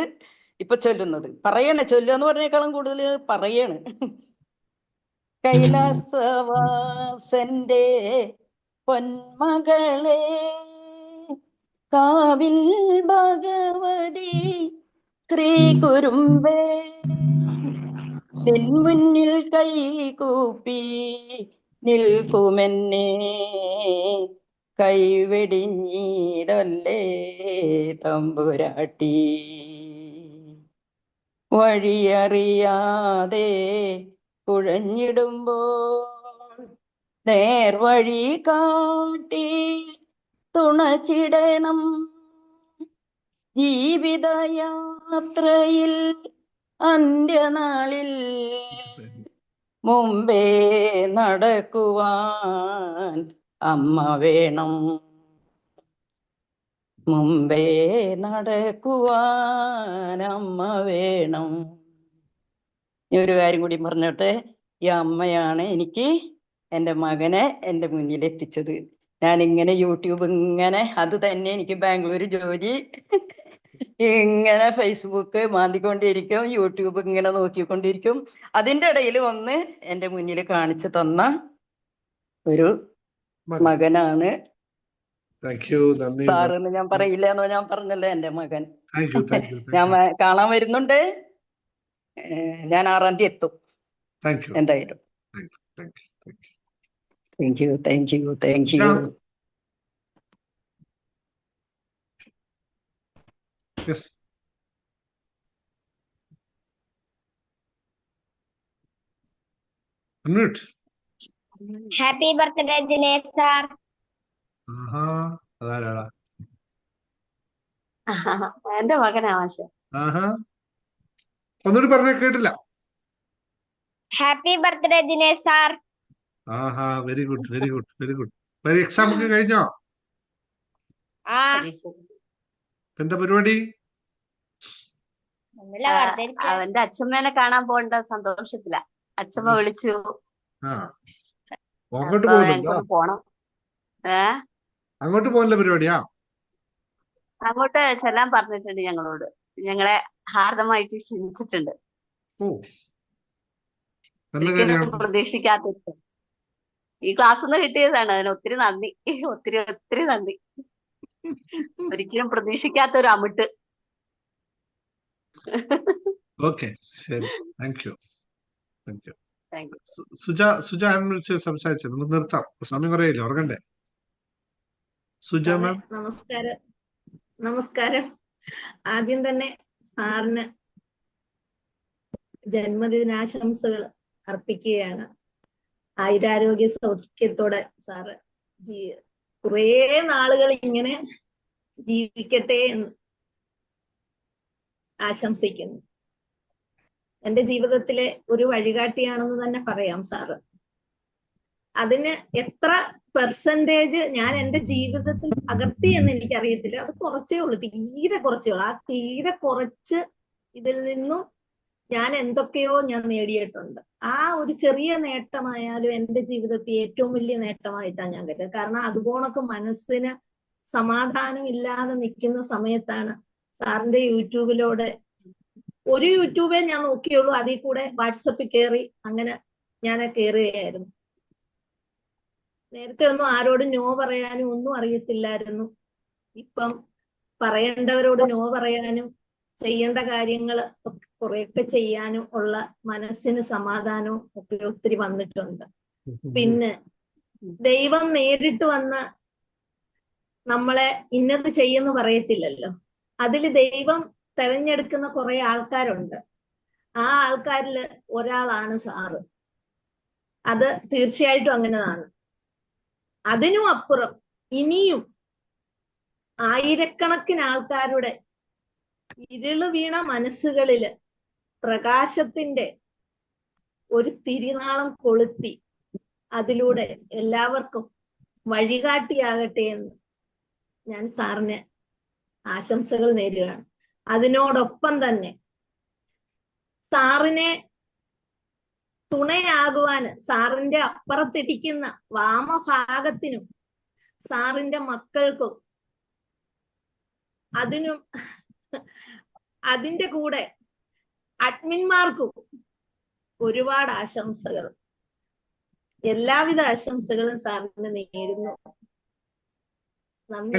ഇപ്പൊ ചൊല്ലുന്നത്. ചൊല്ലുക എന്ന് പറഞ്ഞേക്കാളും കൂടുതൽ പറയാണ്. കൈലാസവാസന്റെ പൊന്മകളെ, കാവിൽ ഭഗവതി ശ്രീ കുരുമ്പേ, നിൻ മുന്നിൽ കൈകൂപ്പി നിൽക്കുമെന്നെ കൈവെടിഞ്ഞിടല്ലേ തമ്പുരാട്ടി. വഴിയറിയാതെ കുഴഞ്ഞിടുമ്പോൾ നേർവഴി കാട്ടി തുണച്ചിടണം. ജീവിതയാത്രയിൽ അന്ത്യനാളിൽ മുമ്പേ നടക്കുവാൻ അമ്മ വേണം. മുമ്പേ നടക്കുവാൻ അമ്മ വേണം. ഈ ഒരു കാര്യം കൂടി പറഞ്ഞോട്ടെ. ഈ അമ്മയാണ് എനിക്ക് എൻ്റെ മകനെ എൻ്റെ മുന്നിൽ എത്തിച്ചത്. ഞാൻ ഇങ്ങനെ യൂട്യൂബ് ഇങ്ങനെ, അത് തന്നെ എനിക്ക് ബാംഗ്ലൂർ ജോലി, ഇങ്ങനെ ഫേസ്ബുക്ക് മാന്തിക്കൊണ്ടിരിക്കും, യൂട്യൂബ് ഇങ്ങനെ നോക്കിക്കൊണ്ടിരിക്കും. അതിന്റെ ഇടയിൽ വന്ന് എന്റെ മുന്നിൽ കാണിച്ചു തന്ന ഒരു മകനാണ് നന്ദി. സാറെന്ന്. ഞാൻ പറയില്ല എന്നോ, ഞാൻ പറഞ്ഞല്ലോ എന്റെ മകൻ. Thank you. ഞാൻ കാണാൻ വരുന്നുണ്ട്. ഞാൻ 6-ാം തീയതി എത്തും എന്തായാലും. Thank you. Yes. Unmute. Happy birthday Dinesh sir. അതാരാടാ? എന്റെ മകനാ മാഷെ. ഒന്നുകൂടി പറഞ്ഞ കേട്ടില്ല. Happy birthday Dinesh sir. Very good. Exam ഒക്കെ കഴിഞ്ഞോ? എന്താ പരിപാടി? അവന്റെ അച്ഛമ്മേനെ കാണാൻ പോകേണ്ട സന്തോഷത്തില. അച്ഛമ്മ വിളിച്ചു. അങ്ങോട്ട് പോകുന്നുണ്ടോ? പോണം. അങ്ങോട്ട് പോകുന്ന പരിപാടിയാ? അങ്ങോട്ട് ചെല്ലാൻ പറഞ്ഞിട്ടുണ്ട് ഞങ്ങളോട്. ഞങ്ങളെ ഹാർദമായിട്ട് ക്ഷണിച്ചിട്ടുണ്ട്. പ്രതീക്ഷിക്കാത്ത ഈ ക്ലാസ് ഒന്ന് കിട്ടിയതാണ്. അതിന് ഒത്തിരി നന്ദി. ഒത്തിരി നന്ദി. ഒരിക്കലും പ്രതീക്ഷിക്കാത്ത ഒരു അമിട്ട്. ഓക്കെ, ശരി. Thank you. സുജ വിളിച്ച് സംസാരിച്ചു. നമുക്ക് നിർത്താം, സമയം കുറയില്ല, ഉറങ്ങണ്ടേ. സുജ മാം. നമസ്കാരം. ആദ്യം തന്നെ സാറിന് ജന്മദിനാശംസകൾ അർപ്പിക്കുകയാണ്. ആയുരാരോഗ്യ സൗഖ്യത്തോടെ സാറ് കുറേ നാളുകൾ ഇങ്ങനെ ജീവിക്കട്ടെ എന്ന് ആശംസിക്കുന്നു. എന്റെ ജീവിതത്തിലെ ഒരു വഴികാട്ടിയാണെന്ന് തന്നെ പറയാം സാറ്. അതിന് എത്ര പെർസെന്റേജ് ഞാൻ എന്റെ ജീവിതത്തിൽ പകർത്തി എന്ന് എനിക്കറിയത്തില്ല. അത് കുറച്ചേ ഉള്ളൂ, തീരെ കുറച്ചേ ഉള്ളൂ. ആ തീരെ കുറച്ച് ഇതിൽ നിന്നും ഞാൻ എന്തൊക്കെയോ ഞാൻ നേടിയിട്ടുണ്ട്. ആ ഒരു ചെറിയ നേട്ടമായാലും എന്റെ ജീവിതത്തിൽ ഏറ്റവും വലിയ നേട്ടമായിട്ടാണ് ഞാൻ കരുതുന്നത്. കാരണം അതുപോണക്ക് മനസ്സിന് സമാധാനം ഇല്ലാതെ നിൽക്കുന്ന സമയത്താണ് സാറിന്റെ യൂട്യൂബിലൂടെ, ഒരു യൂട്യൂബേ ഞാൻ നോക്കിയുള്ളൂ, അതിൽ കൂടെ വാട്സപ്പിൽ കയറി അങ്ങനെ ഞാൻ കയറുകയായിരുന്നു. നേരത്തെ ഒന്നും ആരോടും നോ പറയാനും ഒന്നും അറിയത്തില്ലായിരുന്നു. ഇപ്പം പറയേണ്ടവരോട് നോ പറയാനും ചെയ്യേണ്ട കാര്യങ്ങൾ കുറെയൊക്കെ ചെയ്യാനും ഉള്ള മനസ്സിന് സമാധാനവും ഒക്കെ ഒത്തിരി വന്നിട്ടുണ്ട്. പിന്നെ ദൈവം നേരിട്ട് വന്ന് നമ്മളെ ഇന്നത് ചെയ്യുന്നു പറയത്തില്ലല്ലോ. അതിൽ ദൈവം തെരഞ്ഞെടുക്കുന്ന കുറെ ആൾക്കാരുണ്ട്. ആ ആൾക്കാരിൽ ഒരാളാണ് സാറ്. അത് തീർച്ചയായിട്ടും അങ്ങനെയാണ്. അതിനും അപ്പുറം ഇനിയും ആയിരക്കണക്കിന് ആൾക്കാരുടെ ഇരുള് വീണ മനസ്സുകളില് പ്രകാശത്തിന്റെ ഒരു തിരിനാളം കൊളുത്തി അതിലൂടെ എല്ലാവർക്കും വഴികാട്ടിയാകട്ടെ എന്ന് ഞാൻ സാറിന് ആശംസകൾ നേരുകയാണ്. അതിനോടൊപ്പം തന്നെ സാറിനെ തുണയാകുവാന് സാറിന്റെ അപ്പുറത്തിരിക്കുന്ന വാമഭാഗത്തിനും സാറിന്റെ മക്കൾക്കും അതിനും അതിന്റെ കൂടെ അഡ്മിന്മാർക്കും ഒരുപാട് ആശംസകൾ, എല്ലാവിധ ആശംസകളും സാറിന് നേരുന്നു. നന്ദി.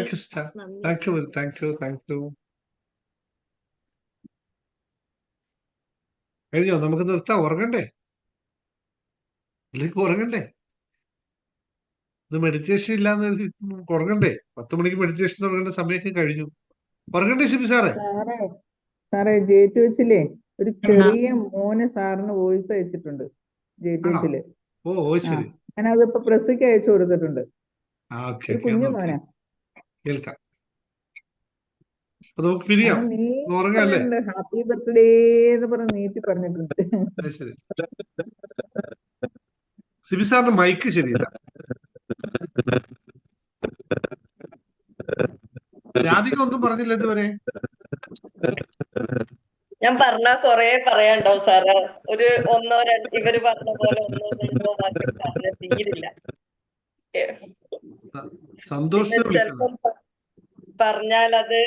കഴിഞ്ഞോ? നമുക്ക് നിർത്താം. ഉറങ്ങണ്ടേ? ഉറങ്ങണ്ടേ? ഇത് മെഡിറ്റേഷൻ ഇല്ലാന്ന് ഉറങ്ങണ്ടേ? 10 മണിക്ക് മെഡിറ്റേഷൻ തുടങ്ങേണ്ട സമയമൊക്കെ കഴിഞ്ഞു. ഉറങ്ങണ്ടേ ഷിബി സാറേ? സാറേ ജെ2എച്ചിലെ ഒരു ചെറിയ മോന് സാറിന് വോയിസ് അയച്ചിട്ടുണ്ട്. ജെ2എച്ചില് ഞാനതിപ്പോ പ്രസിക്ക് അയച്ചു കൊടുത്തിട്ടുണ്ട്. ഒരു കുഞ്ഞു മോനാ. കേൾക്കാം. നമുക്ക് പിരിയാം. ഉറങ്ങല്ലേ? ഹാപ്പി ബർത്ത്ഡേ എന്ന് പറഞ്ഞ് നീട്ടി പറഞ്ഞിട്ടുണ്ട്. ശരി. സിബി സാറിന്റെ മൈക്ക് ശരിയില്ല. രാധിക ഒന്നും പറഞ്ഞില്ല ഇതുവരെ. ഞാൻ പറഞ്ഞ കൊറേ പറയാണ്ടാവും സാറ്. ഒരു ഒന്നോ രണ്ടോ ഇവര് പറഞ്ഞ പോലെ 1-2 വാക്ക് പറഞ്ഞ തീരില്ല. സന്തോഷം ചിലപ്പം പറഞ്ഞാൽ അത്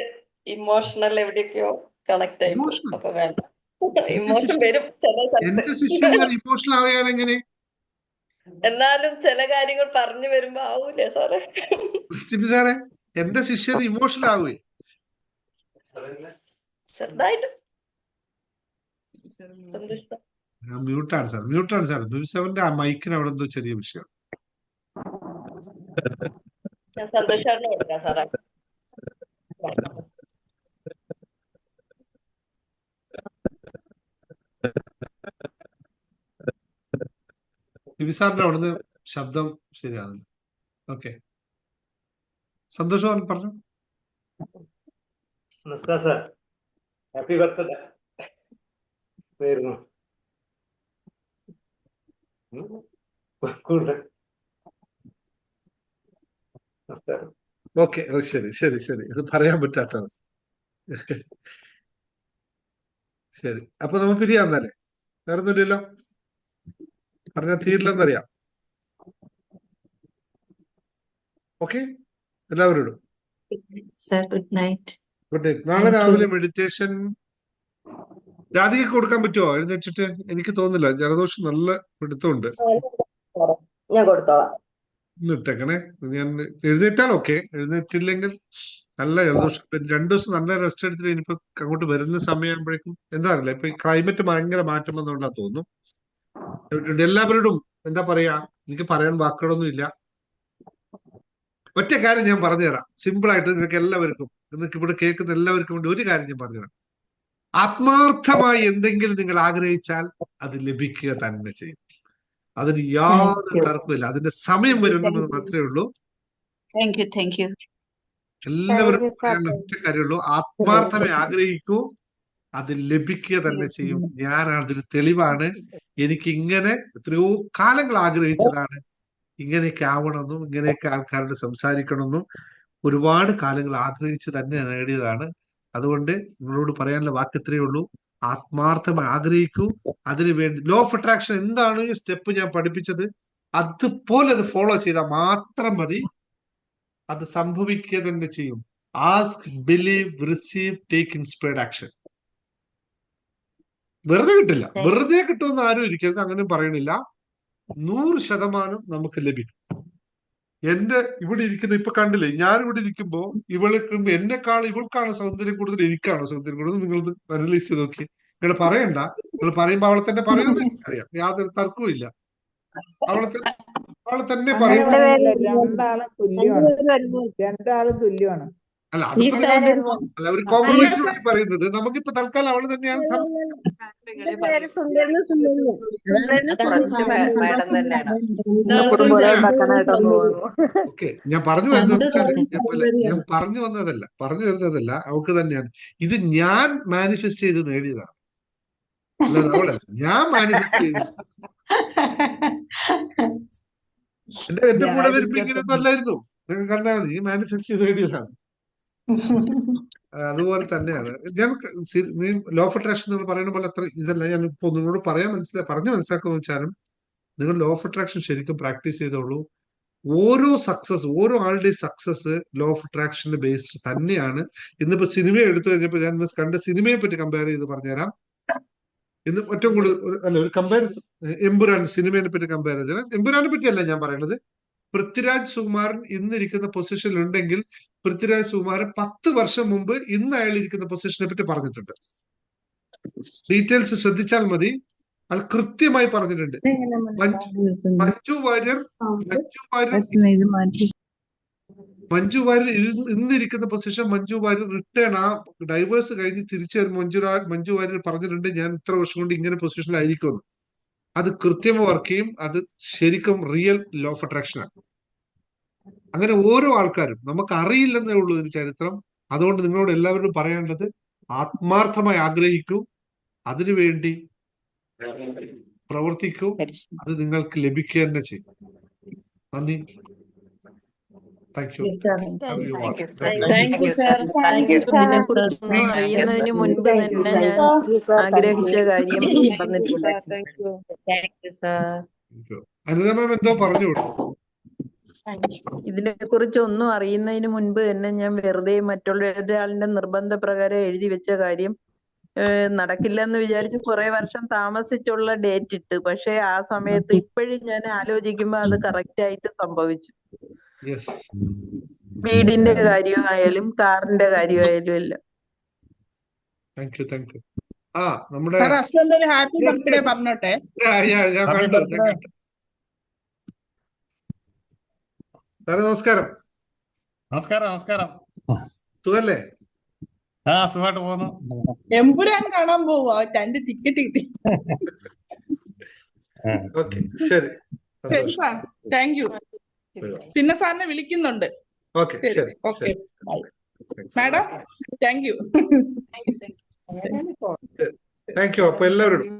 ഇമോഷണൽ എവിടെയൊക്കെയോ കണക്ട് ആയി പോകും. ഇമോഷണൽ അപ്പൊ വേണ്ട. എന്റെ ഇമോഷൻ ശിഷ്യ വരും ചില എന്റെ സ്ഥലത്ത്. ശിഷ്യന്മാർ ഇമോഷണൽ ആയാൽ എങ്ങനെ? എന്നാലും ചില കാര്യങ്ങൾ പറഞ്ഞു വരുമ്പോ ആവൂലേ സാറേ? സിബി സാറേ, എന്റെ ശിഷ്യർ ഇമോഷണൽ ആവുകയെ ചെറുതായിട്ട് സന്തുഷ്ടം. മ്യൂട്ടാണ് സാർ, മ്യൂട്ടാണ് സാർ. ബിബി സാറിന്റെ ആ മൈക്കിന് അവിടെ എന്തോ ചെറിയ വിഷയം. ഞാൻ സന്തോഷാറിന് കൊടുക്കാം സാറേ. ബിബി സാറിന്റെ അവിടുന്ന് ശബ്ദം ശരിയാകുന്നു. ഓക്കെ, സന്തോഷം പറഞ്ഞു. നമസ്കാരം സാർ, ഹാപ്പി ബർത്ത്ഡേ. വരുന്നു നമസ്കാരം. ഓക്കെ, ശരി ശരി ശരി, ഇത് പറയാൻ പറ്റാത്ത അവസ്ഥ. ശരി, അപ്പൊ നമുക്ക് പിരിയാന്നല്ലേ? വേറെ ഒന്നുമില്ലല്ലോ, പറഞ്ഞാൽ തീരില്ലെന്നറിയാം. ഓക്കെ, എല്ലാവരോടും sir good night. Good night. നാളെ രാവിലെ മെഡിറ്റേഷൻ രാധികയ്ക്ക് കൊടുക്കാൻ പറ്റുമോ? എഴുന്നേറ്റിട്ട് എനിക്ക് തോന്നുന്നില്ല, ജലദോഷം നല്ല പിടുത്തമുണ്ട്. ഞാൻ കൊടുത്തോളാം. ഒന്ന് ഇട്ടേക്കണേ. ഞാൻ എഴുന്നേറ്റാൽ ഓക്കെ, എഴുന്നേറ്റില്ലെങ്കിൽ നല്ല ജലദോഷം. 2 ദിവസം നല്ല റെസ്റ്റ് എടുത്തിട്ട് ഇനിയിപ്പോ അങ്ങോട്ട് വരുന്ന സമയമാകുമ്പോഴേക്കും എന്താ അറിയില്ല, ഇപ്പൊ ഈ ക്ലൈമറ്റ് ഭയങ്കര മാറ്റം വന്നുകൊണ്ടാ തോന്നുന്നു. എല്ലാവരോടും എന്താ പറയാ, എനിക്ക് പറയാൻ വാക്കുകളൊന്നും ഇല്ല. ഒറ്റ കാര്യം ഞാൻ പറഞ്ഞുതരാം, സിമ്പിൾ ആയിട്ട് നിങ്ങൾക്ക് എല്ലാവർക്കും, നിങ്ങൾക്ക് ഇവിടെ കേൾക്കുന്ന എല്ലാവർക്കും വേണ്ടി ഒരു കാര്യം ഞാൻ പറഞ്ഞുതരാം. ആത്മാർത്ഥമായി എന്തെങ്കിലും നിങ്ങൾ ആഗ്രഹിച്ചാൽ അത് ലഭിക്കുക തന്നെ ചെയ്യും. അതിന് യാതൊരു തർക്കമില്ല. അതിന്റെ സമയം വരുന്നത് മാത്രമേ ഉള്ളൂ. എല്ലാവരും പറയാനുള്ള ഒറ്റ കാര്യമുള്ളൂ, ആത്മാർത്ഥമായി ആഗ്രഹിക്കൂ, അത് ലഭിക്കുക തന്നെ ചെയ്യും. ഞാൻ അതിന് തെളിവാണ്. എനിക്ക് ഇങ്ങനെ എത്രയോ കാലങ്ങൾ ആഗ്രഹിച്ചതാണ്, ഇങ്ങനെയൊക്കെ ആവണമെന്നും ഇങ്ങനെയൊക്കെ ആൾക്കാരോട് സംസാരിക്കണമെന്നും ഒരുപാട് കാലങ്ങൾ ആഗ്രഹിച്ച് തന്നെ നേടിയതാണ്. അതുകൊണ്ട് നിങ്ങളോട് പറയാനുള്ള വാക്ക് ഇത്രയേ ഉള്ളൂ, ആത്മാർത്ഥമായി ആഗ്രഹിക്കൂ, അതിനുവേണ്ടി ലോ ഓഫ് അട്രാക്ഷൻ എന്താണ് ഈ സ്റ്റെപ്പ് ഞാൻ പഠിപ്പിച്ചത്, അതുപോലെ അത് ഫോളോ ചെയ്താൽ മാത്രം മതി, അത് സംഭവിക്കുക തന്നെ ചെയ്യും. Ask, believe, receive, take inspired action. വെറുതെ കിട്ടില്ല, വെറുതെ കിട്ടുമെന്ന് ആരും ഇരിക്കരുത്, അങ്ങനെ പറയണില്ല. 100% നമുക്ക് ലഭിക്കും. എന്റെ ഇവിടെ ഇരിക്കുന്ന ഇപ്പൊ കണ്ടില്ലേ, ഞാൻ ഇവിടെ ഇരിക്കുമ്പോ എന്നെക്കാൾ ഇവൾക്കാണ് സൗന്ദര്യം കൂടുതൽ, എനിക്കാണോ സൗന്ദര്യം കൂടുതൽ? നിങ്ങൾ അനലൈസ് ചെയ്ത് നോക്കി. നിങ്ങൾ പറയണ്ട, നിങ്ങൾ പറയുമ്പോ അവളെ തന്നെ പറയുമെന്ന് എനിക്കറിയാം, യാതൊരു തർക്കവും ഇല്ല. അവളെ തന്നെ പറയും. രണ്ടാളും തുല്യമാണ്. അല്ല, അത് അല്ല, ഒരു കോംപ്രമൈസിന് വേണ്ടി പറയുന്നത്. നമുക്കിപ്പോ തൽക്കാലം അവള് തന്നെയാണ്. ഓക്കെ, ഞാൻ പറഞ്ഞു വരുന്നതല്ല, അവൾക്ക് തന്നെയാണ്. ഇത് ഞാൻ മാനിഫെസ്റ്റ് ചെയ്ത് നേടിയതാണ്, അല്ലാതെ അവളല്ല. ഞാൻ മാനിഫെസ്റ്റ് ചെയ്തു. എന്റെ കൂടെ വരുമ്പോ ഇങ്ങനെയൊന്നും അല്ലായിരുന്നു. നിങ്ങൾ കണ്ടാൽ മതി, മാനിഫെസ്റ്റ് ചെയ്ത് നേടിയതാണ്. അതുപോലെ തന്നെയാണ് ഞാൻ ലോ ഓഫ് അട്രാക്ഷൻ നിങ്ങൾ പറയുന്ന പോലെ അത്ര ഇതല്ല. ഞാൻ ഇപ്പൊ നിങ്ങളോട് പറഞ്ഞു മനസ്സിലാക്കുന്ന വെച്ചാലും, നിങ്ങൾ ലോ ഓഫ് അട്രാക്ഷൻ ശരിക്കും പ്രാക്ടീസ് ചെയ്തോളൂ. ഓരോ ആളുടെയും സക്സസ് ലോ ഓഫ് അട്രാക്ഷന്റെ ബേസ്ഡ് തന്നെയാണ്. ഇന്നിപ്പോ സിനിമ എടുത്തു കഴിഞ്ഞപ്പോ ഞാൻ കണ്ട സിനിമയെ പറ്റി കമ്പയർ ചെയ്ത് പറഞ്ഞുതരാം. ഇന്ന് ഏറ്റവും കൂടുതൽ ഒരു കമ്പാരിസൺ, എമ്പുരാൻ സിനിമയെ പറ്റി കമ്പയർ ചെയ്ത്, എമ്പുരാനെ പറ്റിയല്ല ഞാൻ പറയുന്നത്. പൃഥ്വിരാജ് സുകുമാരൻ ഇന്നിരിക്കുന്ന പൊസിഷനിൽ ഉണ്ടെങ്കിൽ പൃഥ്വിരാജ് സുകുമാരൻ 10 വർഷം മുമ്പ് ഇന്ന് അയാൾ ഇരിക്കുന്ന പൊസിഷനെ പറ്റി പറഞ്ഞിട്ടുണ്ട്. ഡീറ്റെയിൽസ് ശ്രദ്ധിച്ചാൽ മതി, അത് കൃത്യമായി പറഞ്ഞിട്ടുണ്ട്. മഞ്ജു വാര്യർ ഇന്നിരിക്കുന്ന പൊസിഷൻ, മഞ്ജു വാര്യർ റിട്ടേൺ ആ ഡൈവേഴ്സ് കഴിഞ്ഞ് തിരിച്ചു വരുമ്പോൾ മഞ്ജു വാര്യർ പറഞ്ഞിട്ടുണ്ട്, ഞാൻ ഇത്ര വർഷം കൊണ്ട് ഇങ്ങനെ പൊസിഷനിലായിരിക്കുമെന്ന്. അത് കൃത്യമായി വർക്ക് ചെയ്യും. അത് ശരിക്കും റിയൽ ലോ ഓഫ് അട്രാക്ഷൻ ആണ്. അങ്ങനെ ഓരോ ആൾക്കാരും, നമുക്ക് അറിയില്ലെന്നേ ഉള്ളൂ ഇതിന് ചരിത്രം. അതുകൊണ്ട് നിങ്ങളോട് എല്ലാവരോടും പറയാനുള്ളത്, ആത്മാർത്ഥമായി ആഗ്രഹിക്കൂ, അതിനുവേണ്ടി പ്രവർത്തിക്കൂ, അത് നിങ്ങൾക്ക് ലഭിക്കുക തന്നെ ചെയ്യും. നന്ദി. ഇതിനെക്കുറിച്ചൊന്നും അറിയുന്നതിന് മുൻപ് തന്നെ ഞാൻ ആഗ്രഹിച്ച കാര്യം പറഞ്ഞിട്ടുണ്ട്. അനുദമം എന്തോ പറഞ്ഞു. ഇതിനെ കുറിച്ച് ഒന്നും അറിയുന്നതിന് മുൻപ് തന്നെ ഞാൻ വെറുതെ മറ്റൊരാളുടെ നിർബന്ധപ്രകാരം എഴുതി വെച്ച കാര്യം നടക്കില്ലെന്ന് വിചാരിച്ച് കുറെ വർഷം താമസിച്ചുള്ള ഡേറ്റ് ഇട്ട്. പക്ഷെ ആ സമയത്ത് ഇപ്പോഴും ഞാൻ ആലോചിക്കുമ്പോ അത് കറക്റ്റ് ആയിട്ട് സംഭവിച്ചു. വീടിന്റെ കാര്യമായാലും കാറിന്റെ കാര്യമായാലും എല്ലാം. Thank you. ആ നമ്മുടെ ഹസ്ബൻഡ് ഒരു ഹാപ്പി ബർത്ത്ഡേ പറഞ്ഞോട്ടെ. ഞാൻ കണ്ടു. സാറേ നമസ്കാരം. നമസ്കാരം. സുഖല്ലേ? ആ സുഖമായിട്ട് പോകുന്നു. എമ്പുരാൻ കാണാൻ പോവാ, 2 ടിക്കറ്റ് കിട്ടി. ഓക്കെ ശരി സാർ, താങ്ക് യു. പിന്നെ സാറിനെ വിളിക്കുന്നുണ്ട്. ഓക്കെ ശരി. Okay bye madam. Thank you. Thank U. അപ്പൊ എല്ലാവരോടും